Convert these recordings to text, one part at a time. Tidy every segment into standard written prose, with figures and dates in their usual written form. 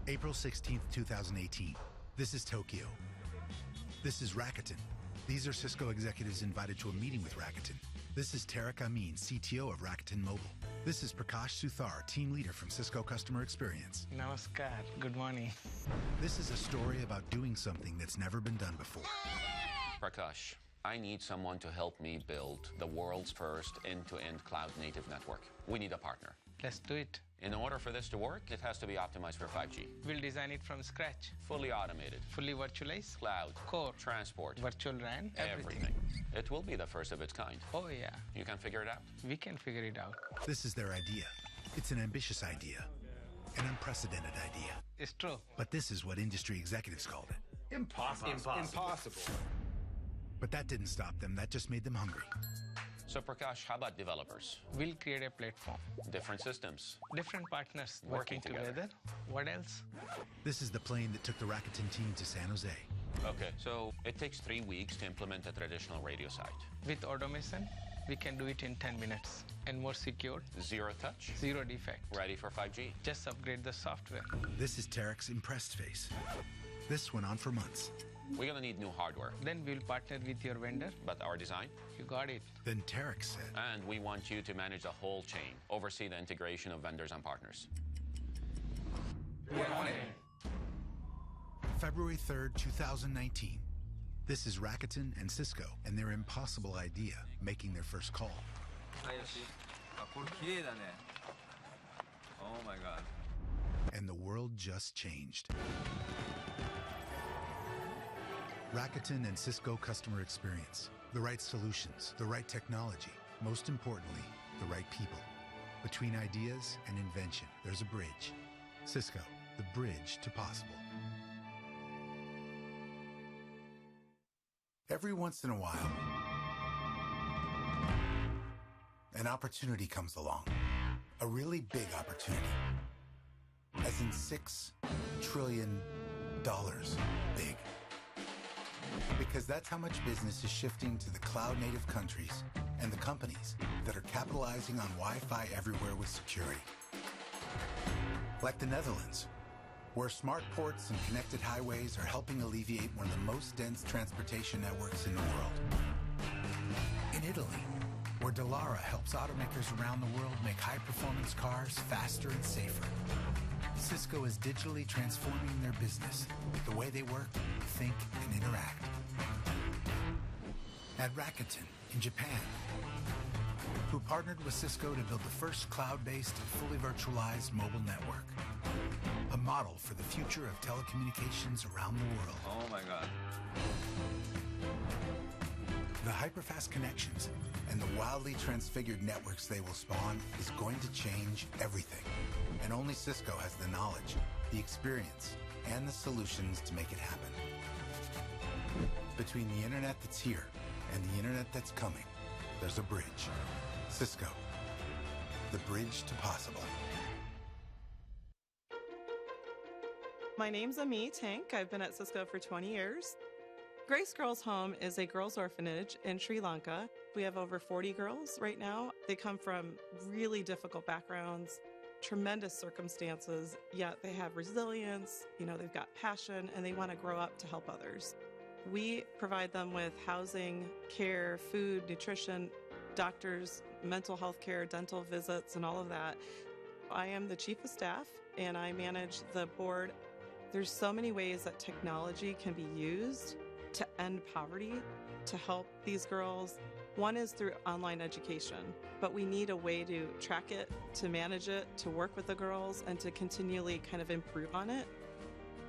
April 16th, 2018. This is Tokyo. This is Rakuten. These are Cisco executives invited to a meeting with Rakuten. This is Tarek Amin, CTO of Rakuten Mobile. This is Prakash Suthar, team leader from Cisco Customer Experience. Namaskar. Good morning. This is a story about doing something that's never been done before. Prakash, I need someone to help me build the world's first end-to-end cloud-native network. We need a partner. Let's do it. In order for this to work, it has to be optimized for 5G. We'll design it from scratch. Fully automated. Fully virtualized. Cloud. Core. Transport. Virtual RAN. Everything. It will be the first of its kind. Oh, yeah. You can figure it out? We can figure it out. This is their idea. It's an ambitious idea. An unprecedented idea. It's true. But this is what industry executives called it. Impossible. But that didn't stop them. That just made them hungry. So Prakash, how about developers? We'll create a platform. Different systems. Different partners Working together. What else? This is the plane that took the Rakuten team to San Jose. Okay, so it takes 3 weeks to implement a traditional radio site. With automation, we can do it in 10 minutes. And more secure. Zero touch. Zero defect. Ready for 5G. Just upgrade the software. This is Tarek's impressed face. This went on for months. We're gonna need new hardware. Then we'll partner with your vendor. But our design? You got it. Then Tarek said, And we want you to manage the whole chain, oversee the integration of vendors and partners. We're on it. February 3rd, 2019. This is Rakuten and Cisco and their impossible idea making their first call. Oh my God. And the world just changed. Rakuten and Cisco Customer Experience. The right solutions, the right technology, most importantly, the right people. Between ideas and invention, there's a bridge. Cisco, the bridge to possible. Every once in a while, an opportunity comes along. A really big opportunity. As in $6 trillion big. Because that's how much business is shifting to the cloud-native countries and the companies that are capitalizing on Wi-Fi everywhere with security. Like the Netherlands, where smart ports and connected highways are helping alleviate one of the most dense transportation networks in the world. In Italy, where Dallara helps automakers around the world make high-performance cars faster and safer. Cisco is digitally transforming their business, the way they work, think, and interact. At Rakuten in Japan, who partnered with Cisco to build the first cloud-based, fully virtualized mobile network. A model for the future of telecommunications around the world. Oh my God. The hyperfast connections and the wildly transfigured networks they will spawn is going to change everything. And only Cisco has the knowledge, the experience, and the solutions to make it happen. Between the internet that's here and the internet that's coming, there's a bridge. Cisco, the bridge to possible. My name's Ami Tank. I've been at Cisco for 20 years. Grace Girls Home is a girls' orphanage in Sri Lanka. We have over 40 girls right now. They come from really difficult backgrounds, tremendous circumstances, yet they have resilience, they've got passion, and they want to grow up to help others. We provide them with housing, care, food, nutrition, doctors, mental health care, dental visits, and all of that. I am the chief of staff, and I manage the board. There's so many ways that technology can be used to end poverty, to help these girls. One is through online education, but we need a way to track it, to manage it, to work with the girls, and to continually kind of improve on it.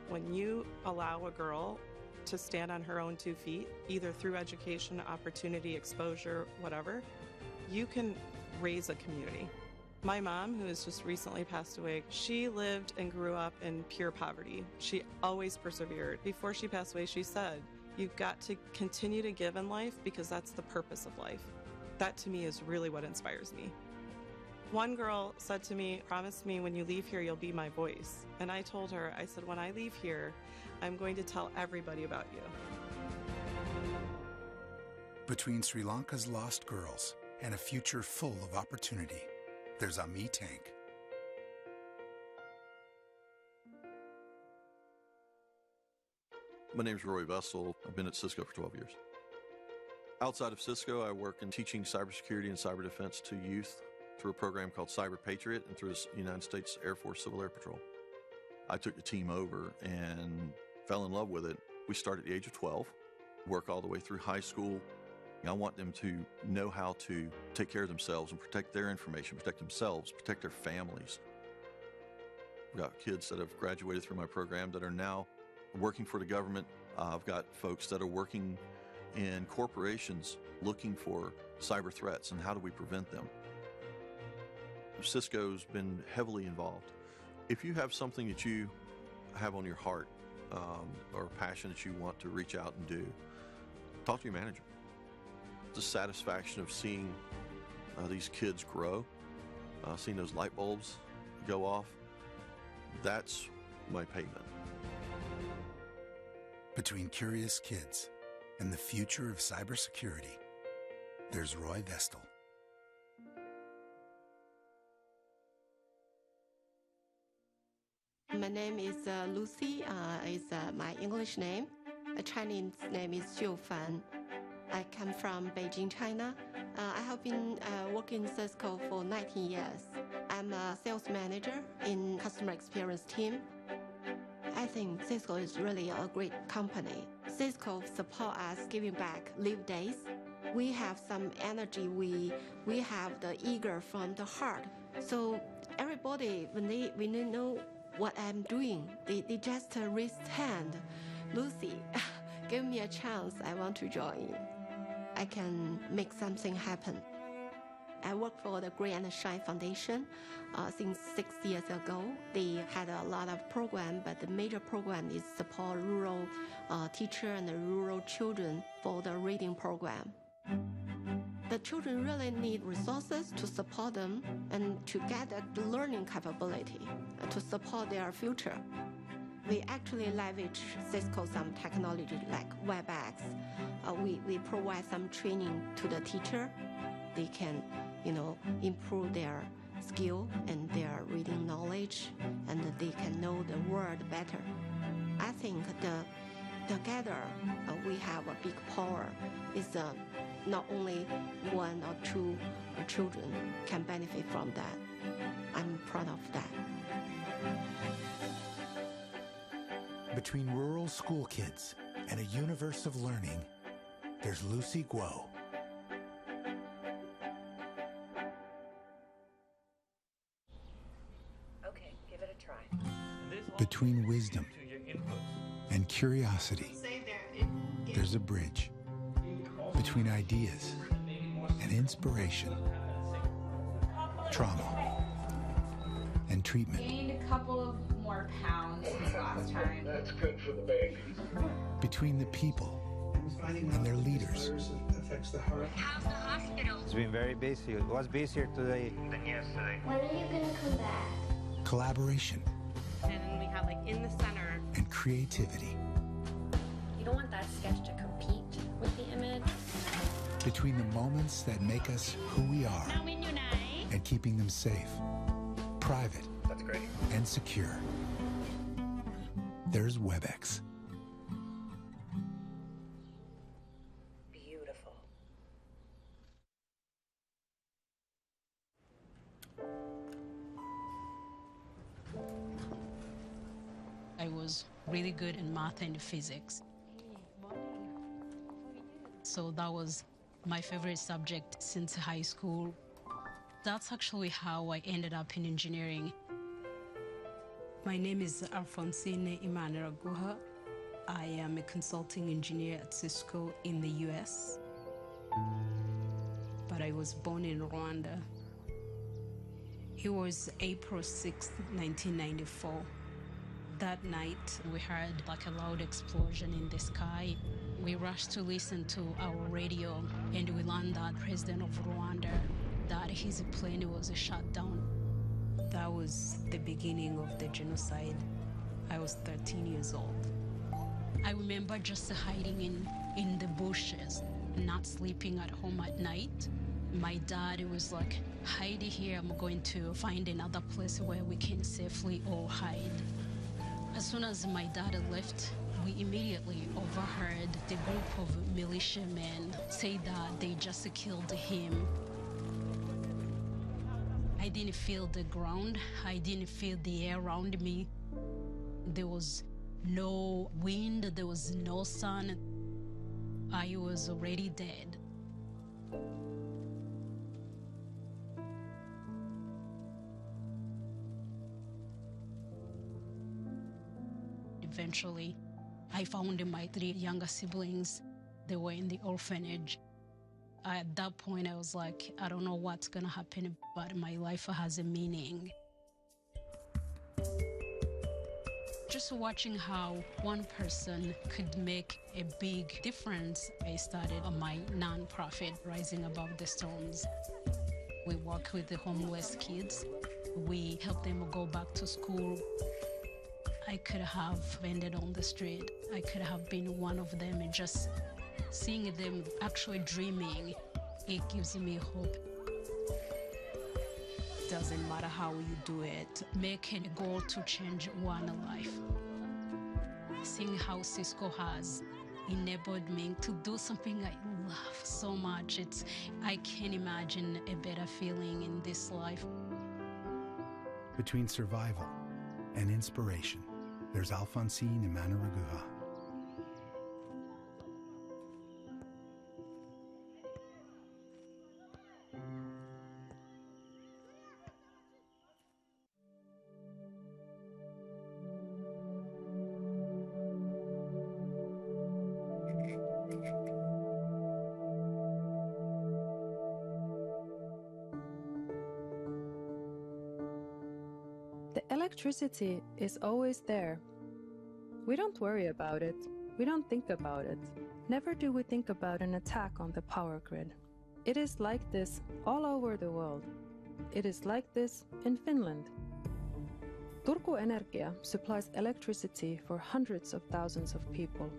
When you allow a girl to stand on her own 2 feet, either through education, opportunity, exposure, whatever, you can raise a community. My mom, who has just recently passed away, she lived and grew up in pure poverty. She always persevered. Before she passed away, she said, "You've got to continue to give in life because that's the purpose of life." That to me is really what inspires me. One girl said to me, "Promise me when you leave here, you'll be my voice." And I told her, I said, when I leave here, I'm going to tell everybody about you. Between Sri Lanka's lost girls and a future full of opportunity, there's Ami Tank. My name is Roy Vessel. I've been at Cisco for 12 years. Outside of Cisco, I work in teaching cybersecurity and cyber defense to youth through a program called Cyber Patriot and through the United States Air Force Civil Air Patrol. I took the team over and fell in love with it. We started at the age of 12, work all the way through high school. I want them to know how to take care of themselves and protect their information, protect themselves, protect their families. I've got kids that have graduated through my program that are now working for the government. I've got folks that are working in corporations looking for cyber threats and how do we prevent them. Cisco's been heavily involved. If you have something that you have on your heart or a passion that you want to reach out and do, talk to your manager. The satisfaction of seeing these kids grow, seeing those light bulbs go off, that's my payment. Between curious kids and the future of cybersecurity, there's Roy Vestal. My name is Lucy, is my English name. My Chinese name is Xiu Fan. I come from Beijing, China. I have been working in Cisco for 19 years. I'm a sales manager in customer experience team. I think Cisco is really a great company. Cisco support us giving back live days. We have some energy. We have the eager from the heart. So everybody, when they know what I'm doing, they just raise hand. Lucy, give me a chance. I want to join. I can make something happen. I work for the Gray and Shine Foundation since 6 years ago. They had a lot of program, but the major program is support rural teacher and rural children for the reading program. The children really need resources to support them and to get the learning capability to support their future. We actually leverage Cisco some technology like WebEx. We provide some training to the teacher. They can, improve their skill and their reading knowledge, and they can know the word better. I think together we have a big power. It's not only one or two children can benefit from that. I'm proud of that. Between rural school kids and a universe of learning, there's Lucy Guo. Okay, give it a try. Between wisdom and curiosity, there's a bridge. Between ideas and inspiration, trauma and treatment. Gained a couple of more pounds since last time. That's good for the babies. Between the people and their leaders. Affects the heart. How's the hospital? It's been very busy. It was busier today Than yesterday. When are you gonna come back? Collaboration. And we have in the center. And creativity. You don't want that sketch to compete with the image. Between the moments that make us who we are and keeping them safe, private, That's great. and secure, there's WebEx. Beautiful. I was really good in math and physics. So that was my favorite subject since high school. That's actually how I ended up in engineering. My name is Alfonsine Emmanuel Guha. I am a consulting engineer at Cisco in the US. But I was born in Rwanda. It was April 6th, 1994. That night, we heard a loud explosion in the sky. We rushed to listen to our radio, and we learned that President of Rwanda, that his plane was shut down. That was the beginning of the genocide. I was 13 years old. I remember just hiding in the bushes, not sleeping at home at night. My dad was like, hide here, I'm going to find another place where we can safely all hide. As soon as my dad left, we immediately overheard the group of militiamen say that they just killed him. I didn't feel the ground. I didn't feel the air around me. There was no wind. There was no sun. I was already dead. Eventually, I found my 3 younger siblings. They were in the orphanage. At that point, I was like, I don't know what's gonna happen, but my life has a meaning. Just watching how one person could make a big difference, I started my nonprofit, Rising Above the Storms. We work with the homeless kids. We help them go back to school. I could have ended on the street. I could have been one of them, and just seeing them actually dreaming, it gives me hope. Doesn't matter how you do it, make a goal to change one life. Seeing how Cisco has enabled me to do something I love so much, I can't imagine a better feeling in this life. Between survival and inspiration, there's Alphonsine Imanaruguha. The electricity is always there. We don't worry about it. We don't think about it. Never do we think about an attack on the power grid. It is like this all over the world. It is like this in Finland. Turku Energia supplies electricity for hundreds of thousands of people.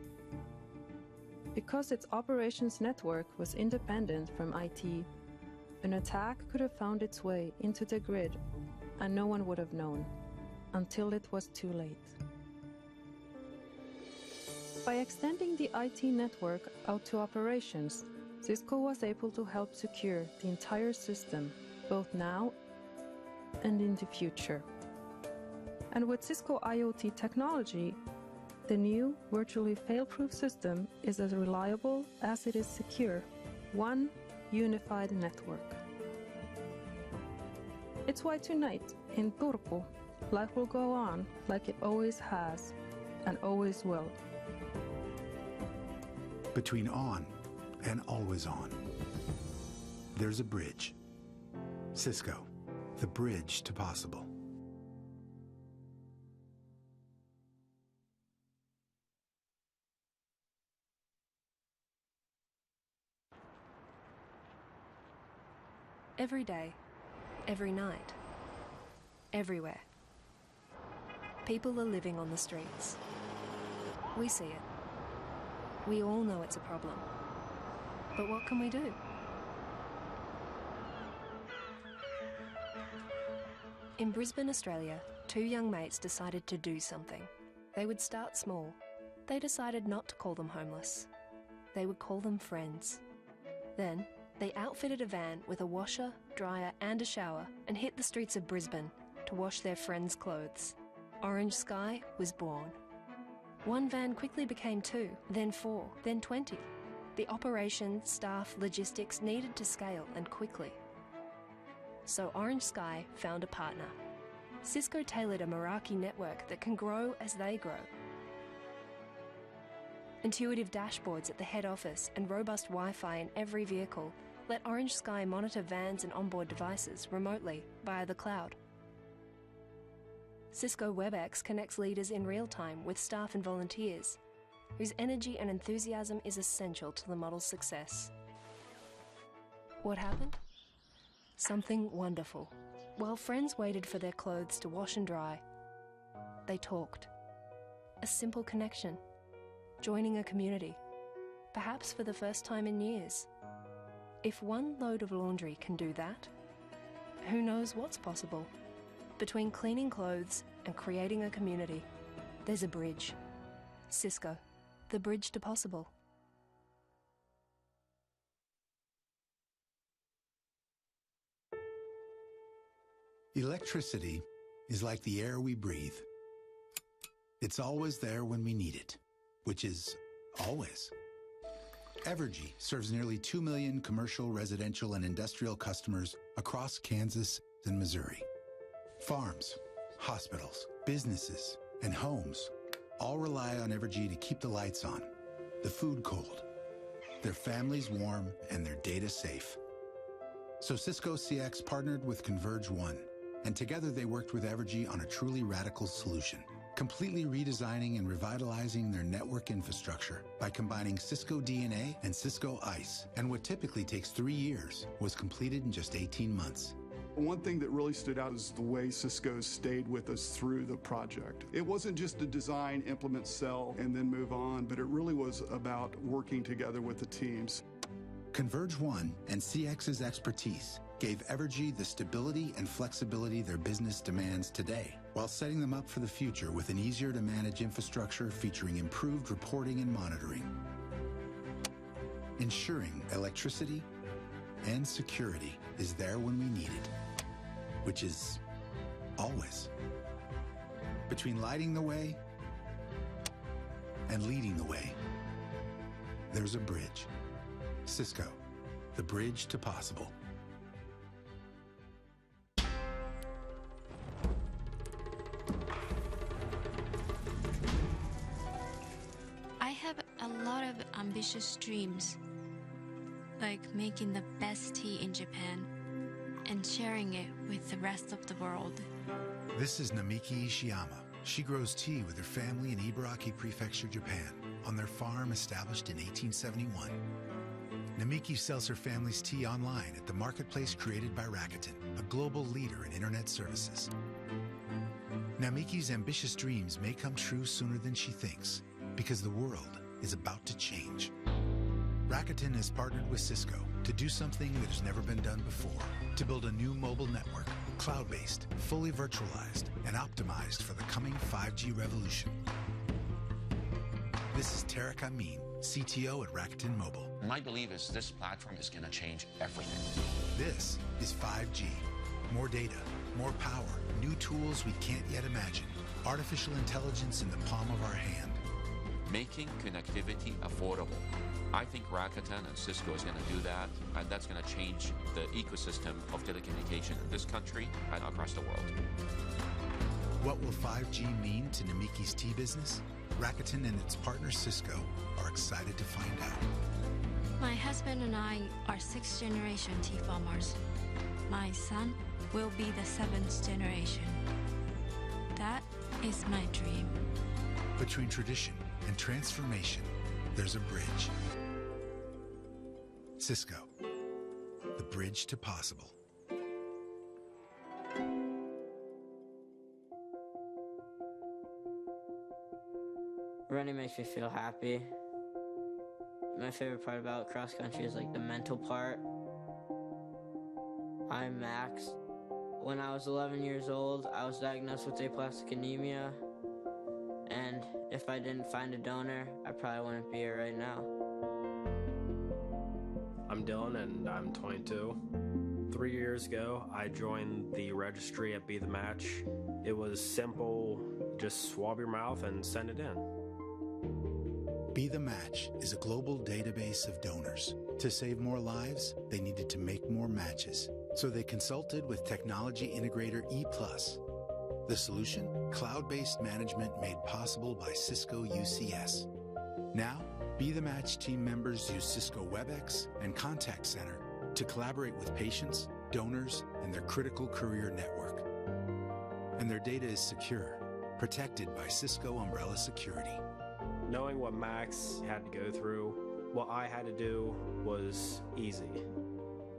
Because its operations network was independent from IT, an attack could have found its way into the grid and no one would have known, until it was too late. By extending the IT network out to operations, Cisco was able to help secure the entire system, both now and in the future. And with Cisco IoT technology, the new virtually fail-proof system is as reliable as it is secure, one unified network. It's why tonight, in Turku, life will go on like it always has and always will. Between on and always on, there's a bridge. Cisco, the bridge to possible. Every day, every night, everywhere. People are living on the streets. We see it. We all know it's a problem. But what can we do? In Brisbane, Australia, 2 young mates decided to do something. They would start small. They decided not to call them homeless. They would call them friends. Then, they outfitted a van with a washer, dryer and a shower and hit the streets of Brisbane to wash their friends' clothes. Orange Sky was born. One van quickly became 2, then 4, then 20. The operation, staff, logistics needed to scale and quickly. So Orange Sky found a partner. Cisco tailored a Meraki network that can grow as they grow. Intuitive dashboards at the head office and robust Wi-Fi in every vehicle let Orange Sky monitor vans and onboard devices remotely via the cloud. Cisco WebEx connects leaders in real time with staff and volunteers, whose energy and enthusiasm is essential to the model's success. What happened? Something wonderful. While friends waited for their clothes to wash and dry, they talked. A simple connection, joining a community, perhaps for the first time in years. If one load of laundry can do that, who knows what's possible? Between cleaning clothes and creating a community, there's a bridge. Cisco, the bridge to possible. Electricity is like the air we breathe. It's always there when we need it, which is always. Evergy serves nearly 2 million commercial, residential, and industrial customers across Kansas and Missouri. Farms, hospitals, businesses, and homes all rely on Evergy to keep the lights on, the food cold, their families warm, and their data safe. So Cisco CX partnered with Converge One, and together they worked with Evergy on a truly radical solution, completely redesigning and revitalizing their network infrastructure by combining Cisco DNA and Cisco ICE. And what typically takes 3 years was completed in just 18 months. One thing that really stood out is the way Cisco stayed with us through the project. It wasn't just a design, implement, sell, and then move on, but it really was about working together with the teams. Converge One and CX's expertise gave Evergy the stability and flexibility their business demands today, while setting them up for the future with an easier-to-manage infrastructure featuring improved reporting and monitoring, ensuring electricity and security is there when we need it, which is always. Between lighting the way and leading the way, there's a bridge. Cisco, the bridge to possible. I have a lot of ambitious dreams, like making the best tea in Japan and sharing it with the rest of the world. This is Namiki Ishiyama. She grows tea with her family in Ibaraki Prefecture, Japan, on their farm established in 1871. Namiki sells her family's tea online at the marketplace created by Rakuten, a global leader in internet services. Namiki's ambitious dreams may come true sooner than she thinks, because the world is about to change. Rakuten has partnered with Cisco to do something that has never been done before, to build a new mobile network, cloud-based, fully virtualized, and optimized for the coming 5G revolution. This is Tarek Amin, CTO at Rakuten Mobile. My belief is this platform is going to change everything. This is 5G. More data, more power, new tools we can't yet imagine, artificial intelligence in the palm of our hand. Making connectivity affordable. I think Rakuten and Cisco is going to do that, and that's going to change the ecosystem of telecommunication in this country and across the world. What will 5G mean to Namiki's tea business? Rakuten and its partner Cisco are excited to find out. My husband and I are 6th generation tea farmers. My son will be the 7th generation. That is my dream. Between tradition and transformation, there's a bridge. Cisco, the bridge to possible. Running makes me feel happy. My favorite part about cross country is like the mental part. I'm Max. When I was 11 years old, I was diagnosed with aplastic anemia. And if I didn't find a donor, I probably wouldn't be here right now. I'm Dylan and I'm 22. 3 years ago, I joined the registry at Be The Match. It was simple, just swab your mouth and send it in. Be The Match is a global database of donors. To save more lives, they needed to make more matches. So they consulted with technology integrator E+. The solution? Cloud-based management made possible by Cisco UCS. Now, Be The Match team members use Cisco WebEx and Contact Center to collaborate with patients, donors, and their critical courier network. And their data is secure, protected by Cisco Umbrella Security. Knowing what Max had to go through, what I had to do was easy.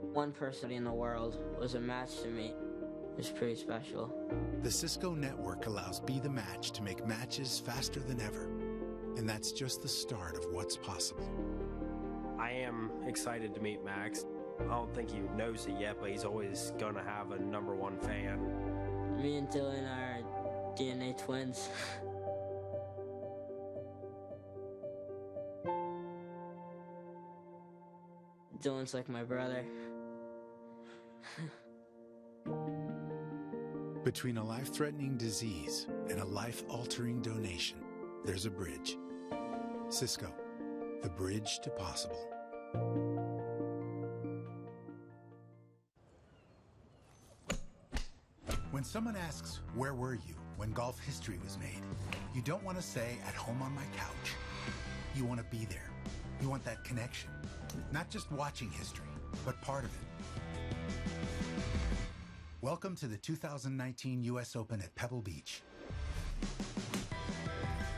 One person in the world was a match to me. It was pretty special. The Cisco network allows Be The Match to make matches faster than ever. And that's just the start of what's possible. I am excited to meet Max. I don't think he knows it yet, but he's always going to have a #1 fan. Me and Dylan are DNA twins. Dylan's like my brother. Between a life-threatening disease and a life-altering donation, there's a bridge. Cisco, the bridge to possible. When someone asks, where were you when golf history was made, you don't want to say, at home on my couch. You want to be there. You want that connection. Not just watching history, but part of it. Welcome to the 2019 U.S. Open at Pebble Beach.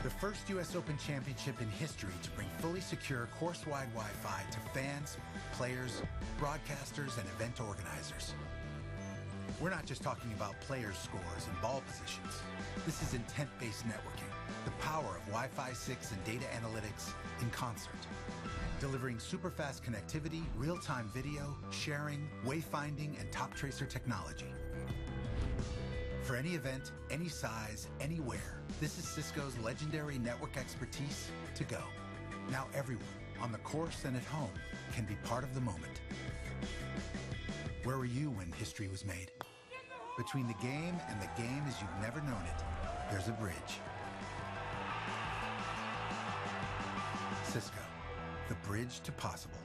The first U.S. Open championship in history to bring fully secure course-wide Wi-Fi to fans, players, broadcasters, and event organizers. We're not just talking about players' scores and ball positions. This is intent-based networking, the power of Wi-Fi 6 and data analytics in concert. Delivering super-fast connectivity, real-time video, sharing, wayfinding, and top tracer technology. For any event, any size, anywhere, this is Cisco's legendary network expertise to go. Now everyone, on the course and at home, can be part of the moment. Where were you when history was made? Between the game and the game as you've never known it, there's a bridge. Cisco, the bridge to possible.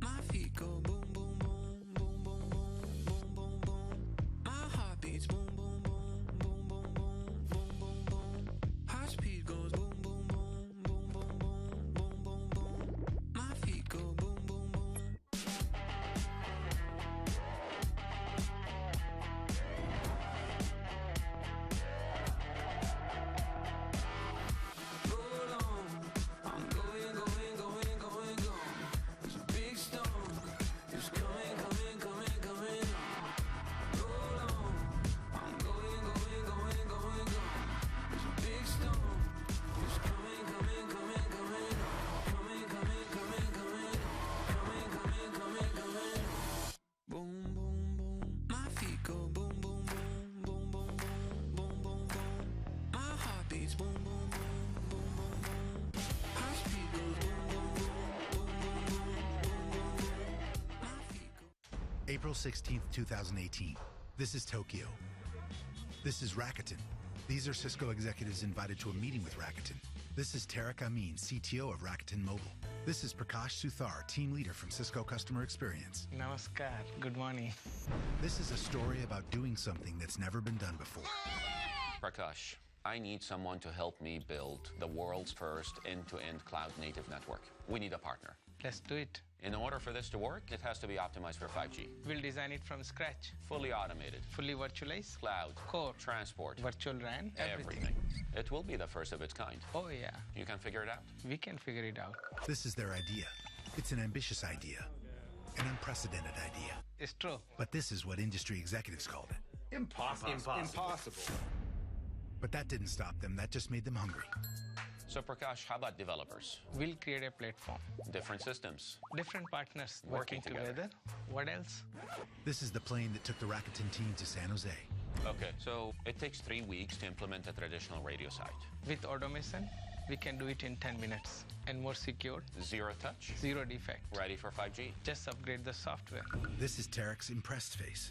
My feet go boom, boom, boom, boom, boom, boom, boom, boom, boom. My heart beats boom, boom, boom, boom, boom, boom, boom, boom, boom. High speed goes boom, boom, boom, boom, boom, boom, boom, boom, boom. My feet go boom, boom, boom. April 16th, 2018. This is Tokyo. This is Rakuten. These are Cisco executives invited to a meeting with Rakuten. This is Tarek Amin, CTO of Rakuten Mobile. This is Prakash Suthar, team leader from Cisco Customer Experience. Namaskar. Good morning. This is a story about doing something that's never been done before. Prakash, I need someone to help me build the world's first end-to-end cloud-native network. We need a partner. Let's do it. In order for this to work, it has to be optimized for 5G. We'll design it from scratch. Fully automated. Fully virtualized. Cloud. Core. Transport. Virtual RAN. Everything. It will be the first of its kind. Oh, yeah. You can figure it out. We can figure it out. This is their idea. It's an ambitious idea. An unprecedented idea. It's true. But this is what industry executives called it. Impossible. But that didn't stop them. That just made them hungry. So, Prakash, how about developers? We'll create a platform. Different systems. Different partners working together. What else? This is the plane that took the Rakuten team to San Jose. Okay, so it takes 3 weeks to implement a traditional radio site. With automation, we can do it in 10 minutes. And more secure. Zero touch. Zero defect. Ready for 5G. Just upgrade the software. This is Tarek's impressed face.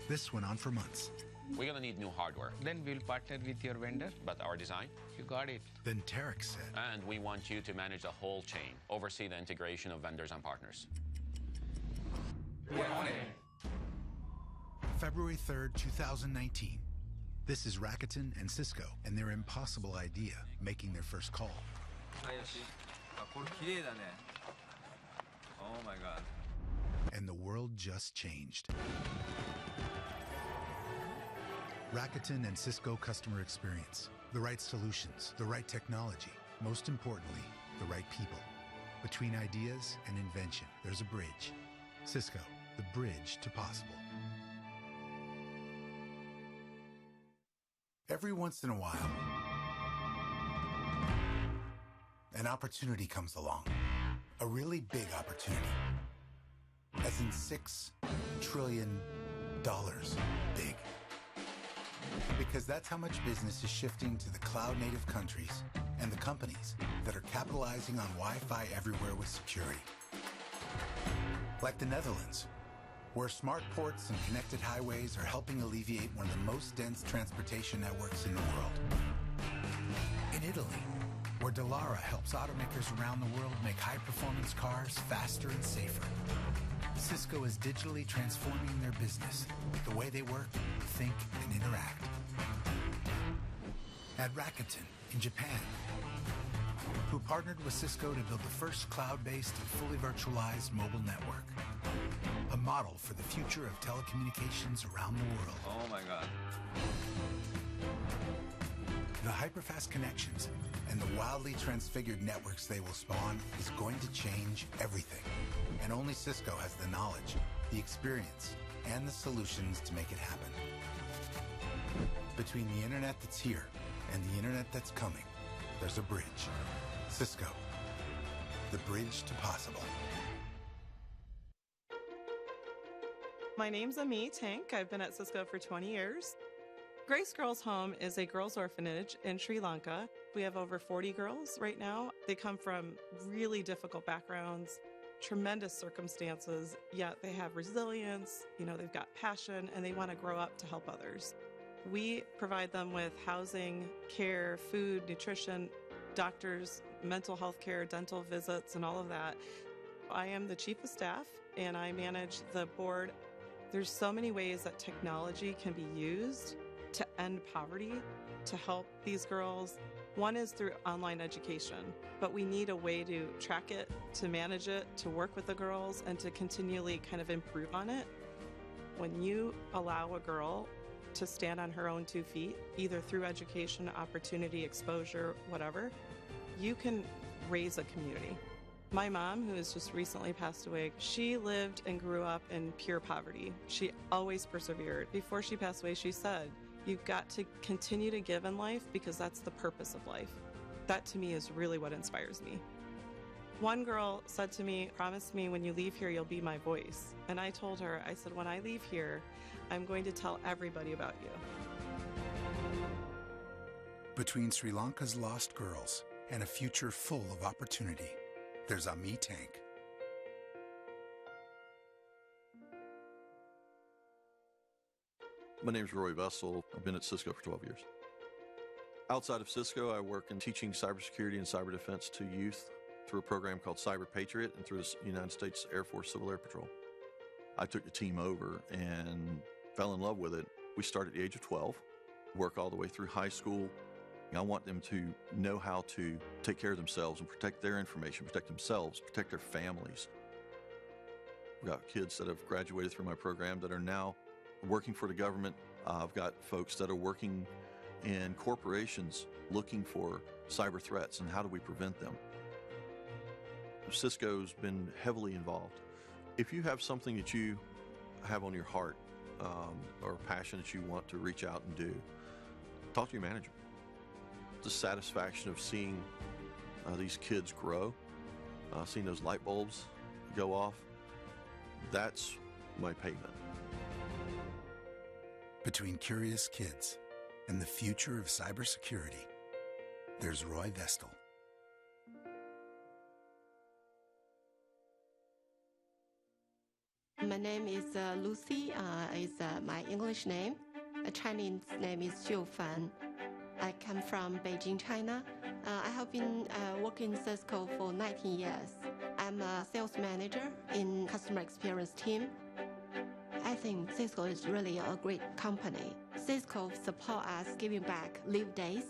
This went on for months. We're gonna need new hardware. Then we'll partner with your vendor. But our design? You got it. Then Tarek said. And we want you to manage the whole chain, oversee the integration of vendors and partners. We're on it. February 3rd, 2019. This is Rakuten and Cisco and their impossible idea, making their first call. Oh my god. And the world just changed. Rakuten and Cisco Customer Experience. The right solutions, the right technology, most importantly, the right people. Between ideas and invention, there's a bridge. Cisco, the bridge to possible. Every once in a while, an opportunity comes along. A really big opportunity. As in $6 trillion big. Because that's how much business is shifting to the cloud-native countries and the companies that are capitalizing on Wi-Fi everywhere with security. Like the Netherlands, where smart ports and connected highways are helping alleviate one of the most dense transportation networks in the world. In Italy, where Dallara helps automakers around the world make high-performance cars faster and safer. Cisco is digitally transforming their business, the way they work, think, and interact. At Rakuten in Japan, who partnered with Cisco to build the first cloud-based and fully virtualized mobile network. A model for the future of telecommunications around the world. Oh my God. The hyperfast connections and the wildly transfigured networks they will spawn is going to change everything. And only Cisco has the knowledge, the experience, and the solutions to make it happen. Between the internet that's here and the internet that's coming, there's a bridge. Cisco, the bridge to possible. My name's Ami Tank. I've been at Cisco for 20 years. Grace Girls Home is a girls' orphanage in Sri Lanka. We have over 40 girls right now. They come from really difficult backgrounds, tremendous circumstances, yet they have resilience, they've got passion, and they want to grow up to help others. We provide them with housing, care, food, nutrition, doctors, mental health care, dental visits, and all of that. I am the chief of staff, and I manage the board. There's so many ways that technology can be used to end poverty, to help these girls. One is through online education, but we need a way to track it, to manage it, to work with the girls, and to continually kind of improve on it. When you allow a girl to stand on her own 2 feet, either through education, opportunity, exposure, whatever, you can raise a community. My mom, who has just recently passed away, she lived and grew up in pure poverty. She always persevered. Before she passed away, she said, "You've got to continue to give in life because that's the purpose of life." That to me is really what inspires me. One girl said to me, "Promise me when you leave here, you'll be my voice." And I told her, I said, "When I leave here, I'm going to tell everybody about you." Between Sri Lanka's lost girls and a future full of opportunity, there's Ami Tank. My name is Roy Vessel. I've been at Cisco for 12 years. Outside of Cisco, I work in teaching cybersecurity and cyber defense to youth through a program called Cyber Patriot and through the United States Air Force Civil Air Patrol. I took the team over and fell in love with it. We started at the age of 12, work all the way through high school. I want them to know how to take care of themselves and protect their information, protect themselves, protect their families. We've got kids that have graduated through my program that are now working for the government. I've got folks that are working in corporations looking for cyber threats and how do we prevent them. Cisco's been heavily involved. If you have something that you have on your heart or a passion that you want to reach out and do, talk to your manager. The satisfaction of seeing these kids grow, seeing those light bulbs go off, that's my payment. Between curious kids and the future of cybersecurity, there's Roy Vestal. My name is Lucy, is my English name. A Chinese name is Xiufan. I come from Beijing, China. I have been working in Cisco for 19 years. I'm a sales manager in customer experience team. I think Cisco is really a great company. Cisco support us giving back live days.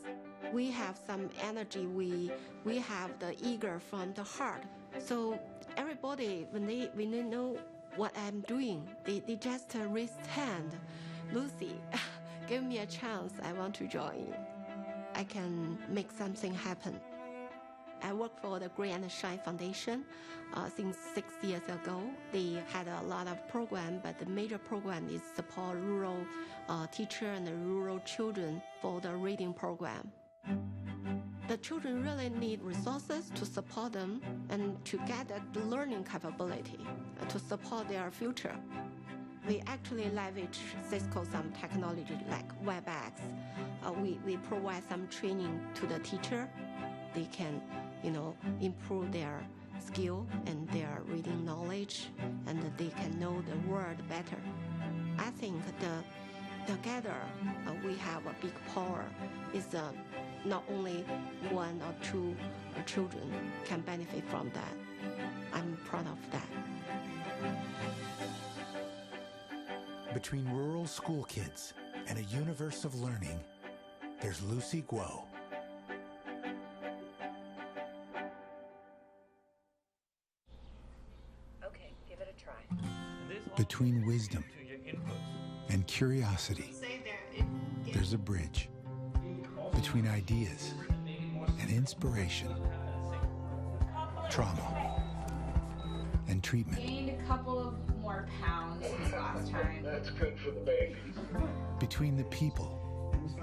We have some energy. We have the eager from the heart. So everybody, when they know what I'm doing, they just raise hand. Lucy, give me a chance. I want to join. I can make something happen. I work for the Gray and Shine Foundation since 6 years ago. They had a lot of program, but the major program is support rural teacher and rural children for the reading program. The children really need resources to support them and to get the learning capability to support their future. We actually leverage Cisco some technology like WebEx. We provide some training to the teacher. They can, improve their skill and their reading knowledge, and they can know the word better. I think together we have a big power. It's not only one or two children can benefit from that. I'm proud of that. Between rural school kids and a universe of learning, there's Lucy Guo. Okay, give it a try. Between wisdom and curiosity, there's a bridge. Between ideas and inspiration, trauma and treatment. Gained a couple of more pounds since last time. That's good for the baby. Between the people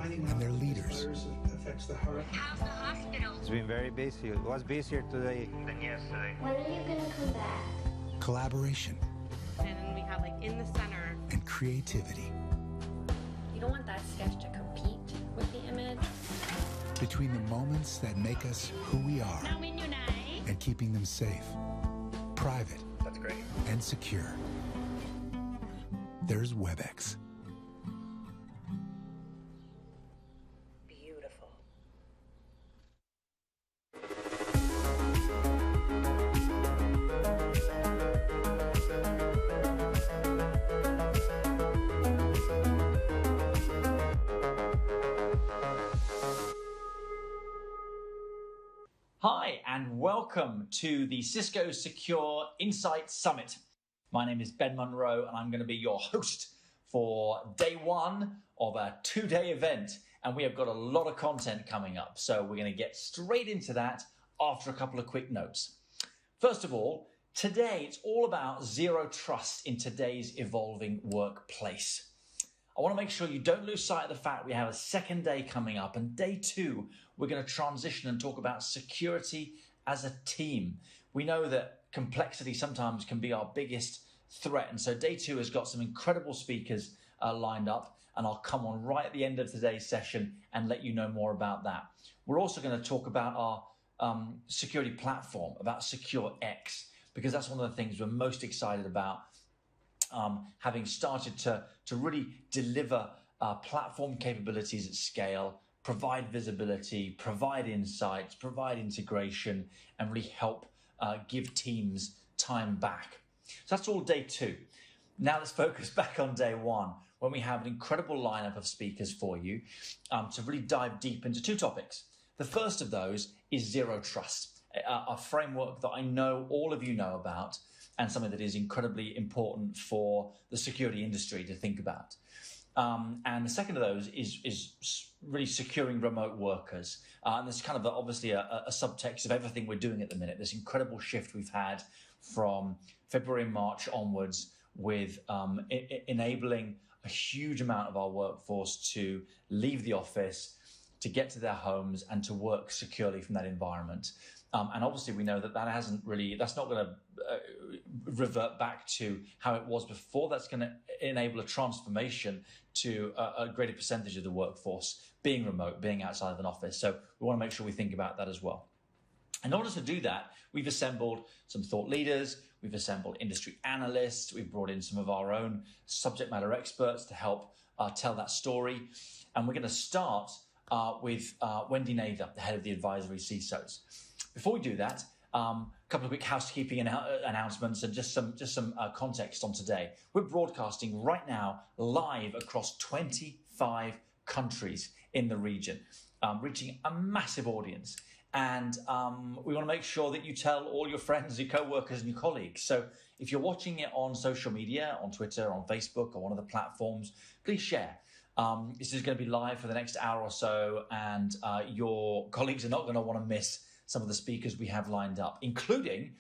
and their leaders. Affects the heart. How's the hospital? It's been very busy. It was busier today Than yesterday. When are you gonna come back? Collaboration And then we have in the center. and creativity. You don't want that sketch to compete with the image. Between the moments that make us who we are and keeping them safe, private, That's great. and secure, there's WebEx. Beautiful. Hi, and welcome to the Cisco Secure Insight Summit. My name is Ben Munro, and I'm going to be your host for day one of a two-day event. And we have got a lot of content coming up, so we're going to get straight into that after a couple of quick notes. First of all, today it's all about zero trust in today's evolving workplace. I want to make sure you don't lose sight of the fact we have a second day coming up, and day two, we're going to transition and talk about security as a team. We know that complexity sometimes can be our biggest threat, and so day two has got some incredible speakers lined up, and I'll come on right at the end of today's session and let you know more about that. We're also going to talk about our security platform, about SecureX, because that's one of the things we're most excited about. Having started to really deliver platform capabilities at scale, provide visibility, provide insights, provide integration, and really help give teams time back. So that's all day two. Now let's focus back on day one, when we have an incredible lineup of speakers for you to really dive deep into two topics. The first of those is zero trust, a framework that I know all of you know about, and something that is incredibly important for the security industry to think about. And the second of those is really securing remote workers. And there's kind of obviously a subtext of everything we're doing at the minute. This incredible shift we've had from February and March onwards with enabling a huge amount of our workforce to leave the office, to get to their homes, and to work securely from that environment. And obviously we know that that's not going to revert back to how it was before. That's going to enable a transformation to a greater percentage of the workforce being remote, being outside of an office. So we want to make sure we think about that as well. In order to do that, we've assembled some thought leaders, we've assembled industry analysts, we've brought in some of our own subject matter experts to help tell that story. And we're going to start with Wendy Nather, the head of the advisory CISOs. Before we do that, a couple of quick housekeeping announcements and just some context on today. We're broadcasting right now live across 25 countries in the region, reaching a massive audience. And we want to make sure that you tell all your friends, your co-workers and your colleagues. So if you're watching it on social media, on Twitter, on Facebook, or one of the platforms, please share. This is going to be live for the next hour or so, and your colleagues are not going to want to miss some of the speakers we have lined up, including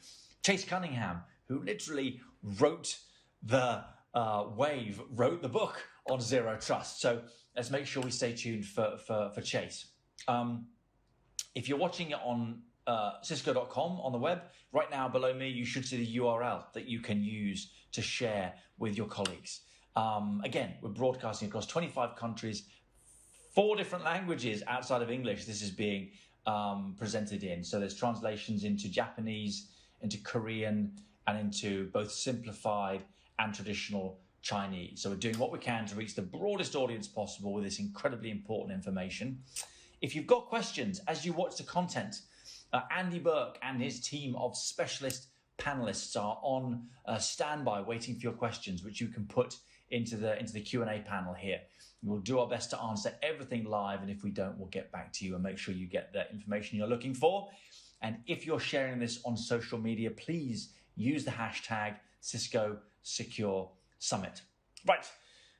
Chase Cunningham, who literally wrote the book on Zero Trust. So let's make sure we stay tuned for Chase. If you're watching it on cisco.com on the web, right now below me, you should see the URL that you can use to share with your colleagues. Again, we're broadcasting across 25 countries, 4 different languages outside of English. This is being presented in. So there's translations into Japanese, into Korean, and into both simplified and traditional Chinese. So we're doing what we can to reach the broadest audience possible with this incredibly important information. If you've got questions as you watch the content, Andy Burke and his team of specialist panelists are on standby waiting for your questions, which you can put into the Q&A panel here. We'll do our best to answer everything live, and if we don't, we'll get back to you and make sure you get the information you're looking for. And if you're sharing this on social media, please use the hashtag Cisco Secure Summit. Right,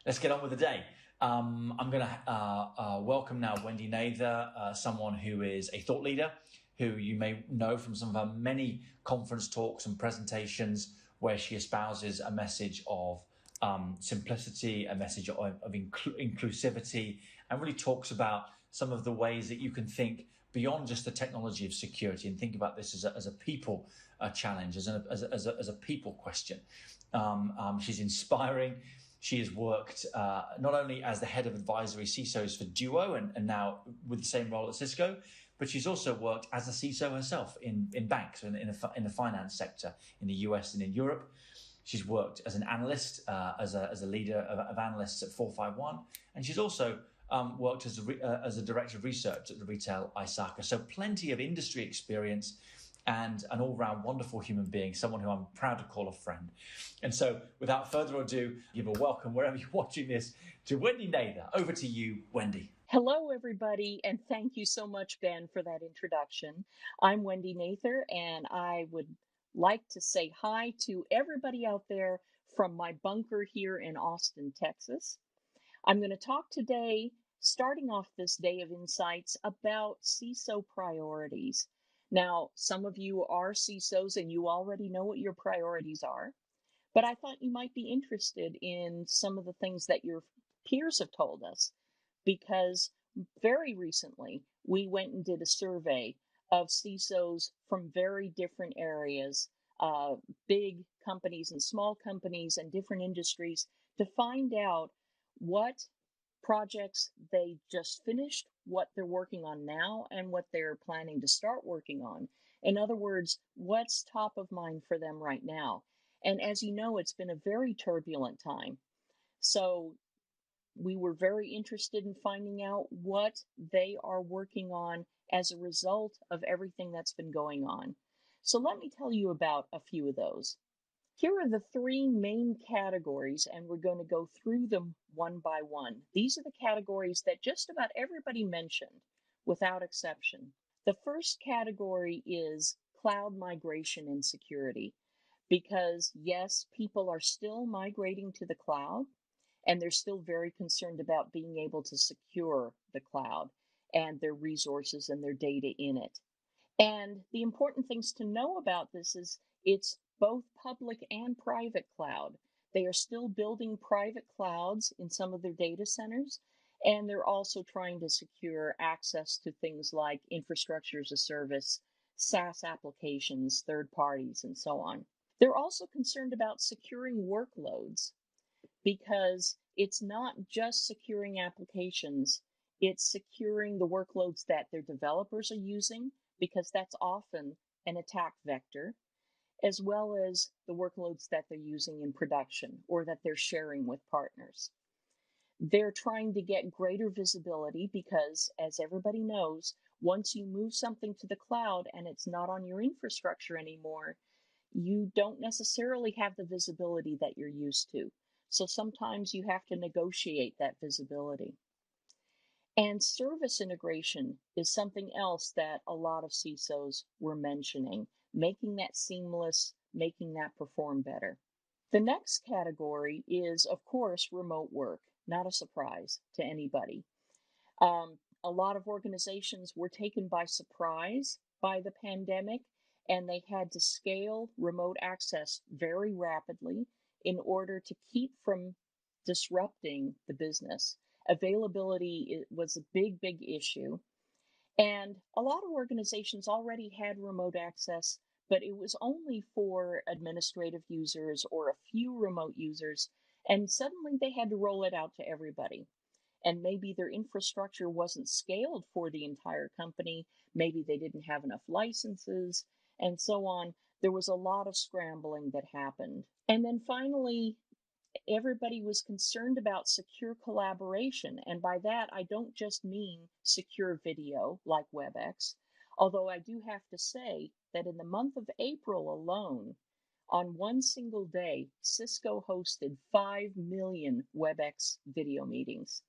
let's get on with the day. I'm going to welcome now Wendy Nather, someone who is a thought leader, who you may know from some of her many conference talks and presentations where she espouses a message of simplicity, a message of inclusivity, and really talks about some of the ways that you can think beyond just the technology of security and think about this as a people challenge, as a people question. She's inspiring. She has worked not only as the head of advisory CISOs for Duo and now with the same role at Cisco, but she's also worked as a CISO herself in banks and in the finance sector in the US and in Europe. She's worked as an analyst, as a leader of analysts at 451, and she's also worked as a director of research at the retail ISACA. So plenty of industry experience and an all-round wonderful human being, someone who I'm proud to call a friend. And so without further ado, give a welcome wherever you're watching this to Wendy Nather. Over to you, Wendy. Hello, everybody, and thank you so much, Ben, for that introduction. I'm Wendy Nather, and I would like to say hi to everybody out there from my bunker here in Austin, Texas. I'm going to talk today, starting off this day of insights, about CISO priorities. Now, some of you are CISOs and you already know what your priorities are, but I thought you might be interested in some of the things that your peers have told us, because very recently we went and did a survey of CISOs from very different areas, big companies and small companies and different industries, to find out what projects they just finished, what they're working on now, and what they're planning to start working on. In other words, what's top of mind for them right now. And as you know, it's been a very turbulent time. So we were very interested in finding out what they are working on as a result of everything that's been going on. So let me tell you about a few of those. Here are the 3 main categories, and we're going to go through them one by one. These are the categories that just about everybody mentioned, without exception. The first category is cloud migration and security, because yes, people are still migrating to the cloud, and they're still very concerned about being able to secure the cloud and their resources and their data in it. And the important things to know about this is it's both public and private cloud. They are still building private clouds in some of their data centers, and they're also trying to secure access to things like infrastructure as a service, SaaS applications, third parties, and so on. They're also concerned about securing workloads, because it's not just securing applications, it's securing the workloads that their developers are using, because that's often an attack vector, as well as the workloads that they're using in production or that they're sharing with partners. They're trying to get greater visibility because, as everybody knows, once you move something to the cloud and it's not on your infrastructure anymore, you don't necessarily have the visibility that you're used to. So sometimes you have to negotiate that visibility. And service integration is something else that a lot of CISOs were mentioning, making that seamless, making that perform better. The next category is, of course, remote work, not a surprise to anybody. A lot of organizations were taken by surprise by the pandemic, and they had to scale remote access very rapidly in order to keep from disrupting the business. Availability was a big, big issue. And a lot of organizations already had remote access, but it was only for administrative users or a few remote users. And suddenly they had to roll it out to everybody. And maybe their infrastructure wasn't scaled for the entire company. Maybe they didn't have enough licenses and so on. There was a lot of scrambling that happened. And then finally, everybody was concerned about secure collaboration. And by that, I don't just mean secure video like WebEx, although I do have to say that in the month of April alone, on one single day, Cisco hosted 5 million WebEx video meetings.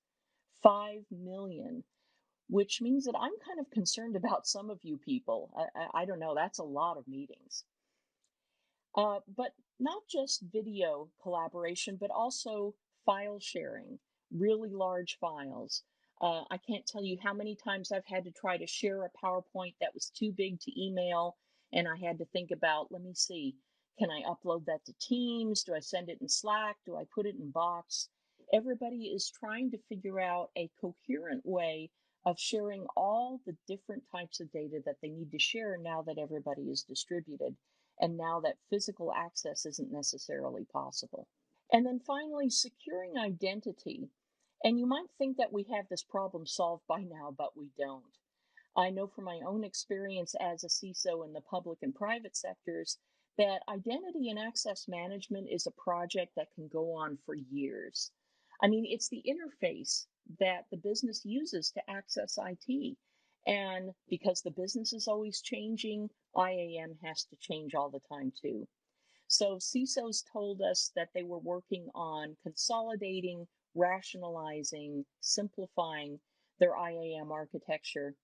5 million, which means that I'm kind of concerned about some of you people. I don't know, that's a lot of meetings. But not just video collaboration, but also file sharing, really large files. I can't tell you how many times I've had to try to share a PowerPoint that was too big to email, and I had to think about, let me see, can I upload that to Teams? Do I send it in Slack? Do I put it in Box? Everybody is trying to figure out a coherent way of sharing all the different types of data that they need to share now that everybody is distributed and now that physical access isn't necessarily possible. And then finally, securing identity. And you might think that we have this problem solved by now, but we don't. I know from my own experience as a CISO in the public and private sectors that identity and access management is a project that can go on for years. I mean, it's the interface that the business uses to access IT. And because the business is always changing, IAM has to change all the time too. So CISOs told us that they were working on consolidating, rationalizing, simplifying their IAM architecture.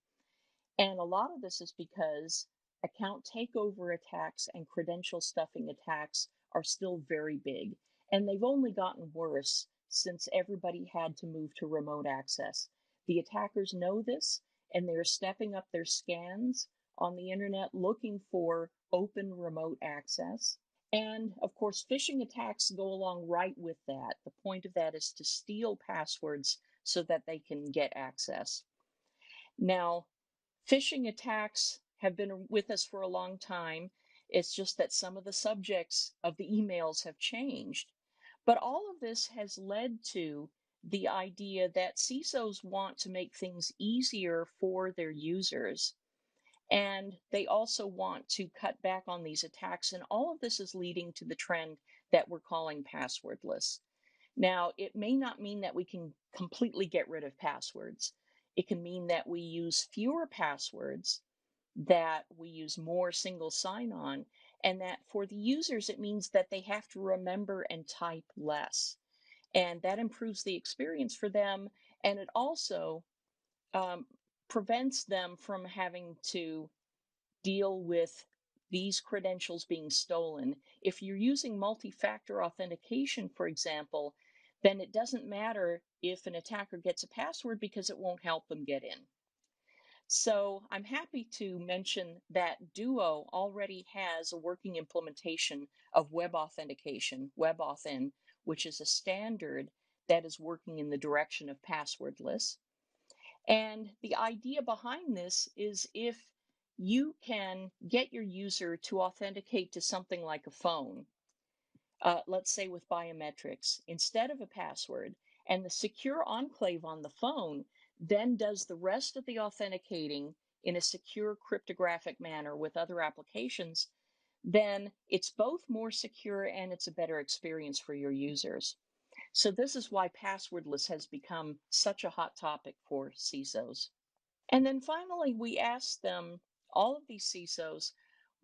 And a lot of this is because account takeover attacks and credential stuffing attacks are still very big. And they've only gotten worse since everybody had to move to remote access. The attackers know this, and they're stepping up their scans on the internet looking for open remote access. And of course, phishing attacks go along right with that. The point of that is to steal passwords so that they can get access. Now, phishing attacks have been with us for a long time. It's just that some of the subjects of the emails have changed. But all of this has led to the idea that CISOs want to make things easier for their users. And they also want to cut back on these attacks. And all of this is leading to the trend that we're calling passwordless. Now, it may not mean that we can completely get rid of passwords. It can mean that we use fewer passwords, that we use more single sign-on, and that for the users, it means that they have to remember and type less. And that improves the experience for them, and it also prevents them from having to deal with these credentials being stolen. If you're using multi-factor authentication, for example, then it doesn't matter if an attacker gets a password because it won't help them get in. So I'm happy to mention that Duo already has a working implementation of web authentication, WebAuthn, which is a standard that is working in the direction of passwordless. And the idea behind this is if you can get your user to authenticate to something like a phone, let's say with biometrics, instead of a password, and the secure enclave on the phone then does the rest of the authenticating in a secure cryptographic manner with other applications, then it's both more secure and it's a better experience for your users. So this is why passwordless has become such a hot topic for CISOs. And then finally, we asked them, all of these CISOs,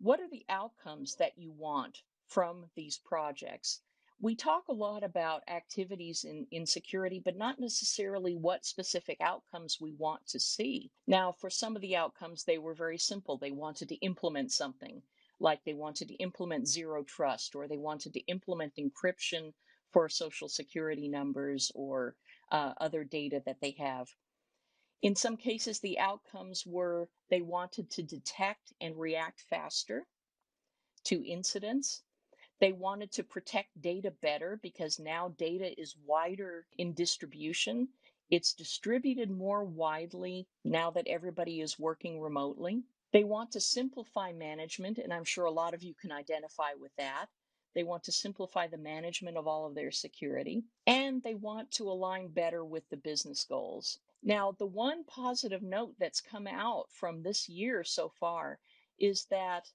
what are the outcomes that you want from these projects? We talk a lot about activities in security, but not necessarily what specific outcomes we want to see. Now, for some of the outcomes, they were very simple. They wanted to implement something, like they wanted to implement zero trust, or they wanted to implement encryption for social security numbers or other data that they have. In some cases, the outcomes were they wanted to detect and react faster to incidents. They wanted to protect data better because now data is wider in distribution. It's distributed more widely now that everybody is working remotely. They want to simplify management, and I'm sure a lot of you can identify with that. They want to simplify the management of all of their security, and they want to align better with the business goals. Now, the one positive note that's come out from this year so far is that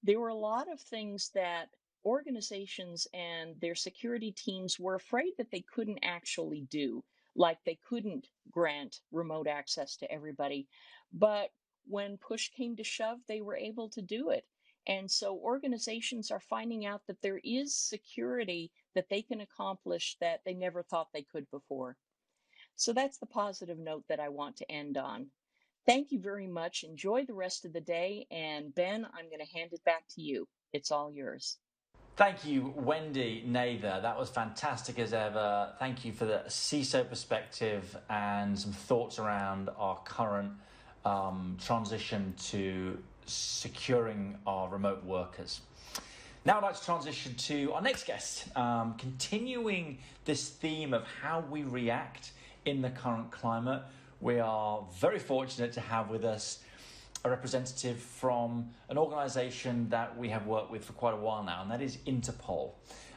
there were a lot of things that organizations and their security teams were afraid that they couldn't actually do, like they couldn't grant remote access to everybody. But when push came to shove, they were able to do it. And so organizations are finding out that there is security that they can accomplish that they never thought they could before. So that's the positive note that I want to end on. Thank you very much. Enjoy the rest of the day. And Ben, I'm going to hand it back to you. It's all yours. Thank you, Wendy Nather. That was fantastic as ever. Thank you for the CISO perspective and some thoughts around our current transition to securing our remote workers. Now I'd like to transition to our next guest, continuing this theme of how we react in the current climate. We are very fortunate to have with us a representative from an organisation that we have worked with for quite a while now, and that is Interpol.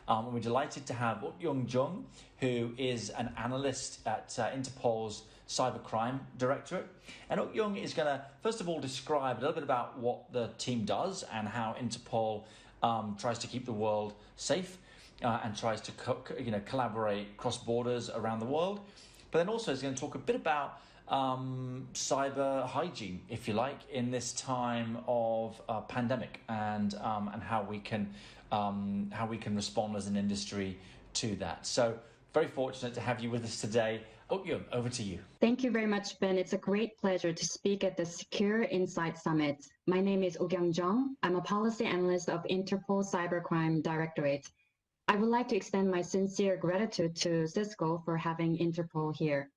We're delighted to have Uk-Young Jung, who is an analyst at Interpol's Cybercrime Directorate. And Uk-Young is going to, first of all, describe a little bit about what the team does and how Interpol tries to keep the world safe and tries to collaborate cross borders around the world. But then also is going to talk a bit about cyber hygiene, if you like, in this time of pandemic, and how we can respond as an industry to that. So very fortunate to have you with us today. Uk-Young, over to you. Thank you very much, Ben. It's a great pleasure to speak at the Secure Insight Summit. My name is Uk-Young Jung. I'm a policy analyst of Interpol Cybercrime Directorate. I would like to extend my sincere gratitude to Cisco for having Interpol here.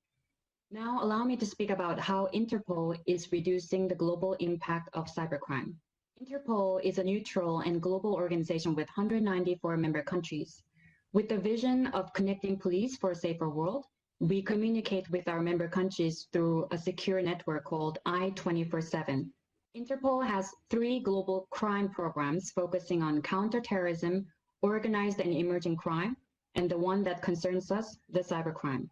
Now, allow me to speak about how Interpol is reducing the global impact of cybercrime. Interpol is a neutral and global organization with 194 member countries. With the vision of connecting police for a safer world, we communicate with our member countries through a secure network called I-24/7. Interpol has 3 global crime programs focusing on counterterrorism, organized and emerging crime, and the one that concerns us, the cybercrime.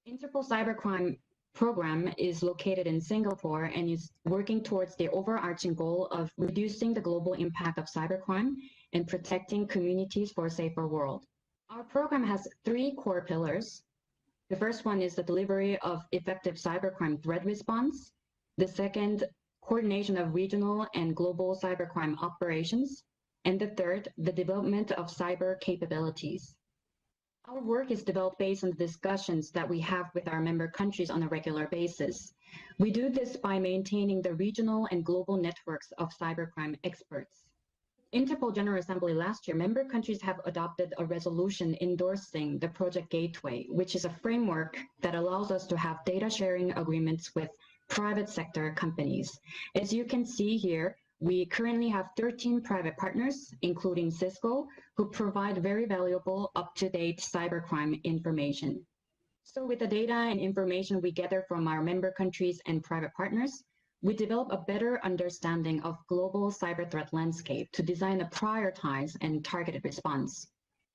Interpol Cybercrime Program is located in Singapore and is working towards the overarching goal of reducing the global impact of cybercrime and protecting communities for a safer world. Our program has 3 core pillars. The first one is the delivery of effective cybercrime threat response. The second, coordination of regional and global cybercrime operations. And the third, the development of cyber capabilities. Our work is developed based on the discussions that we have with our member countries on a regular basis. We do this by maintaining the regional and global networks of cybercrime experts. Interpol General Assembly last year, member countries have adopted a resolution endorsing the Project Gateway, which is a framework that allows us to have data sharing agreements with private sector companies. As you can see here, we currently have 13 private partners, including Cisco, who provide very valuable, up-to-date cybercrime information. So with the data and information we gather from our member countries and private partners, we develop a better understanding of global cyber threat landscape to design a prioritized and targeted response.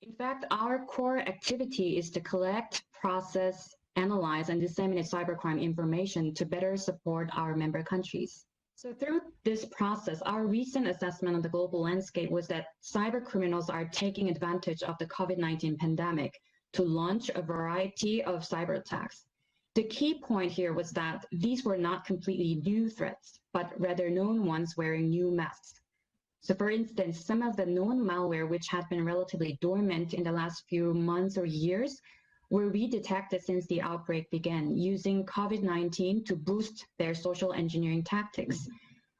In fact, our core activity is to collect, process, analyze, and disseminate cybercrime information to better support our member countries. So through this process, our recent assessment of the global landscape was that cyber criminals are taking advantage of the COVID-19 pandemic to launch a variety of cyber attacks. The key point here was that these were not completely new threats, but rather known ones wearing new masks. So for instance, some of the known malware which had been relatively dormant in the last few months or years were redetected since the outbreak began, using COVID-19 to boost their social engineering tactics.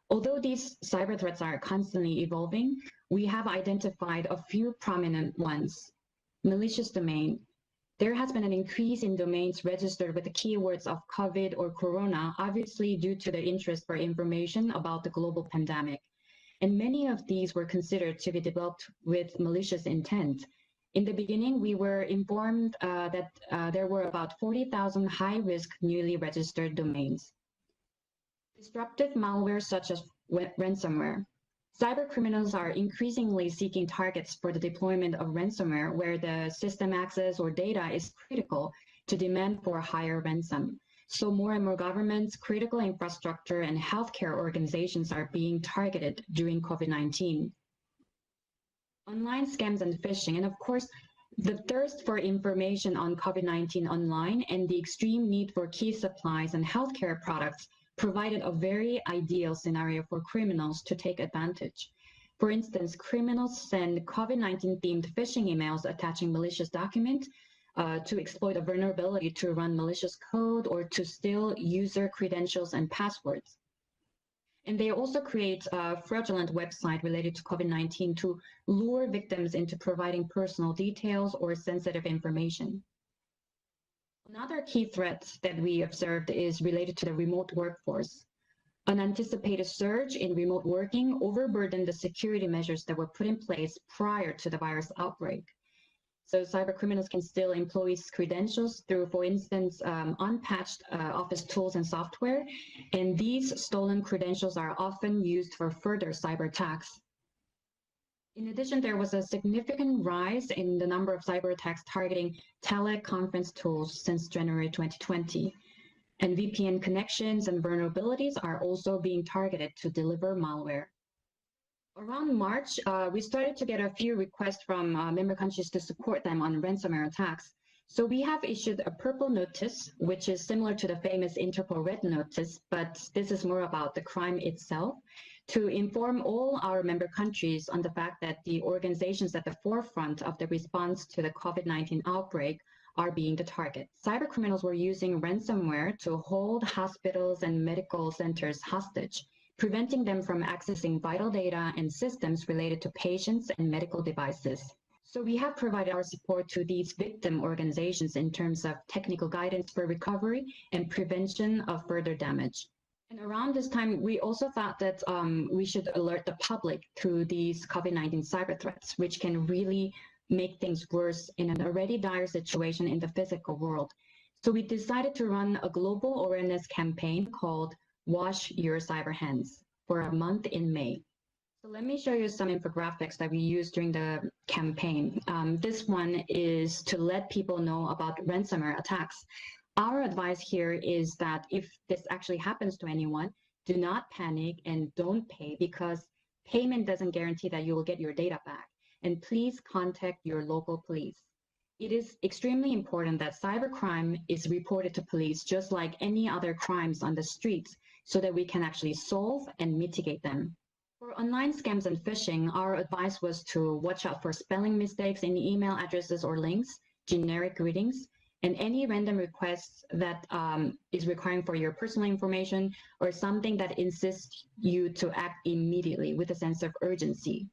Although these cyber threats are constantly evolving, we have identified a few prominent ones. Malicious domain. There has been an increase in domains registered with the keywords of COVID or Corona, obviously due to the interest for information about the global pandemic. And many of these were considered to be developed with malicious intent. In the beginning, we were informed that there were about 40,000 high-risk newly registered domains. Disruptive malware such as ransomware. Cybercriminals are increasingly seeking targets for the deployment of ransomware where the system access or data is critical to demand for higher ransom. So more and more governments, critical infrastructure, and healthcare organizations are being targeted during COVID-19. Online scams and phishing, and of course, the thirst for information on COVID-19 online and the extreme need for key supplies and healthcare products provided a very ideal scenario for criminals to take advantage. For instance, criminals send COVID-19 themed phishing emails attaching malicious documents to exploit a vulnerability to run malicious code or to steal user credentials and passwords. And they also create a fraudulent website related to COVID-19 to lure victims into providing personal details or sensitive information. Another key threat that we observed is related to the remote workforce. An anticipated surge in remote working overburdened the security measures that were put in place prior to the virus outbreak. So cybercriminals can steal employees' credentials through, for instance, unpatched office tools and software, and these stolen credentials are often used for further cyber attacks. In addition, there was a significant rise in the number of cyber attacks targeting teleconference tools since January 2020. And VPN connections and vulnerabilities are also being targeted to deliver malware. Around March, we started to get a few requests from member countries to support them on ransomware attacks. So we have issued a purple notice, which is similar to the famous Interpol red notice, but this is more about the crime itself, to inform all our member countries on the fact that the organizations at the forefront of the response to the COVID-19 outbreak are being the target. Cybercriminals were using ransomware to hold hospitals and medical centers hostage, preventing them from accessing vital data and systems related to patients and medical devices. So we have provided our support to these victim organizations in terms of technical guidance for recovery and prevention of further damage. And around this time, we also thought that we should alert the public to these COVID-19 cyber threats, which can really make things worse in an already dire situation in the physical world. So we decided to run a global awareness campaign called Wash Your Cyber Hands for a month in May. So let me show you some infographics that we used during the campaign. This one is to let people know about ransomware attacks. Our advice here is that if this actually happens to anyone, do not panic and don't pay, because payment doesn't guarantee that you will get your data back. And please contact your local police. It is extremely important that cybercrime is reported to police just like any other crimes on the streets, so that we can actually solve and mitigate them. For online scams and phishing, our advice was to watch out for spelling mistakes in email addresses or links, generic greetings, and any random requests that is requiring for your personal information or something that insists you to act immediately with a sense of urgency.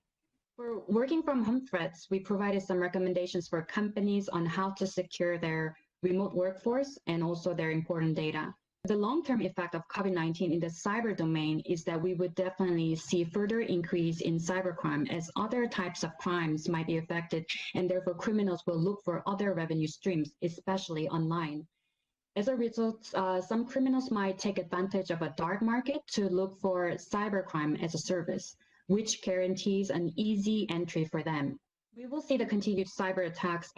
For working from home threats, we provided some recommendations for companies on how to secure their remote workforce and also their important data. The long-term effect of COVID-19 in the cyber domain is that we would definitely see further increase in cybercrime, as other types of crimes might be affected, and therefore criminals will look for other revenue streams, especially online. As a result, some criminals might take advantage of a dark market to look for cybercrime as a service, which guarantees an easy entry for them. We will see the continued cyber attacks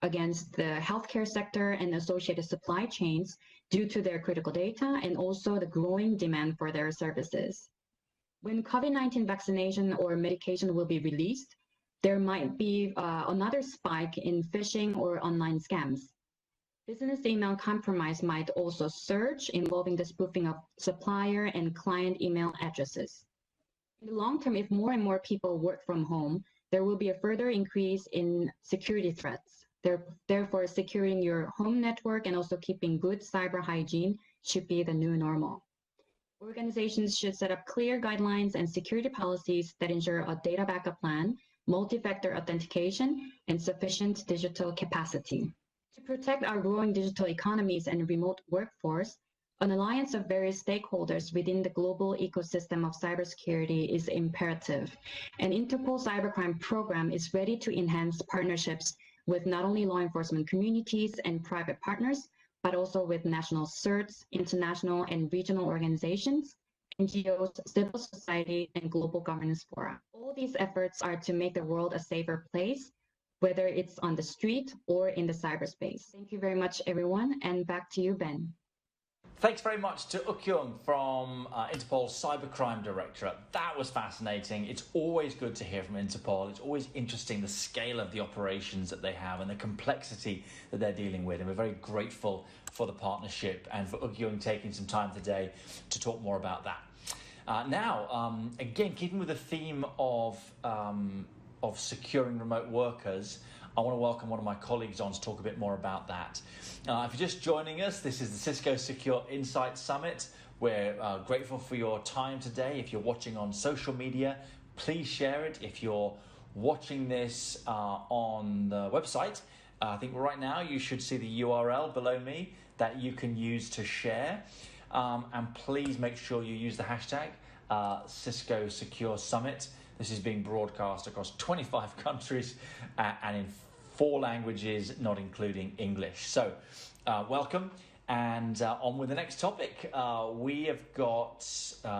against the healthcare sector and associated supply chains due to their critical data and also the growing demand for their services. When COVID-19 vaccination or medication will be released, there might be another spike in phishing or online scams. Business email compromise might also surge, involving the spoofing of supplier and client email addresses. In the long term, if more and more people work from home, there will be a further increase in security threats. Therefore, securing your home network and also keeping good cyber hygiene should be the new normal. Organizations should set up clear guidelines and security policies that ensure a data backup plan, multi-factor authentication, and sufficient digital capacity. To protect our growing digital economies and remote workforce, an alliance of various stakeholders within the global ecosystem of cybersecurity is imperative. An Interpol cybercrime program is ready to enhance partnerships with not only law enforcement communities and private partners, but also with national CERTs, international and regional organizations, NGOs, civil society, and global governance fora. All these efforts are to make the world a safer place, whether it's on the street or in the cyberspace. Thank you very much, everyone, and back to you, Ben. Thanks very much to Ukyung from Interpol's Cybercrime Directorate. That was fascinating. It's always good to hear from Interpol. It's always interesting the scale of the operations that they have and the complexity that they're dealing with. And we're very grateful for the partnership and for Ukyung taking some time today to talk more about that. Again, keeping with the theme of securing remote workers, I want to welcome one of my colleagues on to talk a bit more about that. If you're just joining us, this is the Cisco Secure Insight Summit. We're grateful for your time today. If you're watching on social media, please share it. If you're watching this on the website, I think right now you should see the URL below me that you can use to share. And please make sure you use the hashtag Cisco Secure Summit. This is being broadcast across 25 countries and in 4 languages, not including English. So, welcome. And on with the next topic. We have got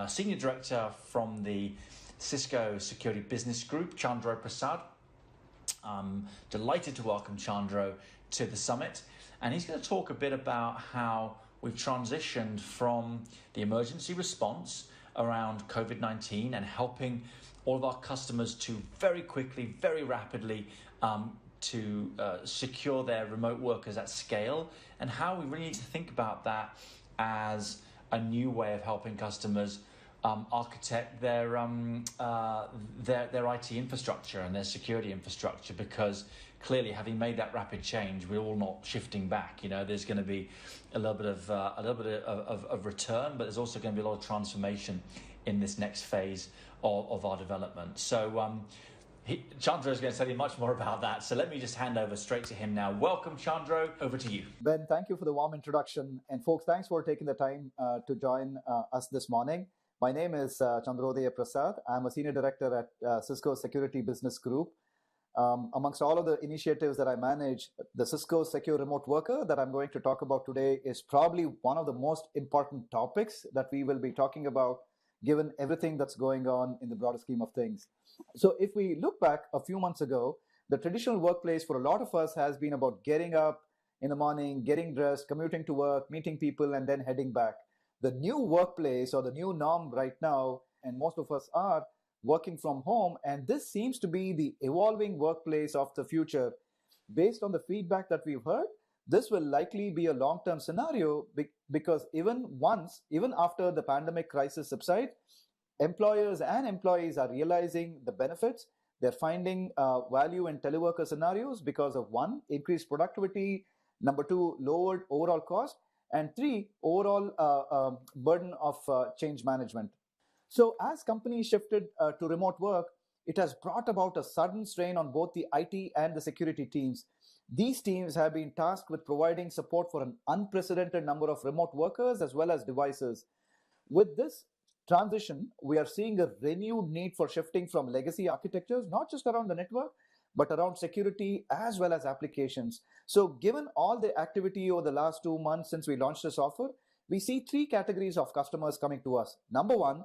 Senior Director from the Cisco Security Business Group, Chandro Prasad. I'm delighted to welcome Chandro to the summit. And he's going to talk a bit about how we've transitioned from the emergency response around COVID-19 and helping all of our customers to very quickly, very rapidly to secure their remote workers at scale, and how we really need to think about that as a new way of helping customers architect their IT infrastructure and their security infrastructure, because clearly, having made that rapid change, we're all not shifting back. You know, there's going to be a little bit of return, but there's also going to be a lot of transformation in this next phase of our development. So Chandro is going to tell you much more about that. So let me just hand over straight to him now. Welcome, Chandro. Over to you. Ben, thank you for the warm introduction. And folks, thanks for taking the time to join us this morning. My name is Chandrodaya Prasad. I'm a Senior Director at Cisco Security Business Group. Amongst all of the initiatives that I manage, the Cisco Secure Remote Worker that I'm going to talk about today is probably one of the most important topics that we will be talking about, given everything that's going on in the broader scheme of things. So if we look back a few months ago, the traditional workplace for a lot of us has been about getting up in the morning, getting dressed, commuting to work, meeting people, and then heading back. The new workplace, or the new norm right now, and most of us are working from home, and this seems to be the evolving workplace of the future. Based on the feedback that we've heard, this will likely be a long-term scenario because even after the pandemic crisis subsides, employers and employees are realizing the benefits. They're finding value in teleworker scenarios because of 1, increased productivity, number 2, lowered overall cost, and 3, overall burden of change management. So as companies shifted to remote work, it has brought about a sudden strain on both the IT and the security teams. These teams have been tasked with providing support for an unprecedented number of remote workers as well as devices. With this transition, we are seeing a renewed need for shifting from legacy architectures, not just around the network, but around security as well as applications. So given all the activity over the last 2 months since we launched this offer, we see 3 categories of customers coming to us. Number 1,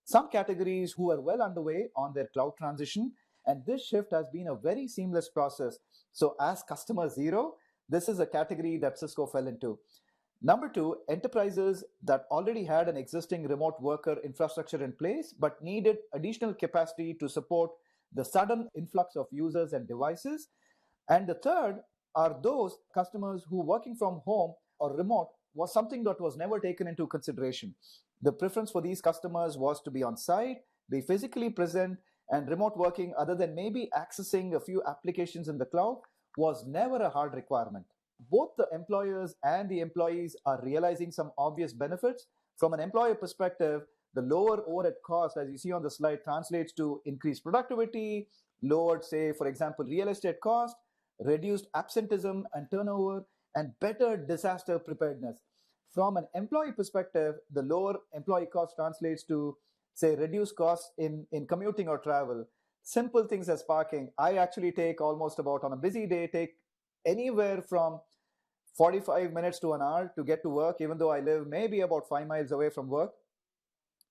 some categories who are well underway on their cloud transition, and this shift has been a very seamless process. So as customer 0, this is a category that Cisco fell into. Number 2, enterprises that already had an existing remote worker infrastructure in place, but needed additional capacity to support the sudden influx of users and devices. And the third are those customers who working from home or remote was something that was never taken into consideration. The preference for these customers was to be on site, be physically present, and remote working, other than maybe accessing a few applications in the cloud, was never a hard requirement. Both the employers and the employees are realizing some obvious benefits. From an employer perspective, the lower overhead cost, as you see on the slide, translates to increased productivity, lowered, say, for example, real estate cost, reduced absenteeism and turnover, and better disaster preparedness. From an employee perspective, the lower employee cost translates to, say, reduced costs in commuting or travel. Simple things as parking. I actually take almost about, on a busy day, take anywhere from 45 minutes to an hour to get to work, even though I live maybe about 5 miles away from work.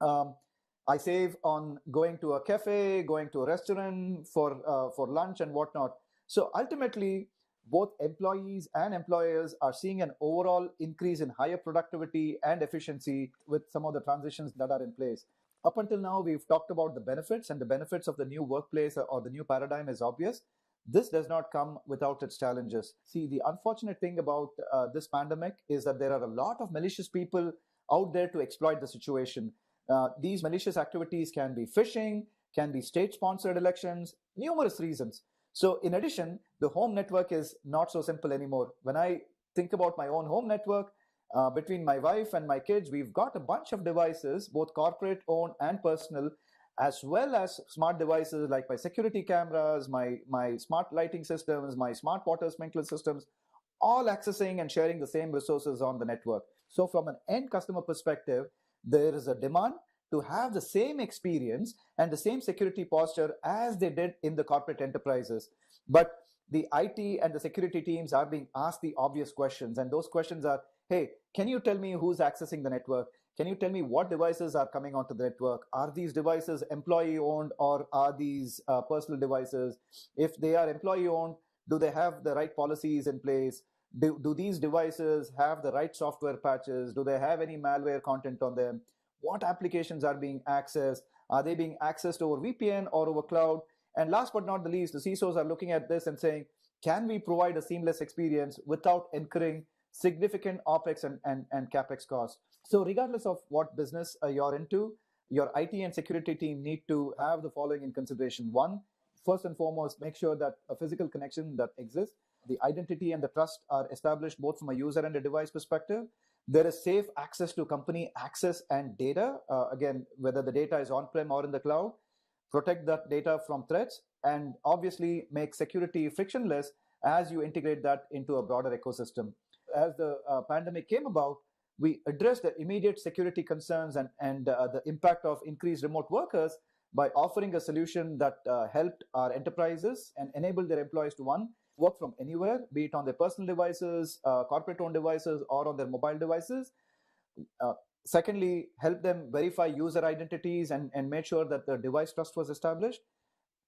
I save on going to a cafe, going to a restaurant for lunch and whatnot. So ultimately, both employees and employers are seeing an overall increase in higher productivity and efficiency with some of the transitions that are in place. Up until now, we've talked about the benefits, and the benefits of the new workplace or the new paradigm is obvious. This does not come without its challenges. See, the unfortunate thing about this pandemic is that there are a lot of malicious people out there to exploit the situation. These malicious activities can be phishing, can be state-sponsored elections, numerous reasons. So in addition, the home network is not so simple anymore. When I think about my own home network, between my wife and my kids, we've got a bunch of devices, both corporate owned and personal, as well as smart devices like my security cameras, my smart lighting systems, my smart water sprinkler systems, all accessing and sharing the same resources on the network. So from an end customer perspective, there is a demand to have the same experience and the same security posture as they did in the corporate enterprises. But the IT and the security teams are being asked the obvious questions. And those questions are, hey, can you tell me who's accessing the network? Can you tell me what devices are coming onto the network? Are these devices employee owned or are these personal devices? If they are employee owned, do they have the right policies in place? Do these devices have the right software patches? Do they have any malware content on them? What applications are being accessed? Are they being accessed over VPN or over cloud? And last but not the least, the CISOs are looking at this and saying, can we provide a seamless experience without incurring significant OPEX and CAPEX costs? So regardless of what business you're into, your IT and security team need to have the following in consideration. One, first and foremost, make sure that a physical connection that exists, the identity and the trust are established both from a user and a device perspective. There is safe access to company access and data, again, whether the data is on-prem or in the cloud. Protect that data from threats, and obviously make security frictionless as you integrate that into a broader ecosystem. As the pandemic came about, we addressed the immediate security concerns and the impact of increased remote workers by offering a solution that helped our enterprises and enabled their employees to, one, work from anywhere, be it on their personal devices, corporate-owned devices, or on their mobile devices. Secondly, help them verify user identities and make sure that the device trust was established,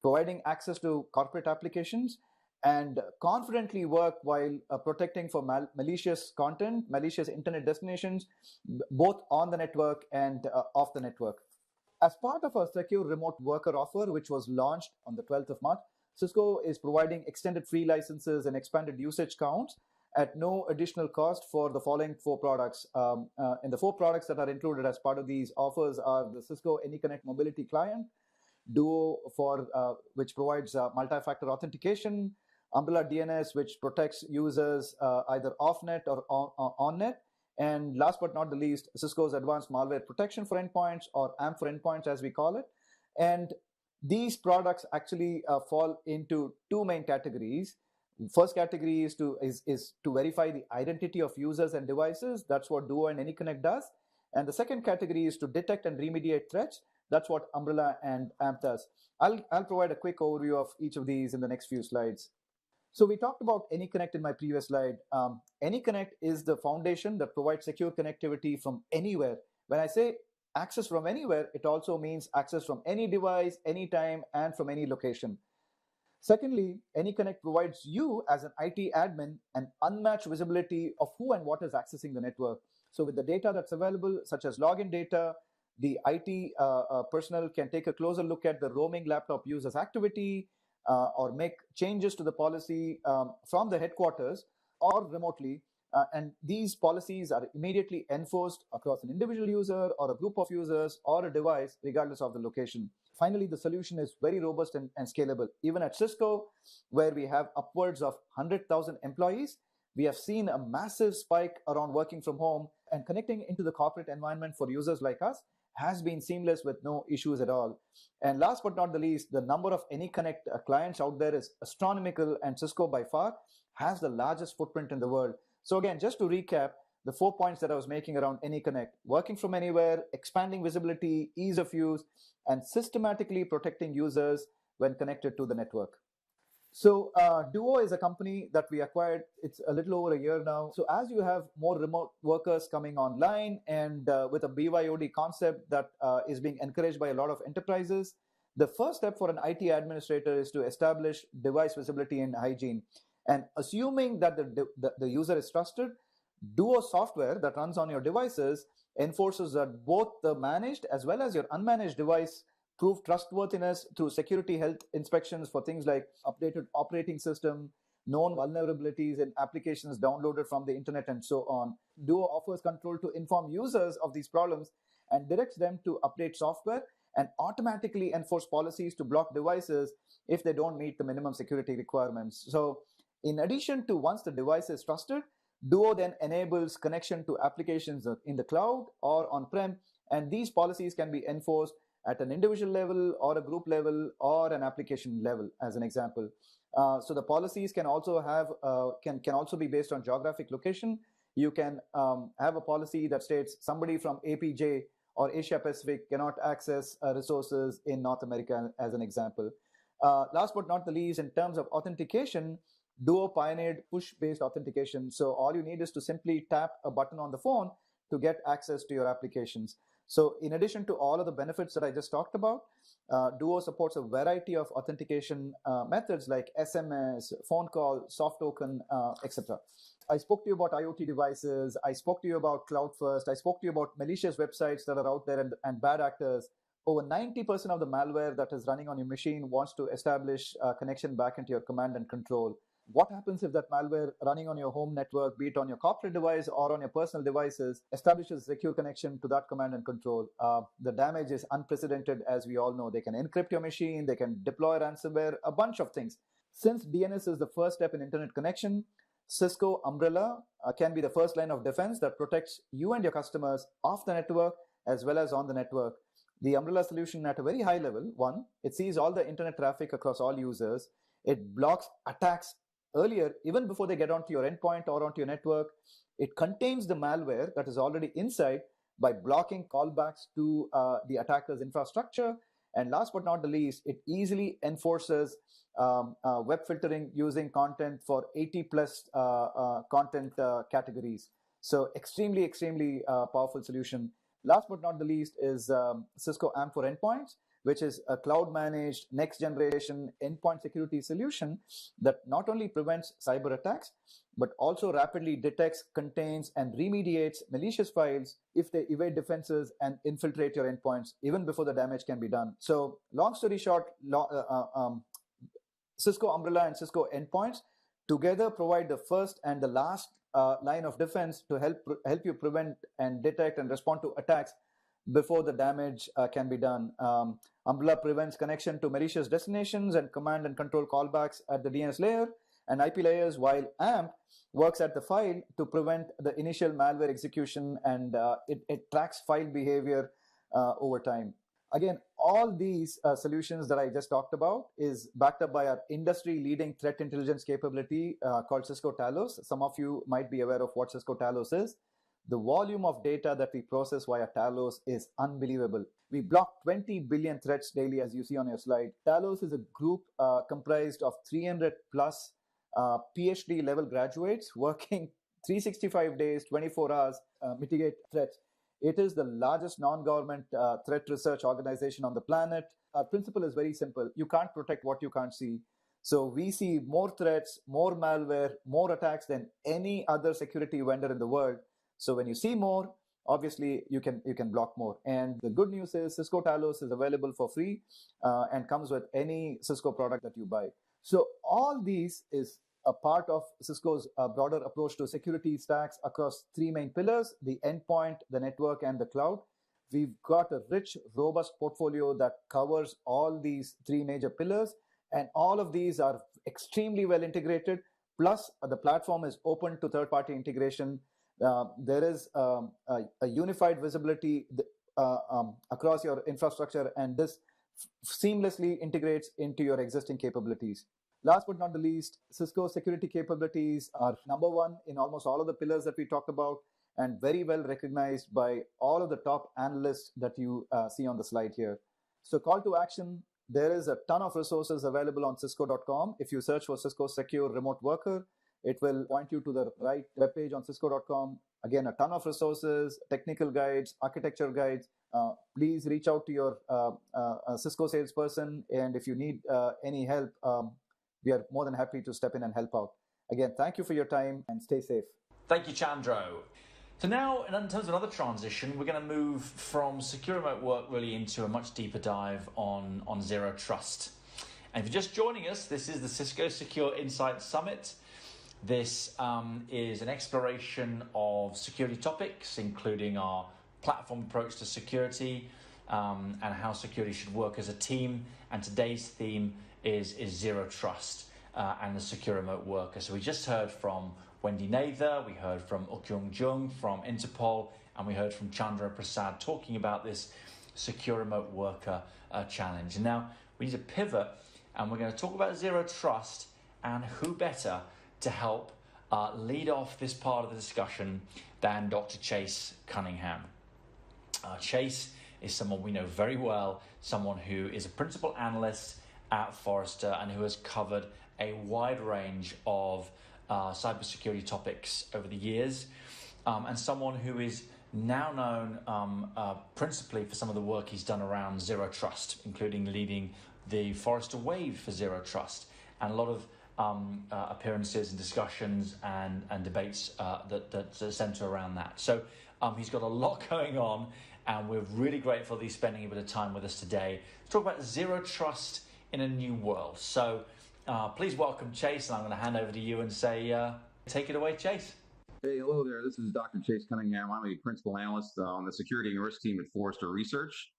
providing access to corporate applications, and confidently work while protecting for malicious content, malicious internet destinations, both on the network and off the network. As part of our secure remote worker offer, which was launched on the 12th of March, Cisco is providing extended free licenses and expanded usage counts at no additional cost for the following 4 products. And the 4 products that are included as part of these offers are the Cisco AnyConnect Mobility Client, Duo which provides multi-factor authentication, Umbrella DNS, which protects users either off-net or on-net, and last but not the least, Cisco's Advanced Malware Protection for Endpoints, or AMP for Endpoints as we call it. And these products actually fall into 2 main categories. First category is to verify the identity of users and devices. That's what Duo and AnyConnect does. And the second category is to detect and remediate threats. That's what Umbrella and AMP does. I'll provide a quick overview of each of these in the next few slides. So we talked about AnyConnect in my previous slide. AnyConnect is the foundation that provides secure connectivity from anywhere. When I say access from anywhere, it also means access from any device, anytime, and from any location. Secondly, AnyConnect provides you as an IT admin an unmatched visibility of who and what is accessing the network. So with the data that's available, such as login data, the IT personnel can take a closer look at the roaming laptop users activity, or make changes to the policy from the headquarters or remotely. And these policies are immediately enforced across an individual user or a group of users or a device, regardless of the location. Finally, the solution is very robust and scalable. Even at Cisco, where we have upwards of 100,000 employees, we have seen a massive spike around working from home, and connecting into the corporate environment for users like us has been seamless with no issues at all. And last but not the least, the number of AnyConnect clients out there is astronomical, and Cisco by far has the largest footprint in the world. So again, just to recap, the 4 points that I was making around AnyConnect: working from anywhere, expanding visibility, ease of use, and systematically protecting users when connected to the network. So Duo is a company that we acquired. It's a little over a year now. So as you have more remote workers coming online and with a BYOD concept that is being encouraged by a lot of enterprises, the first step for an IT administrator is to establish device visibility and hygiene. And assuming that the user is trusted, Duo software that runs on your devices enforces that both the managed as well as your unmanaged device prove trustworthiness through security health inspections for things like updated operating system, known vulnerabilities in applications downloaded from the internet, and so on. Duo offers control to inform users of these problems and directs them to update software and automatically enforce policies to block devices if they don't meet the minimum security requirements. So in addition to once the device is trusted, Duo then enables connection to applications in the cloud or on-prem, and these policies can be enforced at an individual level or a group level or an application level, as an example. So the policies can also have can also be based on geographic location. You can have a policy that states somebody from APJ or Asia Pacific cannot access resources in North America, as an example. Last but not the least, in terms of authentication, Duo pioneered push-based authentication. So all you need is to simply tap a button on the phone to get access to your applications. So in addition to all of the benefits that I just talked about, Duo supports a variety of authentication methods like SMS, phone call, soft token, etc. I spoke to you about IoT devices. I spoke to you about cloud first. I spoke to you about malicious websites that are out there and bad actors. Over 90% of the malware that is running on your machine wants to establish a connection back into your command and control. What happens if that malware running on your home network, be it on your corporate device or on your personal devices, establishes a secure connection to that command and control? The damage is unprecedented, as we all know. They can encrypt your machine, they can deploy ransomware, a bunch of things. Since DNS is the first step in internet connection, Cisco Umbrella can be the first line of defense that protects you and your customers off the network as well as on the network. The Umbrella solution at a very high level, one, it sees all the internet traffic across all users. It blocks attacks earlier, even before they get onto your endpoint or onto your network. It contains the malware that is already inside by blocking callbacks to the attacker's infrastructure. And last but not the least, it easily enforces web filtering using content for 80 plus content categories. So extremely, extremely powerful solution. Last but not the least is Cisco AMP for Endpoints, which is a cloud-managed next-generation endpoint security solution that not only prevents cyber attacks, but also rapidly detects, contains, and remediates malicious files if they evade defenses and infiltrate your endpoints, even before the damage can be done. So long story short, Cisco Umbrella and Cisco Endpoints together provide the first and the last line of defense to help you prevent and detect and respond to attacks before the damage can be done. Umbrella prevents connection to malicious destinations and command and control callbacks at the DNS layer and IP layers, while AMP works at the file to prevent the initial malware execution, and it tracks file behavior over time. Again, all these solutions that I just talked about is backed up by our industry-leading threat intelligence capability called Cisco Talos. Some of you might be aware of what Cisco Talos is. The volume of data that we process via Talos is unbelievable. We block 20 billion threats daily, as you see on your slide. Talos is a group comprised of 300 plus PhD level graduates working 365 days, 24 hours, mitigate threats. It is the largest non-government threat research organization on the planet. Our principle is very simple. You can't protect what you can't see. So we see more threats, more malware, more attacks than any other security vendor in the world. So when you see more, obviously you can block more. And the good news is Cisco Talos is available for free and comes with any Cisco product that you buy. So all these is a part of Cisco's broader approach to security stacks across three main pillars: the endpoint, the network, and the cloud. We've got a rich, robust portfolio that covers all these three major pillars, and all of these are extremely well integrated. Plus, the platform is open to third-party integration. There is a unified visibility across your infrastructure, and this seamlessly integrates into your existing capabilities. Last but not the least, Cisco's security capabilities are number one in almost all of the pillars that we talked about, and very well recognized by all of the top analysts that you see on the slide here. So call to action, There is a ton of resources available on cisco.com. If you search for Cisco Secure Remote Worker, it will point you to the right webpage on cisco.com. Again, a ton of resources, technical guides, architecture guides. Please reach out to your Cisco salesperson. And if you need any help, we are more than happy to step in and help out. Again, thank you for your time and stay safe. Thank you, Chandro. So now, in terms of another transition, we're going to move from secure remote work really into a much deeper dive on Zero Trust. And if you're just joining us, this is the Cisco Secure Insight Summit. This is an exploration of security topics, including our platform approach to security and how security should work as a team. And today's theme is Zero Trust and the secure remote worker. So we just heard from Wendy Nather, we heard from Ukyung Jung from Interpol, and we heard from Chandra Prasad talking about this secure remote worker challenge. And now we need to pivot, and we're going to talk about Zero Trust, and who better to help lead off this part of the discussion than Dr. Chase Cunningham. Chase is someone we know very well, someone who is a principal analyst at Forrester and who has covered a wide range of cybersecurity topics over the years, and someone who is now known principally for some of the work he's done around Zero Trust, including leading the Forrester Wave for Zero Trust, and a lot of appearances and discussions and debates that center around that. So he's got a lot going on, and we're really grateful that he's spending a bit of time with us today to talk about Zero Trust in a new world. So please welcome Chase, and I'm going to hand over to you and say, take it away, Chase. Hey, hello there. This is Dr. Chase Cunningham. I'm a principal analyst on the security and risk team at Forrester Research.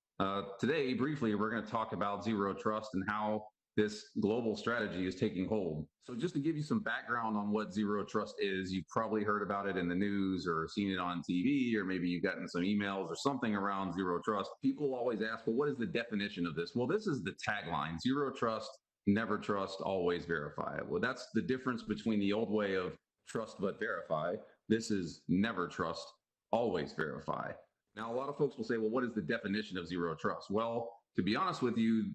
Today, briefly, we're going to talk about Zero Trust and how this global strategy is taking hold. So just to give you some background on what Zero Trust is, you've probably heard about it in the news or seen it on TV, or maybe you've gotten some emails or something around Zero Trust. People always ask, well, what is the definition of this? Well, this is the tagline: Zero Trust, never trust, always verify. Well, that's the difference between the old way of trust but verify. This is never trust, always verify. Now, a lot of folks will say, well, what is the definition of Zero Trust? Well, to be honest with you,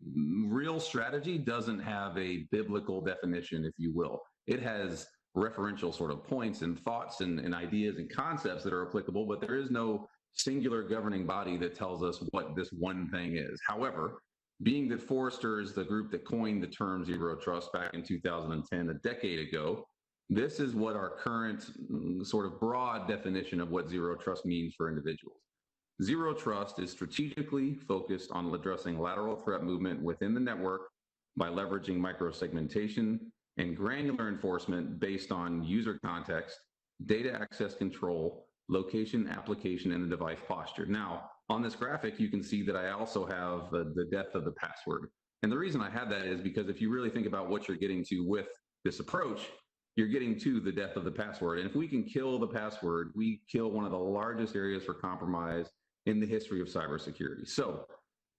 real strategy doesn't have a biblical definition, if you will. It has referential sort of points and thoughts and ideas and concepts that are applicable, but there is no singular governing body that tells us what this one thing is. However, being that Forrester is the group that coined the term Zero Trust back in 2010, a decade ago, this is what our current sort of broad definition of what Zero Trust means for individuals. Zero Trust is strategically focused on addressing lateral threat movement within the network by leveraging microsegmentation and granular enforcement based on user context, data access control, location, application, and the device posture. Now, on this graphic, you can see that I also have the depth of the password. And the reason I have that is because if you really think about what you're getting to with this approach, you're getting to the depth of the password. And if we can kill the password, we kill one of the largest areas for compromise in the history of cybersecurity. So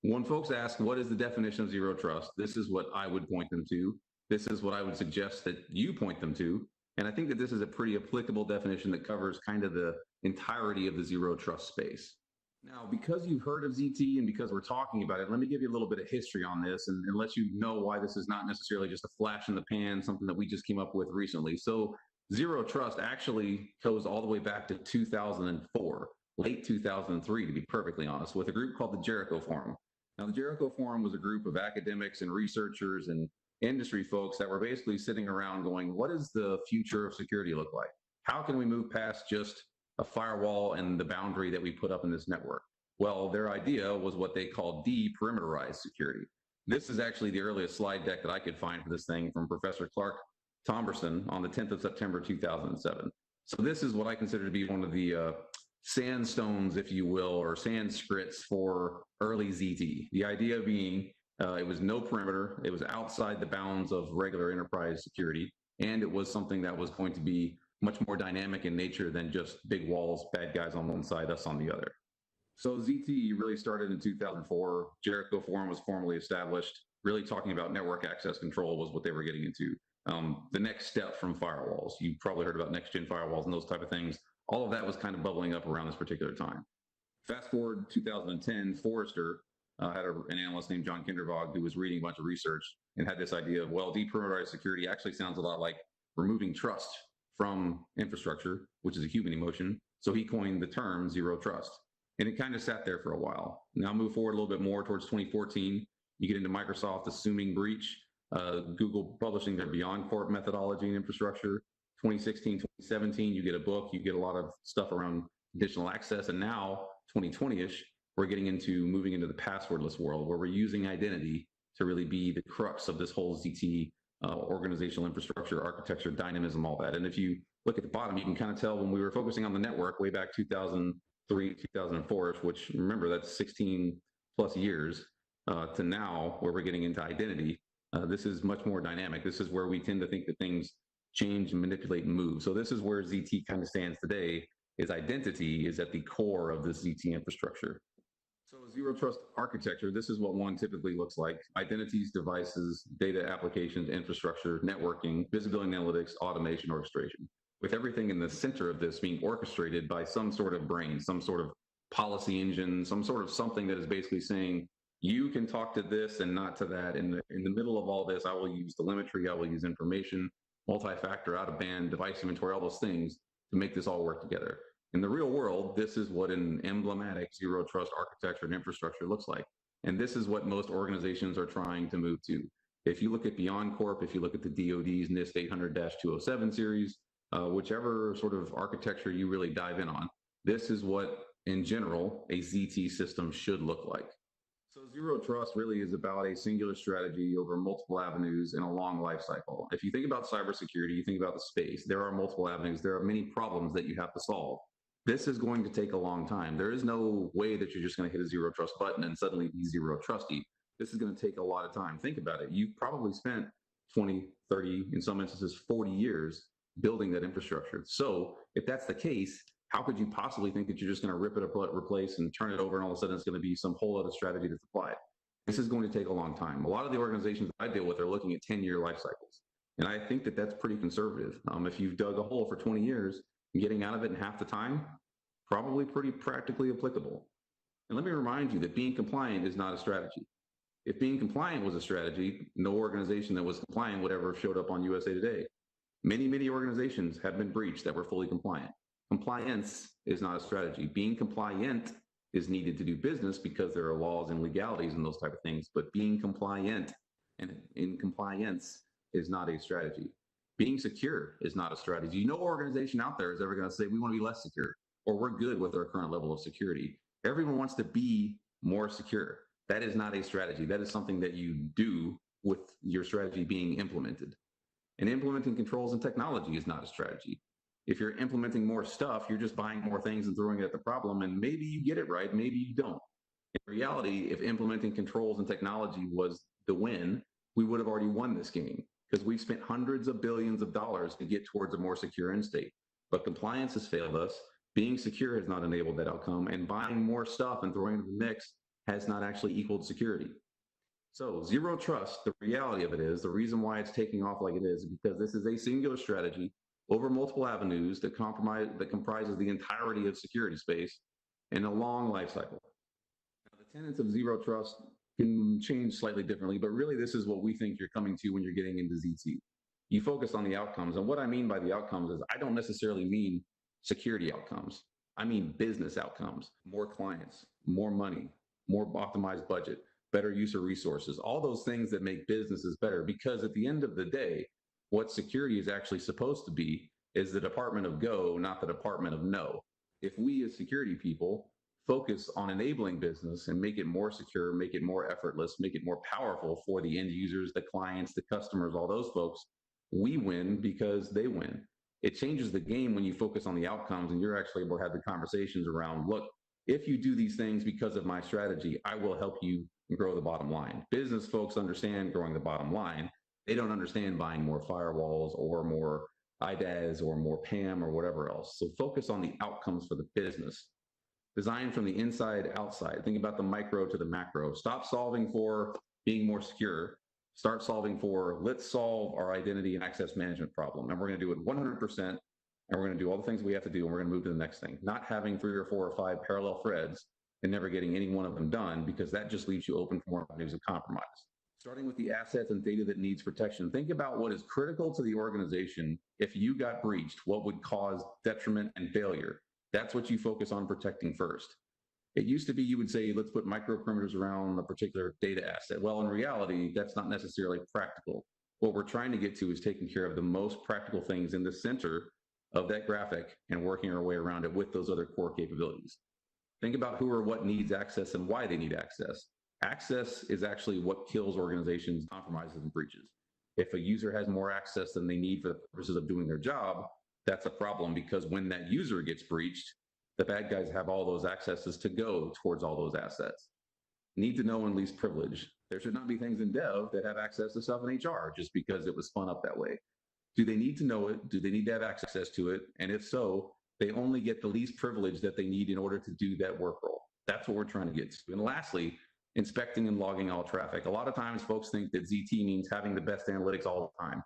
when folks ask, what is the definition of Zero Trust? This is what I would point them to. This is what I would suggest that you point them to. And I think that this is a pretty applicable definition that covers kind of the entirety of the Zero Trust space. Now, because you've heard of ZT and because we're talking about it, let me give you a little bit of history on this and let you know why this is not necessarily just a flash in the pan, something that we just came up with recently. So Zero Trust actually goes all the way back to 2004. Late 2003, to be perfectly honest, with a group called the Jericho Forum. Now, the Jericho Forum was a group of academics and researchers and industry folks that were basically sitting around going, what does the future of security look like? How can we move past just a firewall and the boundary that we put up in this network? Well, their idea was what they called de-perimeterized security. This is actually the earliest slide deck that I could find for this thing from Professor Clark Tomberson on the 10th of September, 2007. So this is what I consider to be one of the sandstones, if you will, or Sanskrits for early ZT. The idea being it was no perimeter, it was outside the bounds of regular enterprise security, and it was something that was going to be much more dynamic in nature than just big walls, bad guys on one side, us on the other. So ZT really started in 2004. Jericho Forum was formally established. Really talking about network access control was what they were getting into. The next step from firewalls. You probably heard about next-gen firewalls and those type of things. All of that was kind of bubbling up around this particular time. Fast forward 2010, Forrester I had an analyst named John Kindervog who was reading a bunch of research and had this idea of, well, deperimeterized security actually sounds a lot like removing trust from infrastructure, which is a human emotion. So he coined the term zero trust. And it kind of sat there for a while. Now move forward a little bit more towards 2014. You get into Microsoft assuming breach, Google publishing their Beyond Corp methodology and infrastructure. 2016, 2017, you get a book, you get a lot of stuff around conditional access. And now 2020-ish, we're getting into moving into the passwordless world where we're using identity to really be the crux of this whole ZT organizational infrastructure, architecture, dynamism, all that. And if you look at the bottom, you can kind of tell when we were focusing on the network way back 2003, 2004, which remember that's 16 plus years to now where we're getting into identity. This is much more dynamic. This is where we tend to think that things change and manipulate and move. So this is where ZT kind of stands today, is identity is at the core of this ZT infrastructure. So zero trust architecture, this is what one typically looks like. Identities, devices, data applications, infrastructure, networking, visibility analytics, automation, orchestration. With everything in the center of this being orchestrated by some sort of brain, some sort of policy engine, some sort of something that is basically saying, you can talk to this and not to that. In the middle of all this, I will use telemetry, I will use information, multi-factor, out-of-band, device inventory, all those things to make this all work together. In the real world, this is what an emblematic zero trust architecture and infrastructure looks like. And this is what most organizations are trying to move to. If you look at Beyond Corp, if you look at the DoD's NIST 800-207 series, whichever sort of architecture you really dive in on, this is what, in general, a ZT system should look like. So zero trust really is about a singular strategy over multiple avenues in a long life cycle. If you think about cybersecurity, you think about the space, there are multiple avenues, there are many problems that you have to solve. This is going to take a long time. There is no way that you're just going to hit a zero trust button and suddenly be zero trusty. This is going to take a lot of time. Think about it. You've probably spent 20, 30, in some instances, 40 years building that infrastructure. So if that's the case, how could you possibly think that you're just going to rip it apart, replace, and turn it over, and all of a sudden it's going to be some whole other strategy that's applied? This is going to take a long time. A lot of the organizations I deal with are looking at 10-year life cycles. And I think that that's pretty conservative. If you've dug a hole for 20 years, getting out of it in half the time, probably pretty practically applicable. And let me remind you that being compliant is not a strategy. If being compliant was a strategy, no organization that was compliant would ever have showed up on USA Today. Many, many organizations have been breached that were fully compliant. Compliance is not a strategy. Being compliant is needed to do business because there are laws and legalities and those type of things, but being compliant and in compliance is not a strategy. Being secure is not a strategy. No organization out there is ever going to say, we want to be less secure, or we're good with our current level of security. Everyone wants to be more secure. That is not a strategy. That is something that you do with your strategy being implemented. And implementing controls and technology is not a strategy. If you're implementing more stuff, you're just buying more things and throwing it at the problem, and maybe you get it right, maybe you don't. In reality, if implementing controls and technology was the win, we would have already won this game, because we've spent hundreds of billions of dollars to get towards a more secure end state. But compliance has failed us. Being secure has not enabled that outcome, and buying more stuff and throwing it in the mix has not actually equaled security. So zero trust, the reality of it is, the reason why it's taking off like it is because this is a singular strategy over multiple avenues that comprises the entirety of security space in a long life cycle. Now, the tenets of zero trust can change slightly differently, but really this is what we think you're coming to when you're getting into ZT. You focus on the outcomes, and what I mean by the outcomes is I don't necessarily mean security outcomes. I mean business outcomes, more clients, more money, more optimized budget, better use of resources, all those things that make businesses better, because at the end of the day, what security is actually supposed to be is the department of go, not the department of no. If we as security people focus on enabling business and make it more secure, make it more effortless, make it more powerful for the end users, the clients, the customers, all those folks, we win because they win. It changes the game when you focus on the outcomes and you're actually able to have the conversations around, look, if you do these things because of my strategy, I will help you grow the bottom line. Business folks understand growing the bottom line. They don't understand buying more firewalls or more IDaaS or more PAM or whatever else. So focus on the outcomes for the business. Design from the inside outside. Think about the micro to the macro. Stop solving for being more secure. Start solving for, let's solve our identity and access management problem. And we're going to do it 100%. And we're going to do all the things we have to do. And we're going to move to the next thing. Not having 3 or 4 or 5 parallel threads and never getting any one of them done, because that just leaves you open for more avenues of compromise. Starting with the assets and data that needs protection, think about what is critical to the organization. If you got breached, what would cause detriment and failure? That's what you focus on protecting first. It used to be you would say, let's put micro perimeters around a particular data asset. Well, in reality, that's not necessarily practical. What we're trying to get to is taking care of the most practical things in the center of that graphic and working our way around it with those other core capabilities. Think about who or what needs access and why they need access. Access is actually what kills organizations, compromises, and breaches. If a user has more access than they need for the purposes of doing their job, that's a problem, because when that user gets breached, the bad guys have all those accesses to go towards all those assets. Need to know and least privilege. There should not be things in dev that have access to stuff in HR just because it was spun up that way. Do they need to know it? Do they need to have access to it? And if so, they only get the least privilege that they need in order to do that work role. That's what we're trying to get to. And lastly, inspecting and logging all traffic. A lot of times folks think that ZT means having the best analytics all the time.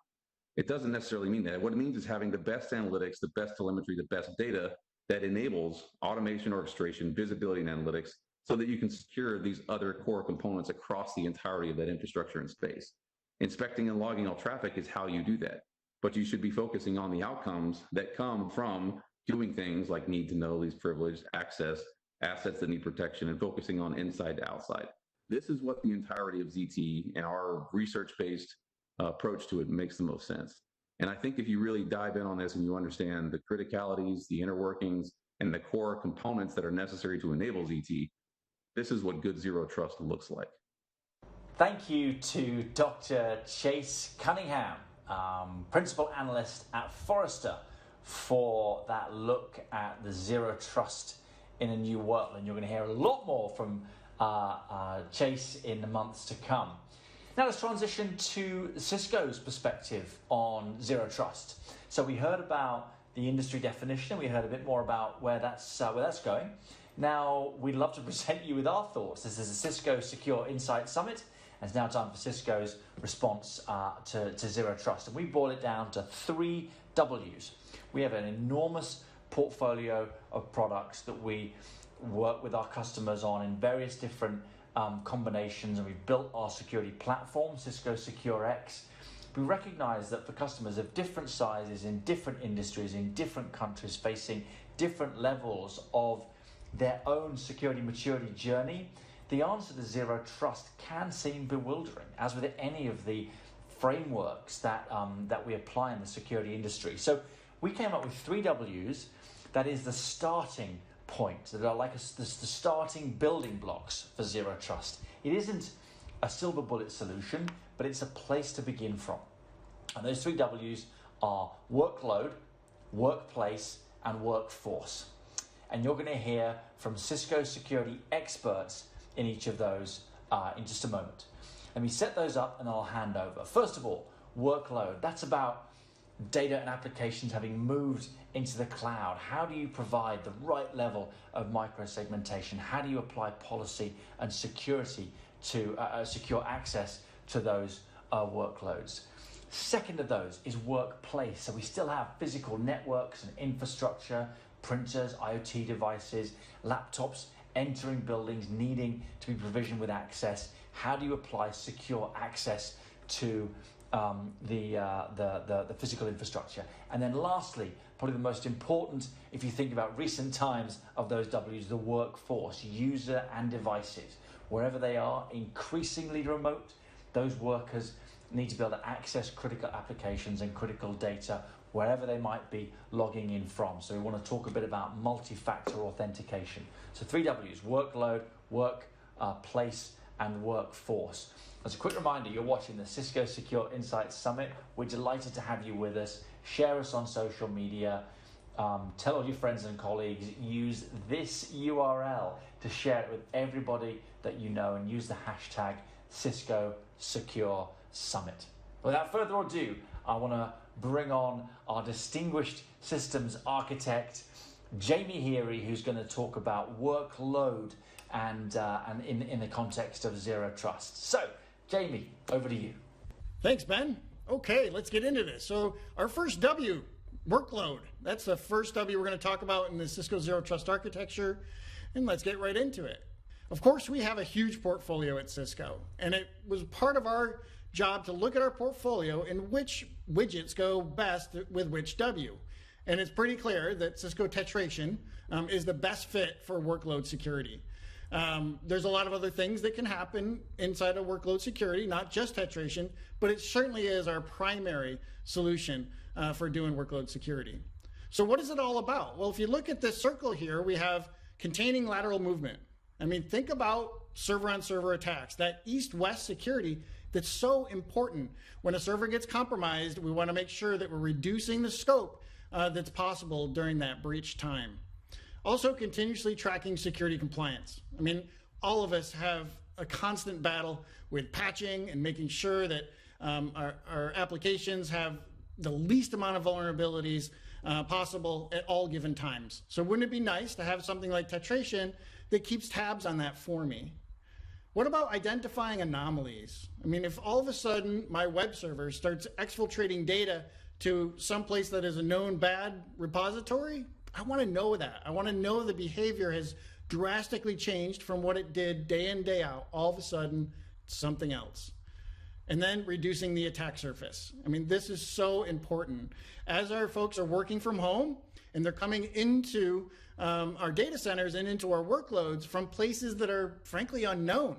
It doesn't necessarily mean that. What it means is having the best analytics, the best telemetry, the best data that enables automation, orchestration, visibility, and analytics, so that you can secure these other core components across the entirety of that infrastructure and space. Inspecting and logging all traffic is how you do that. But you should be focusing on the outcomes that come from doing things like need to know, least privilege, access, assets that need protection, and focusing on inside to outside. This is what the entirety of ZT and our research-based approach to it makes the most sense. And I think if you really dive in on this and you understand the criticalities, the inner workings, and the core components that are necessary to enable ZT, this is what good zero trust looks like. Thank you to Dr. Chase Cunningham, Principal Analyst at Forrester, for that look at the zero trust in a new world. And you're going to hear a lot more from Chase in the months to come. Now let's transition to Cisco's perspective on zero trust. So we heard about the industry definition. We heard a bit more about where that's going. Now we'd love to present you with our thoughts. This is a Cisco Secure Insight Summit, and it's now time for Cisco's response to zero trust. And we boil it down to 3 W's. We have an enormous portfolio of products that we work with our customers on in various different combinations, and we've built our security platform, Cisco SecureX. We recognize that for customers of different sizes, in different industries, in different countries, facing different levels of their own security maturity journey, the answer to zero trust can seem bewildering, as with any of the frameworks that we apply in the security industry. So we came up with 3 W's that is the starting point, that are like the starting building blocks for zero trust. It isn't a silver bullet solution, but it's a place to begin from. And those 3 W's are workload, workplace, and workforce. And you're going to hear from Cisco security experts in each of those in just a moment. Let me set those up and I'll hand over. First of all, workload. That's about data and applications having moved into the cloud. How do you provide the right level of microsegmentation? How do you apply policy and security to secure access to those workloads? Second of those is workplace. So we still have physical networks and infrastructure, printers, IoT devices, laptops entering buildings, needing to be provisioned with access. How do you apply secure access to the physical infrastructure? And then lastly, probably the most important, if you think about recent times of those W's, the workforce, user and devices. Wherever they are, increasingly remote, those workers need to be able to access critical applications and critical data wherever they might be logging in from. So we want to talk a bit about multi-factor authentication. So 3 W's, workload, workplace, and workforce. As a quick reminder, you're watching the Cisco Secure Insight Summit. We're delighted to have you with us. Share us on social media. Tell all your friends and colleagues. Use this URL to share it with everybody that you know, and use the hashtag Cisco Secure Summit. Without further ado, I want to bring on our distinguished systems architect, Jamie Heary, who's going to talk about workload and in the context of zero trust. So, Jamie, over to you. Thanks, Ben. Okay, let's get into this. So our first W, workload. That's the first W we're going to talk about in the Cisco Zero Trust architecture. and let's get right into it. Of course, we have a huge portfolio at Cisco, and it was part of our job to look at our portfolio and which widgets go best with which W. And it's pretty clear that Cisco Tetration is the best fit for workload security. There's a lot of other things that can happen inside of workload security, not just Tetration, but it certainly is our primary solution for doing workload security. So what is it all about? Well, if you look at this circle here, we have containing lateral movement. I mean, think about server-on-server attacks, that east-west security that's so important. When a server gets compromised, we want to make sure that we're reducing the scope that's possible during that breach time. Also, continuously tracking security compliance. I mean, all of us have a constant battle with patching and making sure that our applications have the least amount of vulnerabilities possible at all given times. So wouldn't it be nice to have something like Tetration that keeps tabs on that for me? What about identifying anomalies? I mean, if all of a sudden my web server starts exfiltrating data to some place that is a known bad repository, I want to know that. I want to know the behavior has drastically changed from what it did day in, day out. All of a sudden, something else. And then reducing the attack surface. I mean, this is so important. As our folks are working from home and they're coming into our data centers and into our workloads from places that are frankly unknown.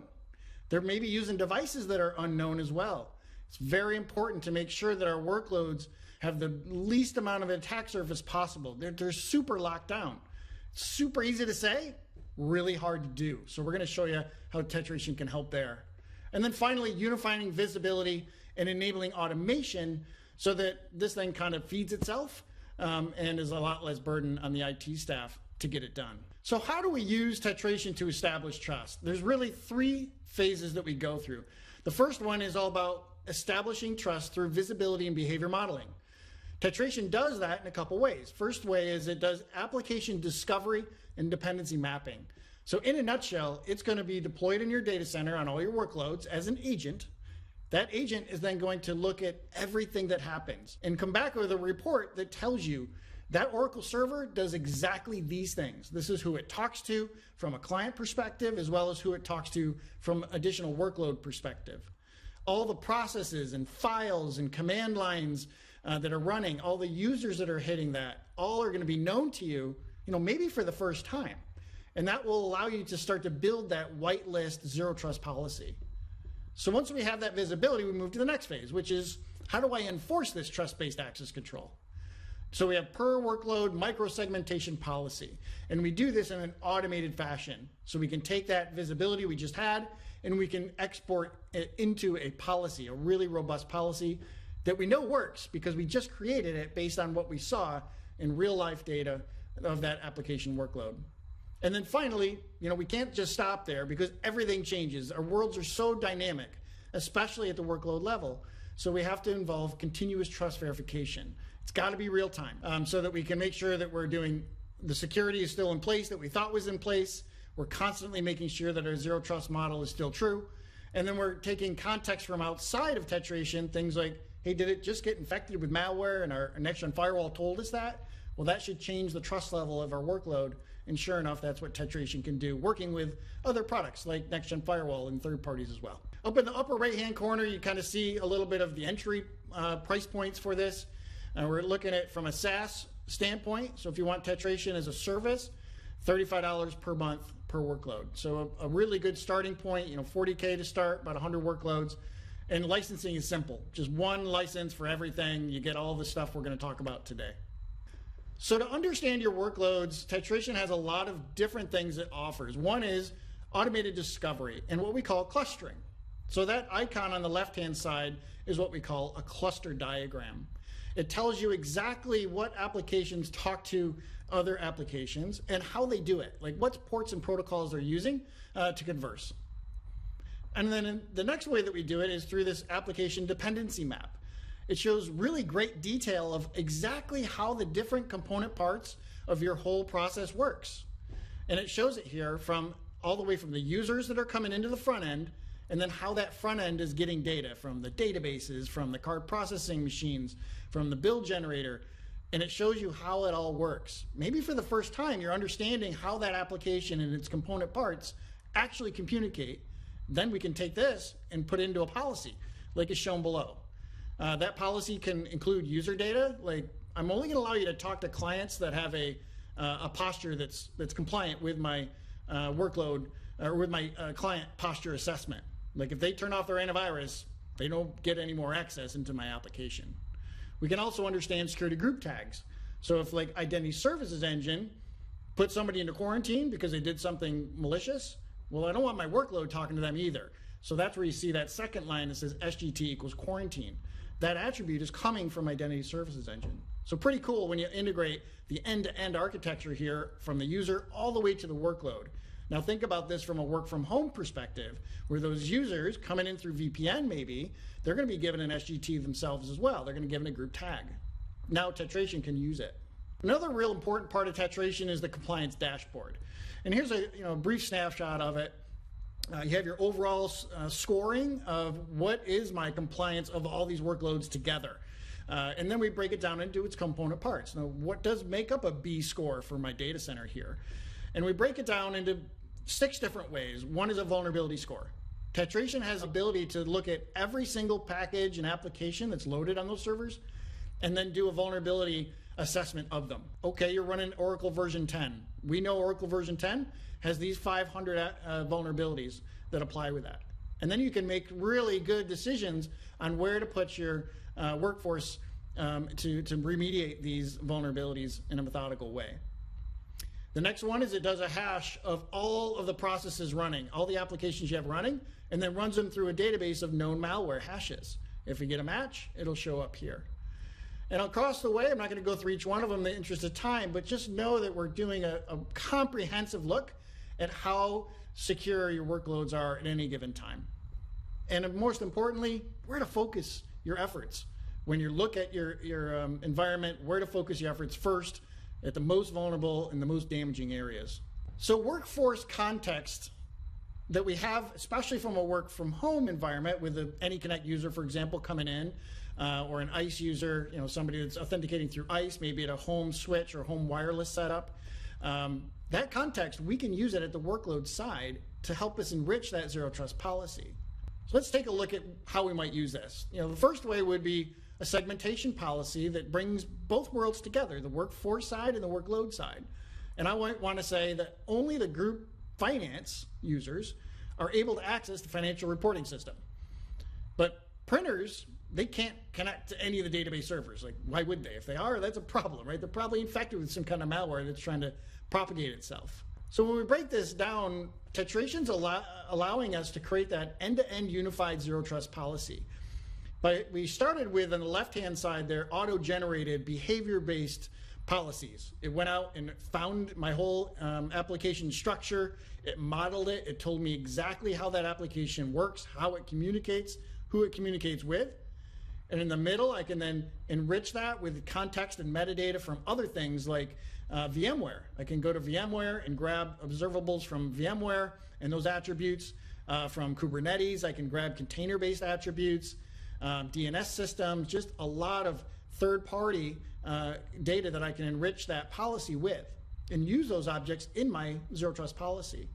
They're maybe using devices that are unknown as well. It's very important to make sure that our workloads have the least amount of attack surface possible. They're super locked down. Super easy to say, really hard to do. So we're going to show you how Tetration can help there. And then finally, unifying visibility and enabling automation so that this thing kind of feeds itself and is a lot less burden on the IT staff to get it done. So how do we use Tetration to establish trust? There's really three phases that we go through. The first one is all about establishing trust through visibility and behavior modeling. Tetration does that in a couple ways. First way is it does application discovery and dependency mapping. So in a nutshell, it's going to be deployed in your data center on all your workloads as an agent. That agent is then going to look at everything that happens and come back with a report that tells you that Oracle server does exactly these things. This is who it talks to from a client perspective, as well as who it talks to from additional workload perspective. All the processes and files and command lines that are running, all the users that are hitting that, all are going to be known to you, maybe for the first time. And that will allow you to start to build that whitelist zero trust policy. So once we have that visibility, we move to the next phase, which is how do I enforce this trust-based access control? So we have per workload micro-segmentation policy, and we do this in an automated fashion. So we can take that visibility we just had, and we can export it into a policy, a really robust policy that we know works because we just created it based on what we saw in real-life data of that application workload. And then finally, we can't just stop there because everything changes. Our worlds are so dynamic, especially at the workload level. So we have to involve continuous trust verification. It's got to be real time so that we can make sure that we're doing the security is still in place that we thought was in place. We're constantly making sure that our zero trust model is still true. And then we're taking context from outside of Tetration, things like, hey, did it just get infected with malware and our next-gen firewall told us that? Well, that should change the trust level of our workload. And sure enough, that's what Tetration can do, working with other products like next-gen firewall and third parties as well. Up in the upper right-hand corner, you kind of see a little bit of the entry price points for this. We're looking at from a SaaS standpoint. So if you want Tetration as a service, $35 per month per workload. So a really good starting point, $40K to start, about 100 workloads. And licensing is simple. Just one license for everything. You get all the stuff we're going to talk about today. So to understand your workloads, Tetration has a lot of different things it offers. One is automated discovery and what we call clustering. So that icon on the left-hand side is what we call a cluster diagram. It tells you exactly what applications talk to other applications and how they do it, like what ports and protocols they're using to converse. And then the next way that we do it is through this application dependency map. It shows really great detail of exactly how the different component parts of your whole process works. And it shows it here from all the way from the users that are coming into the front end, and then how that front end is getting data from the databases, from the card processing machines, from the build generator, and it shows you how it all works. Maybe for the first time, you're understanding how that application and its component parts actually communicate. Then we can take this and put it into a policy, like is shown below. That policy can include user data. Like, I'm only going to allow you to talk to clients that have a posture that's compliant with my workload or with my client posture assessment. Like, if they turn off their antivirus, they don't get any more access into my application. We can also understand security group tags. So if, like, Identity Services Engine put somebody into quarantine because they did something malicious, well, I don't want my workload talking to them either. So that's where you see that second line that says SGT equals quarantine. That attribute is coming from Identity Services Engine. So pretty cool when you integrate the end-to-end architecture here from the user all the way to the workload. Now think about this from a work from home perspective, where those users coming in through VPN maybe, they're going to be given an SGT themselves as well. They're going to be given a group tag. Now Tetration can use it. Another real important part of Tetration is the compliance dashboard. And here's a brief snapshot of it. You have your overall scoring of what is my compliance of all these workloads together. And then we break it down into its component parts. Now, what does make up a B score for my data center here? And we break it down into 6 different ways. One is a vulnerability score. Tetration has the ability to look at every single package and application that's loaded on those servers and then do a vulnerability assessment of them. Okay, you're running Oracle version 10. We know Oracle version 10 has these 500 vulnerabilities that apply with that. And then you can make really good decisions on where to put your workforce to remediate these vulnerabilities in a methodical way. The next one is it does a hash of all of the processes running, all the applications you have running, and then runs them through a database of known malware hashes. If we get a match, it'll show up here. And across the way, I'm not going to go through each one of them in the interest of time, but just know that we're doing a comprehensive look at how secure your workloads are at any given time. And most importantly, where to focus your efforts. When you look at your environment, where to focus your efforts first at the most vulnerable and the most damaging areas. So workforce context that we have, especially from a work from home environment with an AnyConnect user, for example, coming in, or an ICE user, somebody that's authenticating through ICE, maybe at a home switch or home wireless setup. That context, we can use it at the workload side to help us enrich that zero trust policy. So let's take a look at how we might use this. The first way would be a segmentation policy that brings both worlds together, the workforce side and the workload side. And I want to say that only the group finance users are able to access the financial reporting system. But printers, they can't connect to any of the database servers. Like, why would they? If they are, that's a problem, right? They're probably infected with some kind of malware that's trying to propagate itself. So when we break this down, Tetration's allowing us to create that end-to-end unified zero trust policy. But we started with, on the left-hand side there, auto-generated behavior-based policies. It went out and found my whole application structure. It modeled it. It told me exactly how that application works, how it communicates, who it communicates with. And in the middle, I can then enrich that with context and metadata from other things like VMware. I can go to VMware and grab observables from VMware and those attributes. From Kubernetes, I can grab container-based attributes, DNS systems, just a lot of third-party data that I can enrich that policy with and use those objects in my zero trust policy.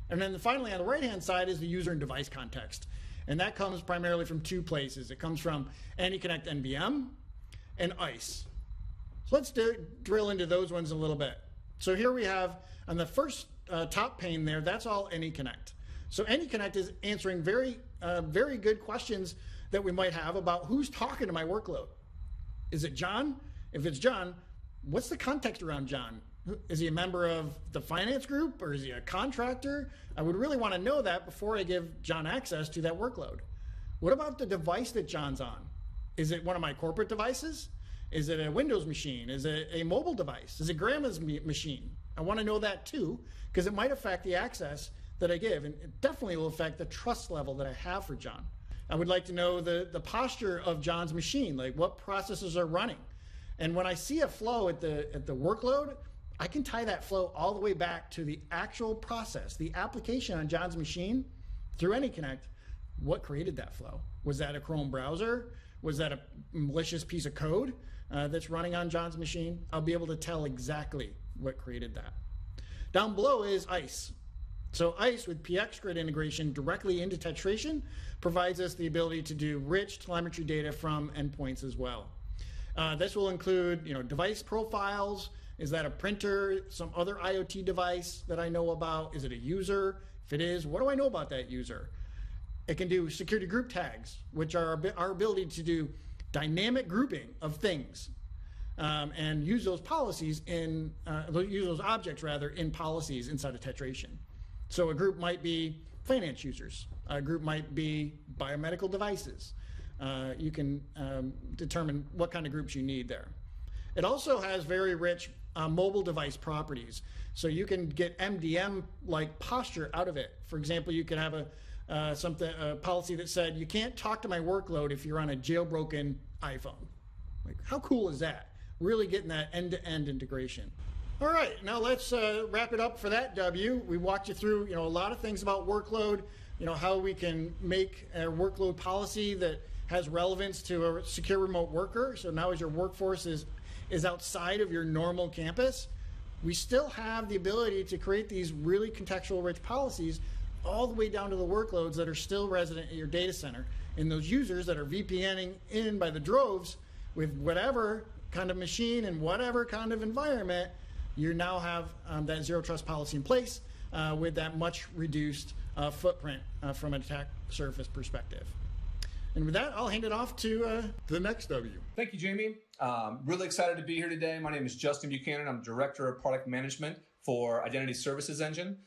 And then finally, on the right-hand side is the user and device context. And that comes primarily from 2 places. It comes from AnyConnect NVM and ICE. So let's drill into those ones a little bit. So here we have, on the first top pane there, that's all AnyConnect. So AnyConnect is answering very good questions that we might have about who's talking to my workload. Is it John? If it's John, what's the context around John? Is he a member of the finance group, or is he a contractor? I would really want to know that before I give John access to that workload. What about the device that John's on? Is it one of my corporate devices? Is it a Windows machine? Is it a mobile device? Is it grandma's machine? I want to know that too, because it might affect the access that I give, and it definitely will affect the trust level that I have for John. I would like to know the posture of John's machine, like what processes are running. And when I see a flow at the workload, I can tie that flow all the way back to the actual process, the application on John's machine through AnyConnect what created that flow. Was that a Chrome browser? Was that a malicious piece of code that's running on John's machine? I'll be able to tell exactly what created that. Down below is ICE. So ICE with PX grid integration directly into Tetration provides us the ability to do rich telemetry data from endpoints as well. This will include, device profiles. Is that a printer, some other IoT device that I know about? Is it a user? If it is, what do I know about that user? It can do security group tags, which are our ability to do dynamic grouping of things and use those policies use those objects rather in policies inside of Tetration. So a group might be finance users. A group might be biomedical devices. You can determine what kind of groups you need there. It also has very rich mobile device properties. So you can get MDM-like posture out of it. For example, you could have a policy that said, you can't talk to my workload if you're on a jailbroken iPhone. Like, how cool is that? Really getting that end-to-end integration. All right, now let's wrap it up for that W. We walked you through, a lot of things about workload, how we can make a workload policy that has relevance to a secure remote worker. So now as your workforce is outside of your normal campus, we still have the ability to create these really contextual rich policies all the way down to the workloads that are still resident at your data center. And those users that are VPNing in by the droves with whatever kind of machine and whatever kind of environment, you now have that zero trust policy in place with that much reduced footprint from an attack surface perspective. And with that, I'll hand it off to the next W. Thank you, Jamie. Really excited to be here today. My name is Justin Buchanan. I'm Director of Product Management for Identity Services Engine.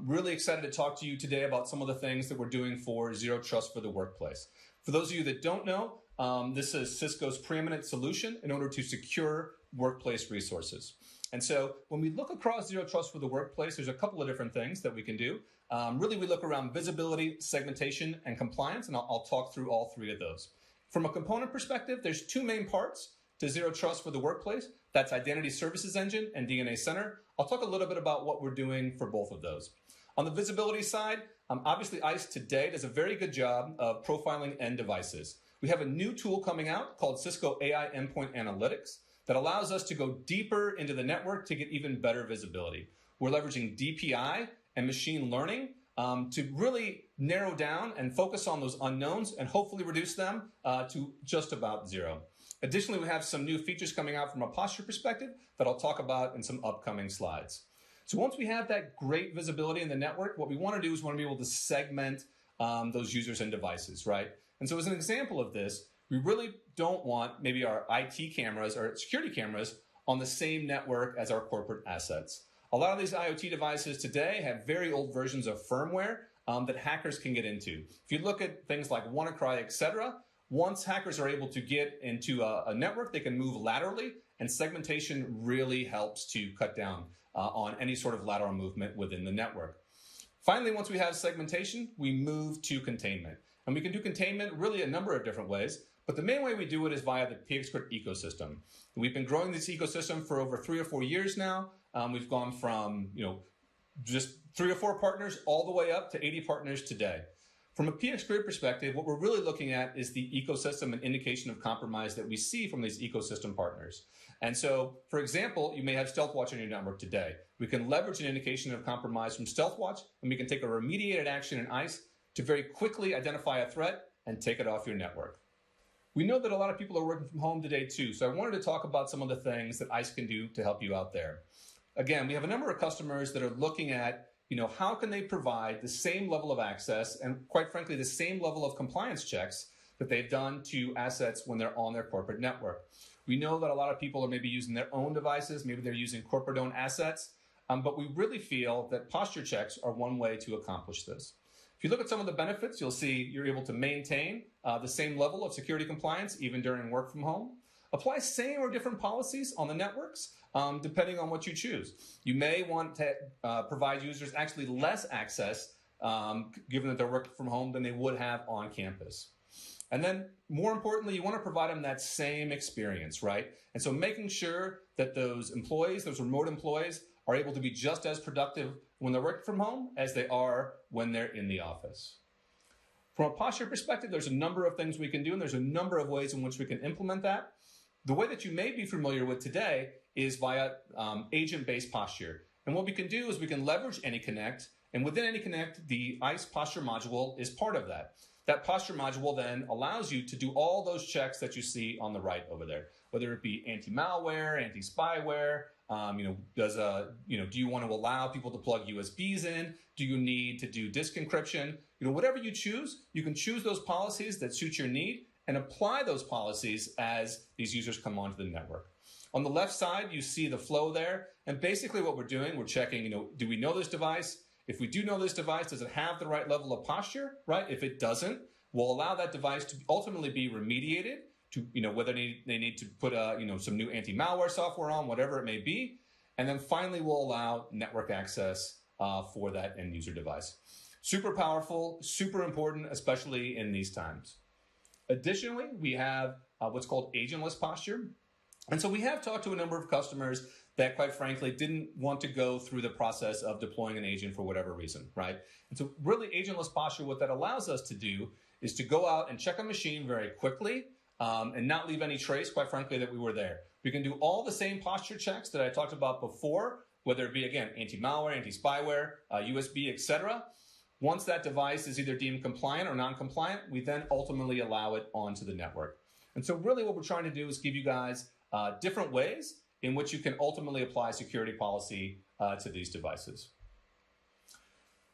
Really excited to talk to you today about some of the things that we're doing for Zero Trust for the workplace. For those of you that don't know, this is Cisco's preeminent solution in order to secure workplace resources. And so when we look across Zero Trust for the workplace, there's a couple of different things that we can do. Really, we look around visibility, segmentation, and compliance, and I'll talk through all three of those. From a component perspective, there's two main parts to Zero Trust for the workplace. That's Identity Services Engine and DNA Center. I'll talk a little bit about what we're doing for both of those. On the visibility side, obviously ICE today does a very good job of profiling end devices. We have a new tool coming out called Cisco AI Endpoint Analytics that allows us to go deeper into the network to get even better visibility. We're leveraging DPI and machine learning to really narrow down and focus on those unknowns and hopefully reduce them to just about zero. Additionally, we have some new features coming out from a posture perspective that I'll talk about in some upcoming slides. So once we have that great visibility in the network, what we want to do is we want to be able to segment those users and devices, right? And so as an example of this, we really don't want maybe our IT cameras or security cameras on the same network as our corporate assets. A lot of these IoT devices today have very old versions of firmware that hackers can get into. If you look at things like WannaCry, etc., once hackers are able to get into a network, they can move laterally, and segmentation really helps to cut down on any sort of lateral movement within the network. Finally, once we have segmentation, we move to containment. And we can do containment really a number of different ways, but the main way we do it is via the PXGrid ecosystem. We've been growing this ecosystem for over 3 or 4 years now. We've gone from just 3 or 4 partners all the way up to 80 partners today. From a PXGrid perspective, what we're really looking at is the ecosystem and indication of compromise that we see from these ecosystem partners. And so, for example, you may have StealthWatch on your network today. We can leverage an indication of compromise from StealthWatch, and we can take a remediated action in ICE to very quickly identify a threat and take it off your network. We know that a lot of people are working from home today too, so I wanted to talk about some of the things that ICE can do to help you out there. Again, we have a number of customers that are looking at how can they provide the same level of access and, quite frankly, the same level of compliance checks that they've done to assets when they're on their corporate network. We know that a lot of people are maybe using their own devices, maybe they're using corporate-owned assets, but we really feel that posture checks are one way to accomplish this. If you look at some of the benefits, you'll see you're able to maintain the same level of security compliance even during work from home. Apply same or different policies on the networks, depending on what you choose. You may want to provide users actually less access, given that they're working from home, than they would have on campus. And then, more importantly, you want to provide them that same experience, right? And so making sure that those employees, those remote employees, are able to be just as productive when they're working from home as they are when they're in the office. From a posture perspective, there's a number of things we can do, and there's a number of ways in which we can implement that. The way that you may be familiar with today is via agent-based posture. And what we can do is we can leverage AnyConnect, and within AnyConnect, the ICE posture module is part of that. That posture module then allows you to do all those checks that you see on the right over there, whether it be anti-malware, anti-spyware, do you want to allow people to plug USBs in? Do you need to do disk encryption? Whatever you choose, you can choose those policies that suit your need and apply those policies as these users come onto the network. On the left side, you see the flow there. And basically what we're doing, we're checking, do we know this device? If we do know this device, does it have the right level of posture, right? If it doesn't, we'll allow that device to ultimately be remediated to, whether they need to put, some new anti-malware software on, whatever it may be. And then finally, we'll allow network access for that end user device. Super powerful, super important, especially in these times. Additionally, we have what's called agentless posture. And so we have talked to a number of customers that, quite frankly, didn't want to go through the process of deploying an agent for whatever reason, right? And so really agentless posture, what that allows us to do is to go out and check a machine very quickly and not leave any trace, quite frankly, that we were there. We can do all the same posture checks that I talked about before, whether it be, again, anti-malware, anti-spyware, USB, etc. Once that device is either deemed compliant or non-compliant, we then ultimately allow it onto the network. And so really what we're trying to do is give you guys different ways in which you can ultimately apply security policy to these devices.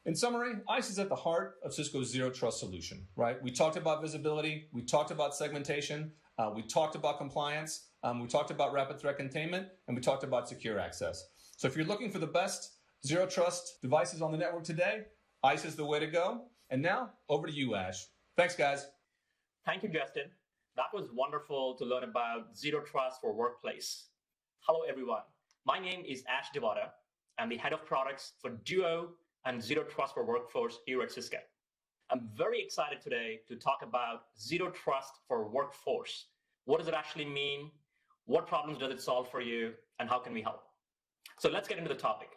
In summary, ICE is at the heart of Cisco's Zero Trust solution, right? We talked about visibility, we talked about segmentation, we talked about compliance, we talked about rapid threat containment, and we talked about secure access. So if you're looking for the best Zero Trust devices on the network today, ICE is the way to go. And now, over to you, Ash. Thanks, guys. Thank you, Justin. That was wonderful to learn about Zero Trust for Workplace. Hello, everyone. My name is Ash Devada. I'm the head of products for Duo and Zero Trust for Workforce here at Cisco. I'm very excited today to talk about Zero Trust for Workforce. What does it actually mean? What problems does it solve for you? And how can we help? So let's get into the topic.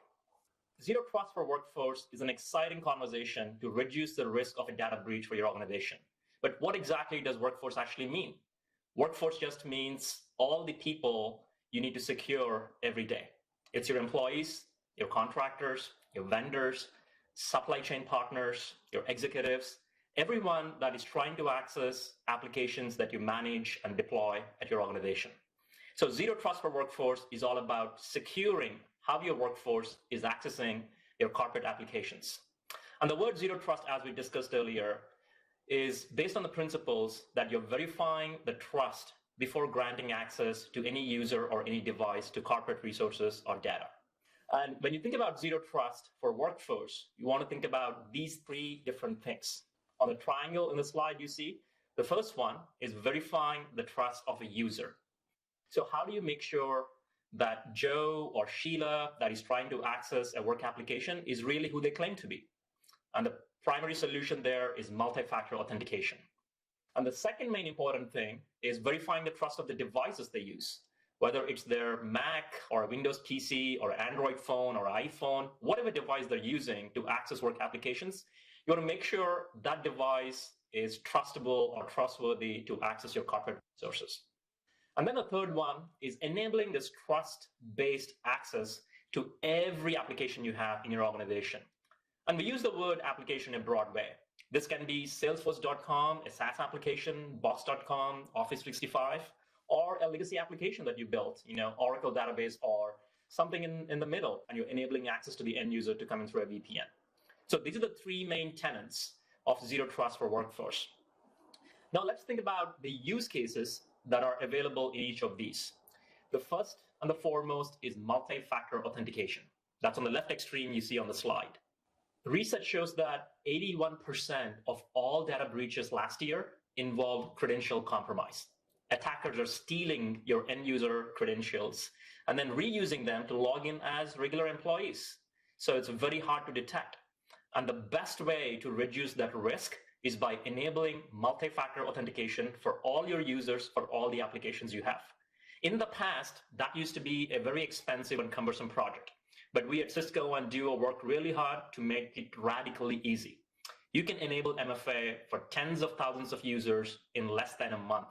Zero Trust for Workforce is an exciting conversation to reduce the risk of a data breach for your organization. But what exactly does workforce actually mean? Workforce just means all the people you need to secure every day. It's your employees, your contractors, your vendors, supply chain partners, your executives, everyone that is trying to access applications that you manage and deploy at your organization. So Zero Trust for Workforce is all about securing how your workforce is accessing your corporate applications. And the word Zero Trust, as we discussed earlier, is based on the principles that you're verifying the trust before granting access to any user or any device to corporate resources or data. And when you think about Zero Trust for Workforce, you want to think about these three different things. On the triangle in the slide you see, the first one is verifying the trust of a user. So how do you make sure that Joe or Sheila that is trying to access a work application is really who they claim to be? And the primary solution there is multi-factor authentication. And the second main important thing is verifying the trust of the devices they use, whether it's their Mac or a Windows PC or Android phone or iPhone, whatever device they're using to access work applications, you want to make sure that device is trustable or trustworthy to access your corporate resources. And then the third one is enabling this trust-based access to every application you have in your organization. And we use the word application in a broad way. This can be Salesforce.com, a SaaS application, Box.com, Office 365, or a legacy application that you built, Oracle database or something in the middle, and you're enabling access to the end user to come in through a VPN. So these are the three main tenets of Zero Trust for Workforce. Now let's think about the use cases that are available in each of these. The first and the foremost is multi-factor authentication. That's on the left extreme you see on the slide. Research shows that 81% of all data breaches last year involved credential compromise. Attackers are stealing your end user credentials and then reusing them to log in as regular employees. So it's very hard to detect. And the best way to reduce that risk is by enabling multi-factor authentication for all your users for all the applications you have. In the past, that used to be a very expensive and cumbersome project. But we at Cisco and Duo work really hard to make it radically easy. You can enable MFA for tens of thousands of users in less than a month.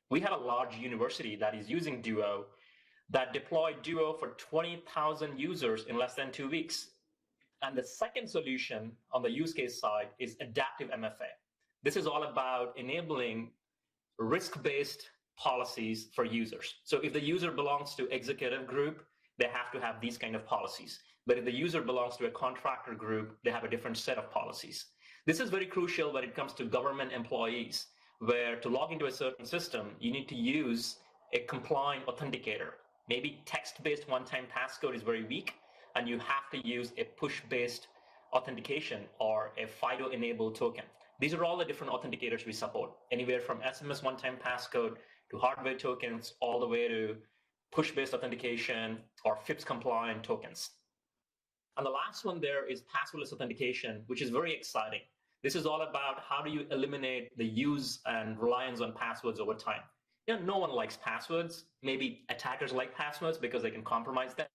We have a large university that is using Duo that deployed Duo for 20,000 users in less than 2 weeks. And the second solution on the use case side is adaptive MFA. This is all about enabling risk-based policies for users. So if the user belongs to executive group, they have to have these kind of policies. But if the user belongs to a contractor group, they have a different set of policies. This is very crucial when it comes to government employees, where to log into a certain system, you need to use a compliant authenticator. Maybe text-based one-time passcode is very weak, and you have to use a push-based authentication or a FIDO-enabled token. These are all the different authenticators we support, anywhere from SMS one-time passcode to hardware tokens, all the way to push-based authentication or FIPS-compliant tokens. And the last one there is passwordless authentication, which is very exciting. This is all about how do you eliminate the use and reliance on passwords over time. You know, no one likes passwords. Maybe attackers like passwords because they can compromise them.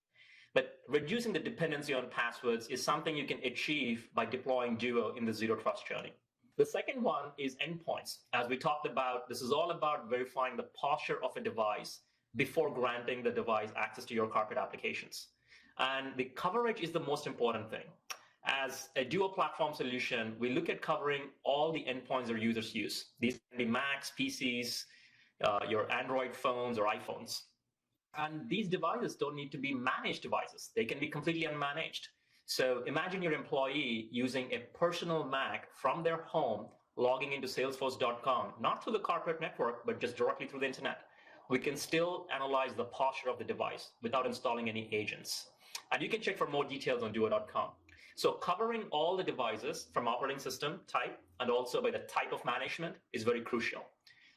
But reducing the dependency on passwords is something you can achieve by deploying Duo in the Zero Trust journey. The second one is endpoints. As we talked about, this is all about verifying the posture of a device before granting the device access to your corporate applications. And the coverage is the most important thing. As a Duo platform solution, we look at covering all the endpoints our users use. These can be Macs, PCs, your Android phones or iPhones. And these devices don't need to be managed devices. They can be completely unmanaged. So imagine your employee using a personal Mac from their home, logging into salesforce.com, not through the corporate network, but just directly through the internet. We can still analyze the posture of the device without installing any agents. And you can check for more details on duo.com. So covering all the devices from operating system type and also by the type of management is very crucial.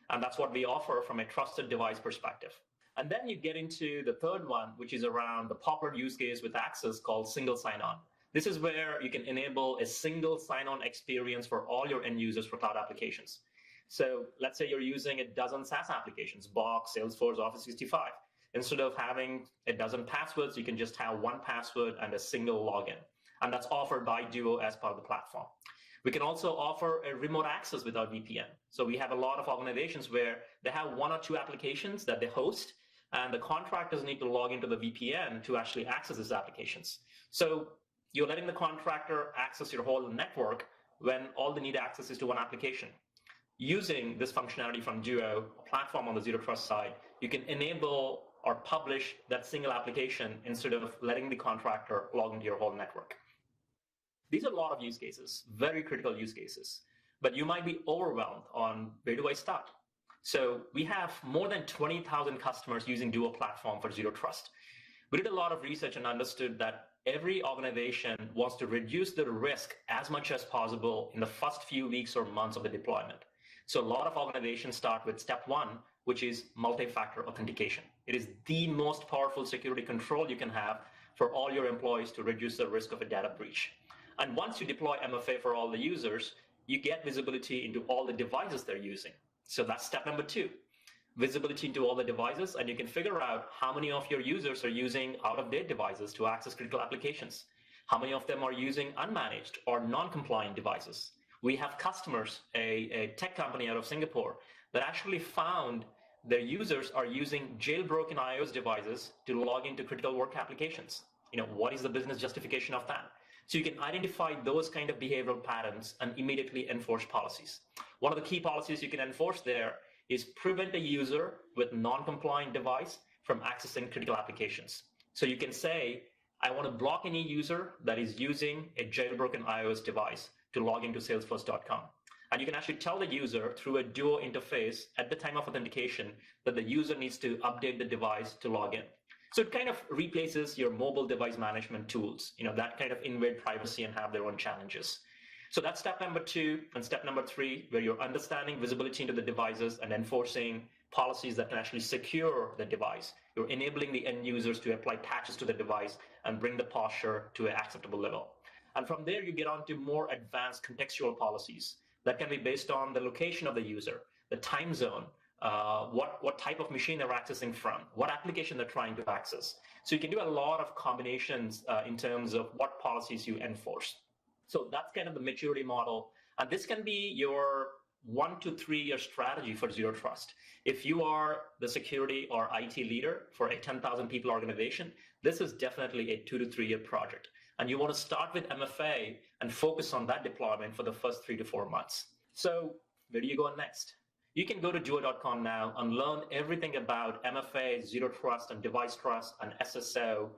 And that's what we offer from a trusted device perspective. And then you get into the third one, which is around the popular use case with Access called single sign-on. This is where you can enable a single sign-on experience for all your end users for cloud applications. So let's say you're using a dozen SaaS applications, Box, Salesforce, Office 365. Instead of having a dozen passwords, you can just have one password and a single login. And that's offered by Duo as part of the platform. We can also offer a remote access without VPN. So we have a lot of organizations where they have one or two applications that they host, and the contractors need to log into the VPN to actually access these applications. So you're letting the contractor access your whole network when all they need access is to one application. Using this functionality from Duo platform on the Zero Trust side, you can enable or publish that single application instead of letting the contractor log into your whole network. These are a lot of use cases, very critical use cases, but you might be overwhelmed on where do I start? So we have more than 20,000 customers using Duo platform for Zero Trust. We did a lot of research and understood that every organization wants to reduce the risk as much as possible in the first few weeks or months of the deployment. So a lot of organizations start with step one, which is multi-factor authentication. It is the most powerful security control you can have for all your employees to reduce the risk of a data breach. And once you deploy MFA for all the users, you get visibility into all the devices they're using. So that's step number two, visibility into all the devices, and you can figure out how many of your users are using out-of-date devices to access critical applications. How many of them are using unmanaged or non-compliant devices? We have customers, a tech company out of Singapore, that actually found their users are using jailbroken iOS devices to log into critical work applications. You know, what is the business justification of that? So you can identify those kind of behavioral patterns and immediately enforce policies. One of the key policies you can enforce there is prevent a user with non-compliant device from accessing critical applications. So you can say, I want to block any user that is using a jailbroken iOS device to log into salesforce.com. And you can actually tell the user through a Duo interface at the time of authentication that the user needs to update the device to log in. So it kind of replaces your mobile device management tools, that kind of invade privacy and have their own challenges. So that's step number two and step number three, where you're understanding visibility into the devices and enforcing policies that can actually secure the device. You're enabling the end users to apply patches to the device and bring the posture to an acceptable level. And from there, you get on to more advanced contextual policies that can be based on the location of the user, the time zone, what type of machine they're accessing from, what application they're trying to access. So you can do a lot of combinations in terms of what policies you enforce. So that's kind of the maturity model And this can be your 1 to 3 year strategy for Zero Trust. If you are the security or IT leader for a 10,000 people organization, this is definitely a 2 to 3 year project. And you want to start with MFA and focus on that deployment for the first 3 to 4 months. So where do you go next? You can go to duo.com now and learn everything about MFA, Zero Trust, and Device Trust, and SSO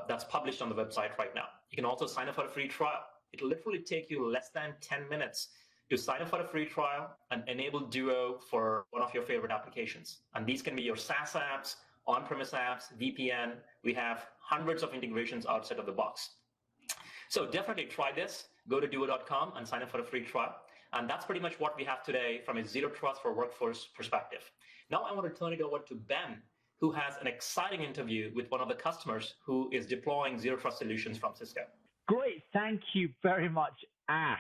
that's published on the website right now. You can also sign up for a free trial. It'll literally take you less than 10 minutes to sign up for a free trial and enable Duo for one of your favorite applications. And these can be your SaaS apps, on-premise apps, VPN. We have hundreds of integrations outside of the box. So definitely try this. Go to duo.com and sign up for a free trial. And that's pretty much what we have today from a Zero Trust for Workforce perspective. Now I want to turn it over to Ben, who has an exciting interview with one of the customers who is deploying Zero Trust solutions from Cisco. Great. Thank you very much, Ash.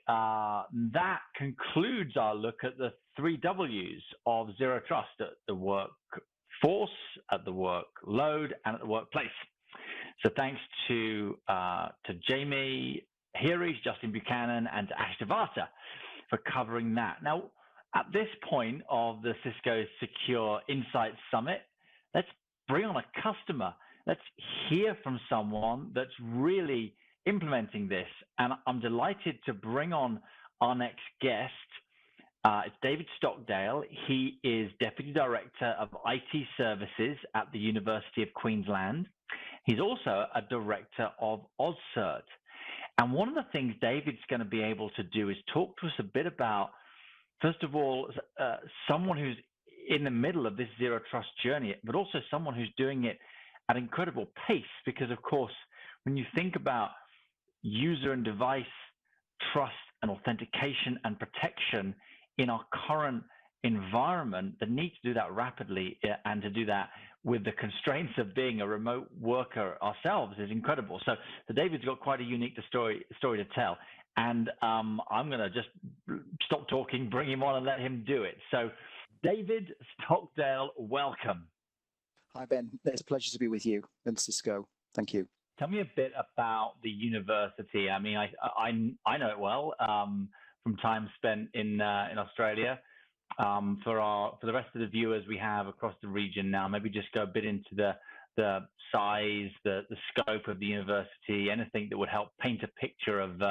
That concludes our look at the 3 W's of Zero Trust: at the workforce, at the workload, and at the workplace. So thanks to Jamie Heery, Justin Buchanan, and Ash Devata for covering that. Now, at this point of the Cisco Secure Insight Summit, let's bring on a customer. Let's hear from someone that's really implementing this. And I'm delighted to bring on our next guest. It's David Stockdale. He is Deputy Director of IT Services at the University of Queensland. He's also a Director of OzCert. And one of the things David's going to be able to do is talk to us a bit about, first of all, someone who's in the middle of this Zero Trust journey, but also someone who's doing it at incredible pace. Because, of course, when you think about user and device trust and authentication and protection in our current environment, the need to do that rapidly and to do that with the constraints of being a remote worker ourselves is incredible. So David's got quite a unique story to tell. And I'm going to just stop talking, bring him on and let him do it. So David Stockdale, welcome. Hi, Ben. It's a pleasure to be with you and Cisco. Thank you. Tell me a bit about the university. I mean, I know it well from time spent in Australia. For the rest of the viewers we have across the region now, maybe just go a bit into the size, the scope of the university, anything that would help paint a picture of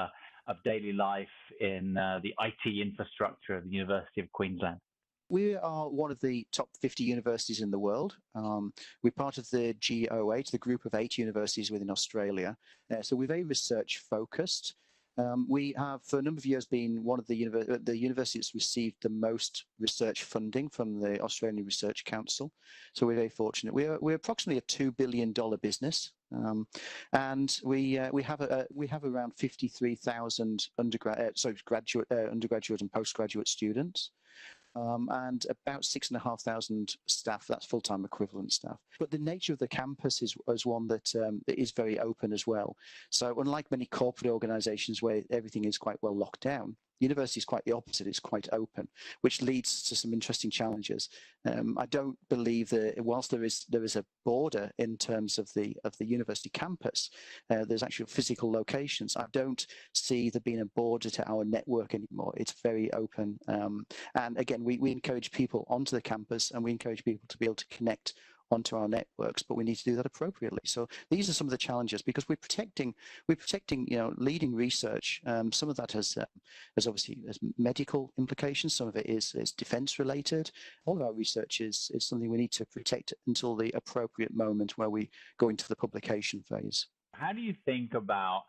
daily life in the IT infrastructure of the University of Queensland. We are one of the top 50 universities in the world. We're part of the G08, the group of 8 universities within Australia. So we're very research focused. We have, for a number of years, been one of the universities that's received the most research funding from the Australian Research Council. So we're very fortunate. We're approximately a $2 billion business, and we have around 53,000 undergraduate and postgraduate students. And about 6,500 staff, that's full-time equivalent staff. But the nature of the campus is one that is very open as well. So unlike many corporate organizations where everything is quite well locked down, university is quite the opposite. It's quite open, which leads to some interesting challenges. I don't believe that whilst there is a border in terms of the university campus, there's actual physical locations. I don't see there being a border to our network anymore. It's very open. And again, we encourage people onto the campus, and we encourage people to be able to connect onto our networks, but we need to do that appropriately. So these are some of the challenges, because we're protecting leading research. Some of that has obviously medical implications. Some of it is defense related. All of our research is something we need to protect until the appropriate moment where we go into the publication phase. How do you think about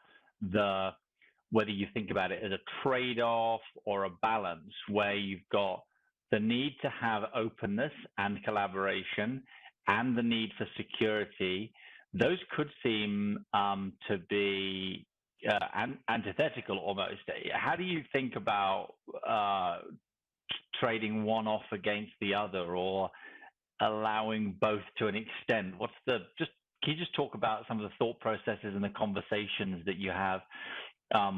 whether you think about it as a trade-off or a balance, where you've got the need to have openness and collaboration and the need for security? Those could seem to be antithetical almost. How do you think about trading one off against the other, or allowing both to an extent? Can you just talk about some of the thought processes and the conversations that you have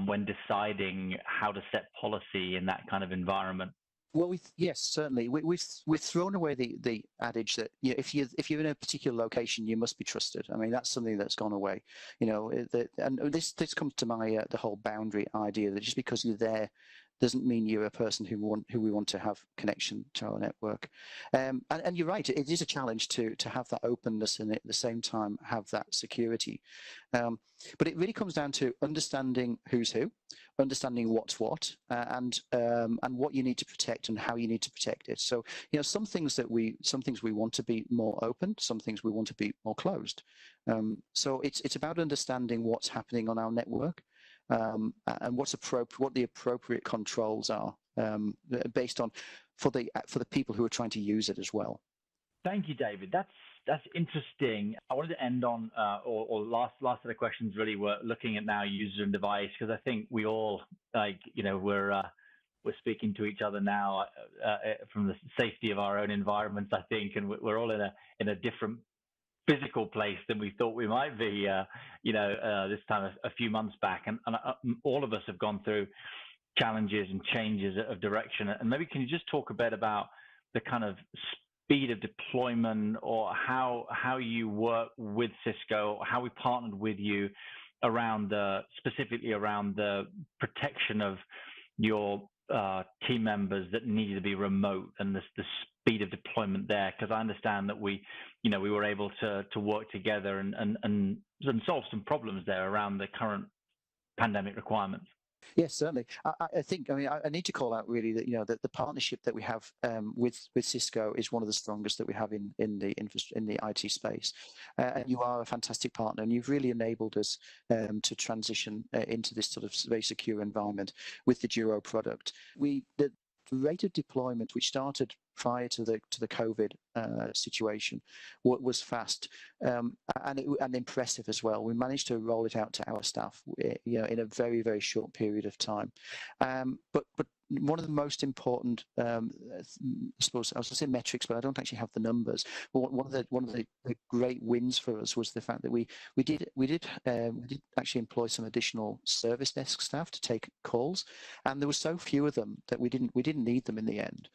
when deciding how to set policy in that kind of environment? Well, yes, certainly. We've thrown away the adage that if you're in a particular location, you must be trusted. I mean, that's something that's gone away. And this comes to my the whole boundary idea that just because you're there doesn't mean you're a person who we want to have connection to our network. And you're right, it is a challenge to have that openness and at the same time have that security. But it really comes down to understanding who's who, understanding what's what, and what you need to protect and how you need to protect it. So some things we want to be more open, some things we want to be more closed. So it's about understanding what's happening on our network. And what the appropriate controls are based on for the people who are trying to use it as well. Thank you, David. That's interesting. I wanted to end on or last set of questions really were looking at now user and device, because I think we all we're speaking to each other now from the safety of our own environments, I think, and we're all in a different physical place than we thought we might be, this time a few months back. And all of us have gone through challenges and changes of direction. And maybe can you just talk a bit about the kind of speed of deployment, or how you work with Cisco, or how we partnered with you around specifically around the protection of your team members that needed to be remote, and the speed of deployment there? Because I understand that we were able to work together and solve some problems there around the current pandemic requirements. Yes, certainly. I think. I mean, I need to call out really that that the partnership that we have with Cisco is one of the strongest that we have in the IT space. And you are a fantastic partner, and you've really enabled us to transition into this sort of very secure environment with the Duo product. The rate of deployment, which started prior to the COVID situation, was fast and impressive as well. We managed to roll it out to our staff, in a very, very short period of time. But one of the most important, I suppose I was going to say metrics, but I don't actually have the numbers. But one of the great wins for us was the fact that we did actually employ some additional service desk staff to take calls, and there were so few of them that we didn't need them in the end,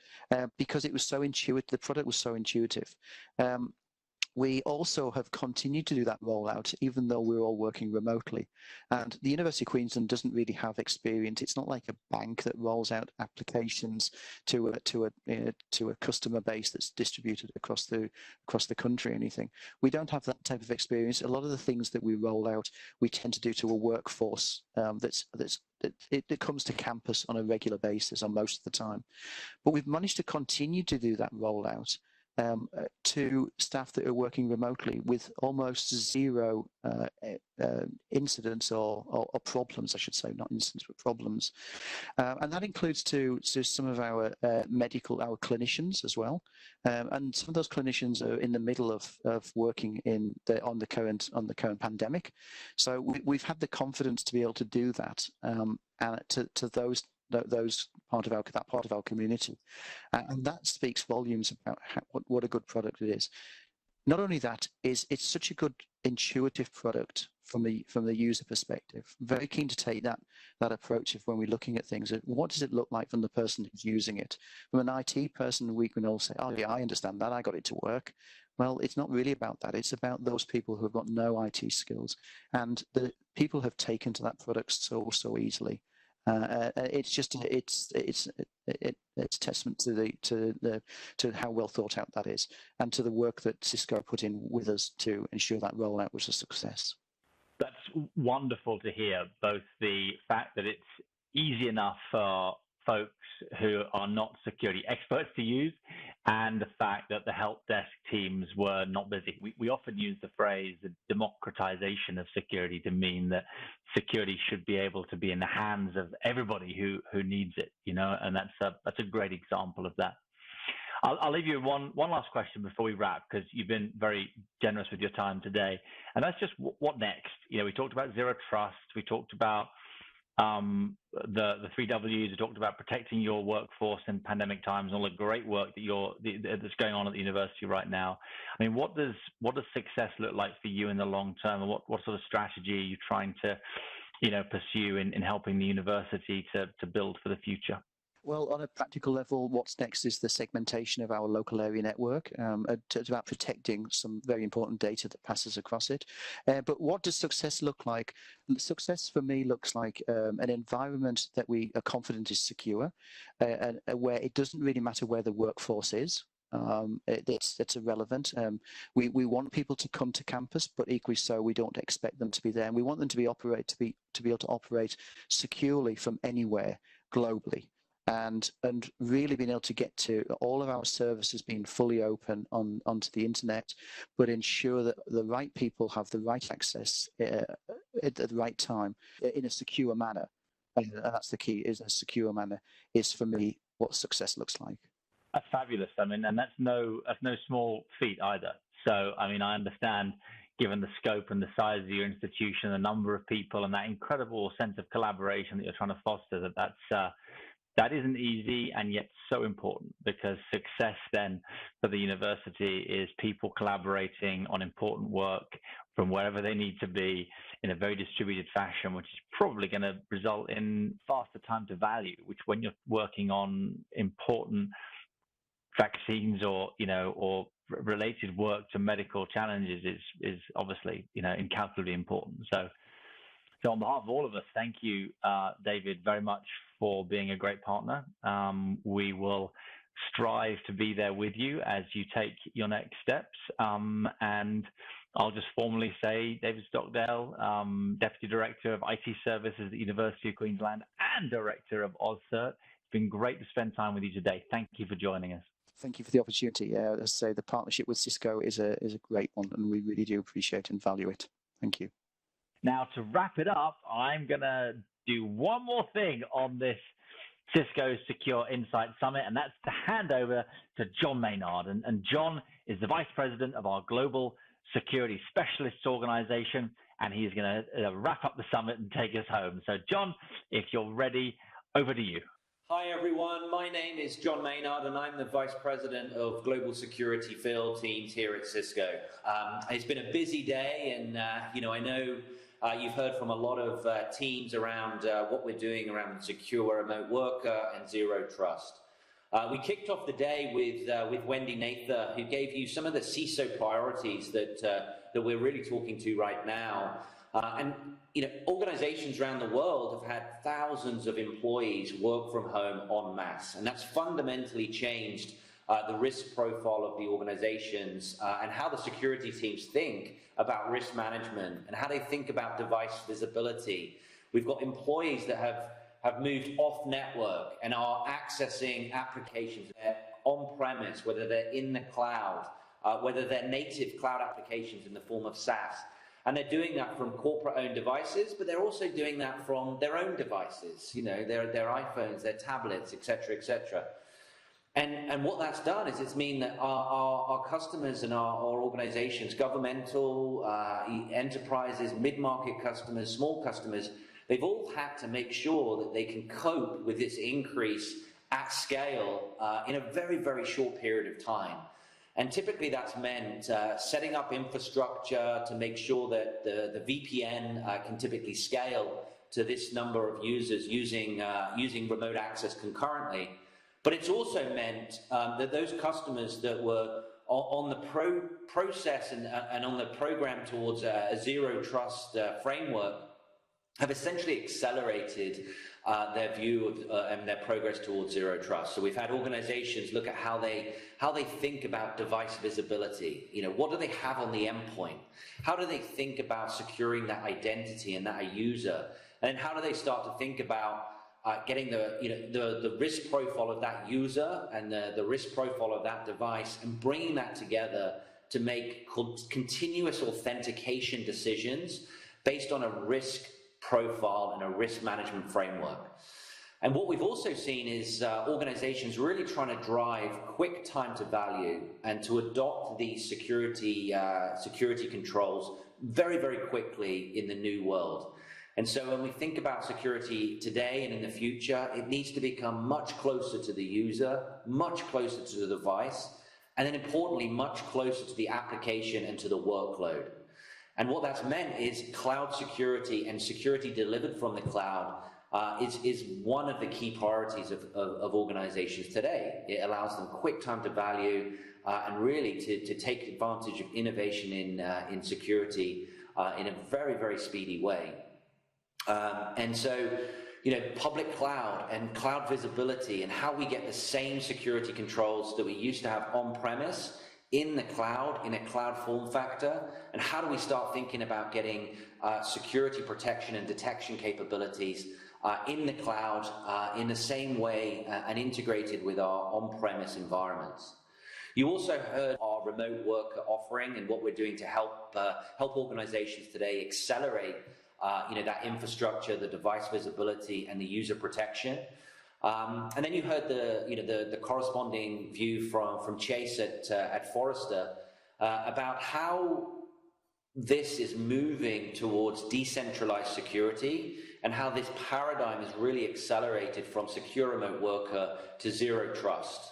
because it was so intuitive. The product was so intuitive. We also have continued to do that rollout, even though we're all working remotely. And the University of Queensland doesn't really have experience. It's not like a bank that rolls out applications to a customer base that's distributed across the country or anything. We don't have that type of experience. A lot of the things that we roll out, we tend to do to a workforce that comes to campus on a regular basis on most of the time. But we've managed to continue to do that rollout to staff that are working remotely with almost zero incidents or problems, I should say, not incidents, but problems. And that includes to some of our our clinicians as well. And some of those clinicians are in the middle of working on the current pandemic. So we've had the confidence to be able to do that to those that part of our community, and that speaks volumes about what a good product it is. Not only that, it's such a good intuitive product from the user perspective. Very keen to take that approach of when we're looking at things. What does it look like from the person who's using it? From an IT person, we can all say, "Oh yeah, I understand that. I got it to work." Well, it's not really about that. It's about those people who have got no IT skills, and the people have taken to that product so easily. It's testament to how well thought out that is, and to the work that Cisco put in with us to ensure that rollout was a success. That's wonderful to hear, both the fact that it's easy enough for folks who are not security experts to use, and the fact that the help desk teams were not busy. We often use the phrase the democratization of security to mean that security should be able to be in the hands of everybody who needs it, and that's a great example of that. I'll leave you one last question before we wrap, because you've been very generous with your time today, and that's just what next. We talked about zero trust. We talked about the 3 Ws. We talked about protecting your workforce in pandemic times, and all the great work that's going on at the university right now. I mean, what does success look like for you in the long term, and what sort of strategy are you trying to pursue in helping the university to build for the future? Well, on a practical level, what's next is the segmentation of our local area network. It's about protecting some very important data that passes across it. But what does success look like? Success for me looks like an environment that we are confident is secure, and where it doesn't really matter where the workforce is. It's irrelevant. We want people to come to campus, but equally so, we don't expect them to be there. And we want them to be able to operate securely from anywhere globally. And really being able to get to all of our services being fully open onto the internet, but ensure that the right people have the right access at the right time in a secure manner. And that's the key, is a secure manner is for me what success looks like. That's fabulous. I mean, and that's no small feat either. So, I mean, I understand, given the scope and the size of your institution, the number of people and that incredible sense of collaboration that you're trying to foster, that isn't easy and yet so important, because success then for the university is people collaborating on important work from wherever they need to be in a very distributed fashion, which is probably going to result in faster time to value, which when you're working on important vaccines or related work to medical challenges is obviously, incalculably important. So on behalf of all of us, thank you, David, very much for being a great partner. We will strive to be there with you as you take your next steps. And I'll just formally say, David Stockdale, Deputy Director of IT Services at the University of Queensland and Director of OzCert. It's been great to spend time with you today. Thank you for joining us. Thank you for the opportunity. As I say, the partnership with Cisco is a great one, and we really do appreciate and value it. Thank you. Now, to wrap it up, I'm going to do one more thing on this Cisco Secure Insight Summit, and that's to hand over to John Maynard. And John is the Vice President of our Global Security Specialists Organization, and he's going to wrap up the summit and take us home. So, John, if you're ready, over to you. Hi, everyone. My name is John Maynard, and I'm the Vice President of Global Security Field Teams here at Cisco. It's been a busy day, and, I know you've heard from a lot of teams around what we're doing around secure remote worker and zero trust. We kicked off the day with Wendy Nather, who gave you some of the CISO priorities that we're really talking to right now. Organizations around the world have had thousands of employees work from home en masse, and that's fundamentally changed the risk profile of the organizations and how the security teams think about risk management and how they think about device visibility. We've got employees that have moved off network and are accessing applications on-premise, whether they're in the cloud, whether they're native cloud applications in the form of SaaS. And they're doing that from corporate-owned devices, but they're also doing that from their own devices, their iPhones, their tablets, et cetera, et cetera. And what that's done is it's mean that our customers and our organizations, governmental, enterprises, mid-market customers, small customers, they've all had to make sure that they can cope with this increase at scale in a very, very short period of time. And typically that's meant setting up infrastructure to make sure that the VPN can typically scale to this number of users using remote access concurrently. But it's also meant that those customers that were on the process and on the program towards a zero trust framework have essentially accelerated their view of, and their progress towards zero trust. So we've had organizations look at how they think about device visibility. What do they have on the endpoint? How do they think about securing that identity and that user? And then how do they start to think about getting the risk profile of that user and the risk profile of that device and bringing that together to make continuous authentication decisions based on a risk profile and a risk management framework. And what we've also seen is organizations really trying to drive quick time to value and to adopt these security controls very, very quickly in the new world. And so when we think about security today and in the future, it needs to become much closer to the user, much closer to the device, and then importantly, much closer to the application and to the workload. And what that's meant is cloud security and security delivered from the cloud is one of the key priorities of organizations today. It allows them quick time to value and really to take advantage of innovation in security in a very, very speedy way. And so, public cloud and cloud visibility and how we get the same security controls that we used to have on-premise in the cloud, in a cloud form factor, and how do we start thinking about getting security protection and detection capabilities in the cloud in the same way and integrated with our on-premise environments. You also heard our remote worker offering and what we're doing to help organizations today accelerate that infrastructure, the device visibility, and the user protection. And then you heard the corresponding view from Chase at Forrester about how this is moving towards decentralized security and how this paradigm is really accelerated from secure remote worker to zero trust.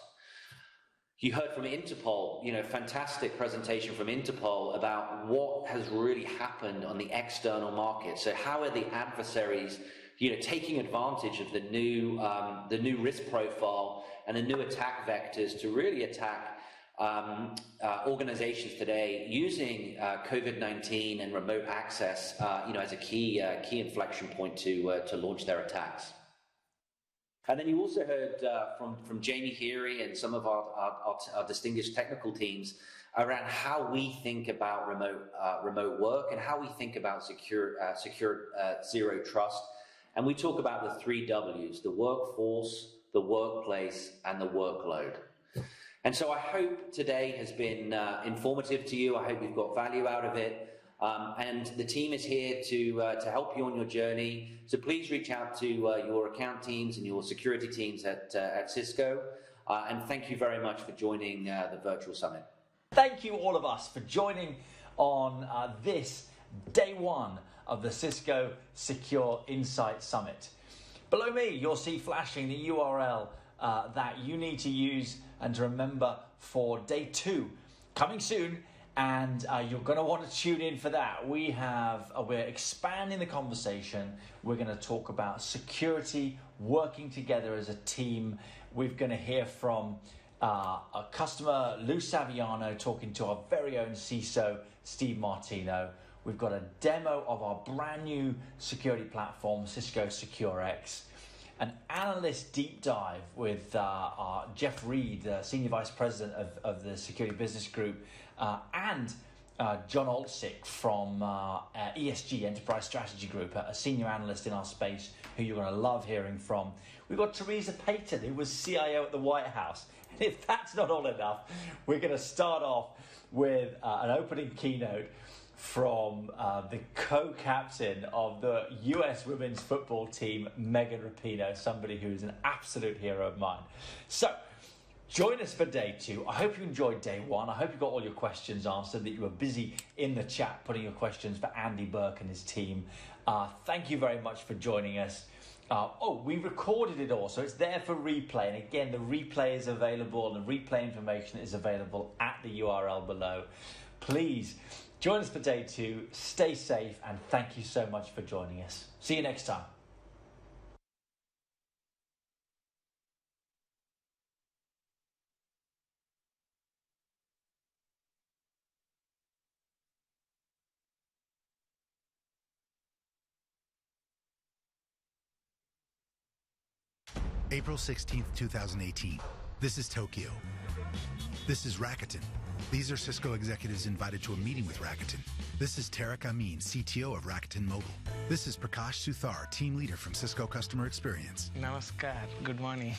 You heard from Interpol, fantastic presentation from Interpol about what has really happened on the external market. So how are the adversaries, taking advantage of the new risk profile and the new attack vectors to really attack organizations today using COVID-19 and remote access, as a key inflection point to launch their attacks. And then you also heard from Jamie Heary and some of our distinguished technical teams around how we think about remote work and how we think about secure zero trust. And we talk about the 3 W's: the workforce, the workplace, and the workload. And so I hope today has been informative to you. I hope you've got value out of it. And the team is here to help you on your journey. So please reach out to your account teams and your security teams at Cisco. And thank you very much for joining the virtual summit. Thank you all of us for joining on this day 1 of the Cisco Secure Insight Summit. Below me, you'll see flashing the URL that you need to use and to remember for day 2 coming soon. And you're going to want to tune in for that. We're expanding the conversation. We're going to talk about security, working together as a team. We're going to hear from a customer, Lou Saviano, talking to our very own CISO, Steve Martino. We've got a demo of our brand new security platform, Cisco SecureX. An analyst deep dive with our Jeff Reed, Senior Vice President of the Security Business Group, and John Olczyk from ESG, Enterprise Strategy Group, a senior analyst in our space who you're going to love hearing from. We've got Teresa Payton, who was CIO at the White House. And if that's not all enough, we're going to start off with an opening keynote from the co-captain of the US women's football team, Megan Rapinoe, somebody who is an absolute hero of mine. So, join us for day 2. I hope you enjoyed day 1. I hope you got all your questions answered, that you were busy in the chat putting your questions for Andy Burke and his team. Thank you very much for joining us. We recorded it all, so it's there for replay. And again, the replay is available and the replay information is available at the URL below. Please join us for day 2. Stay safe, and thank you so much for joining us. See you next time. April 16th, 2018. This is Tokyo. This is Rakuten. These are Cisco executives invited to a meeting with Rakuten. This is Tarek Amin, CTO of Rakuten Mobile. This is Prakash Suthar, team leader from Cisco Customer Experience. Namaskar. Good morning.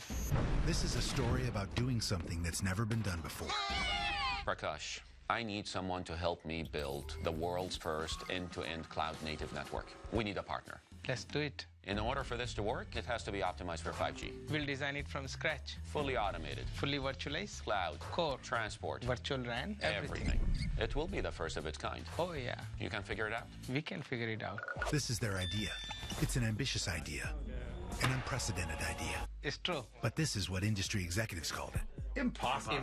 This is a story about doing something that's never been done before. Prakash, I need someone to help me build the world's first end-to-end cloud-native network. We need a partner. Let's do it. In order for this to work, it has to be optimized for 5G. We'll design it from scratch. Fully automated. Fully virtualized. Cloud. Core. Transport. Virtual RAN. Everything. It will be the first of its kind. Oh, yeah. You can figure it out? We can figure it out. This is their idea. It's an ambitious idea. An unprecedented idea. It's true. But this is what industry executives called it. Impossible.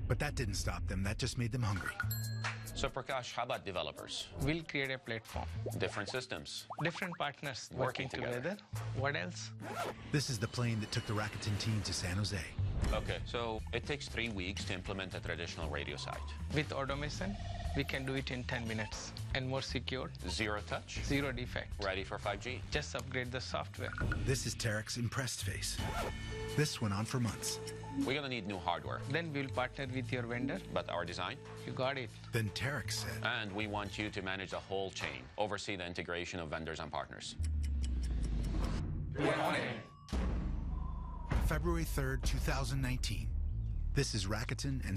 But that didn't stop them. That just made them hungry. So, Prakash, how about developers? We'll create a platform. Different systems. Different partners working together. What else? This is the plane that took the Rakuten team to San Jose. Okay, so it takes 3 weeks to implement a traditional radio site. With automation, we can do it in 10 minutes and more secure. Zero touch. Zero defect. Ready for 5G. Just upgrade the software. This is Tarek's impressed face. This went on for months. We're gonna need new hardware. Then we'll partner with your vendor. But our design? You got it. Then Tarek said. And we want you to manage the whole chain, oversee the integration of vendors and partners. February 3rd, 2019. This is Rakuten and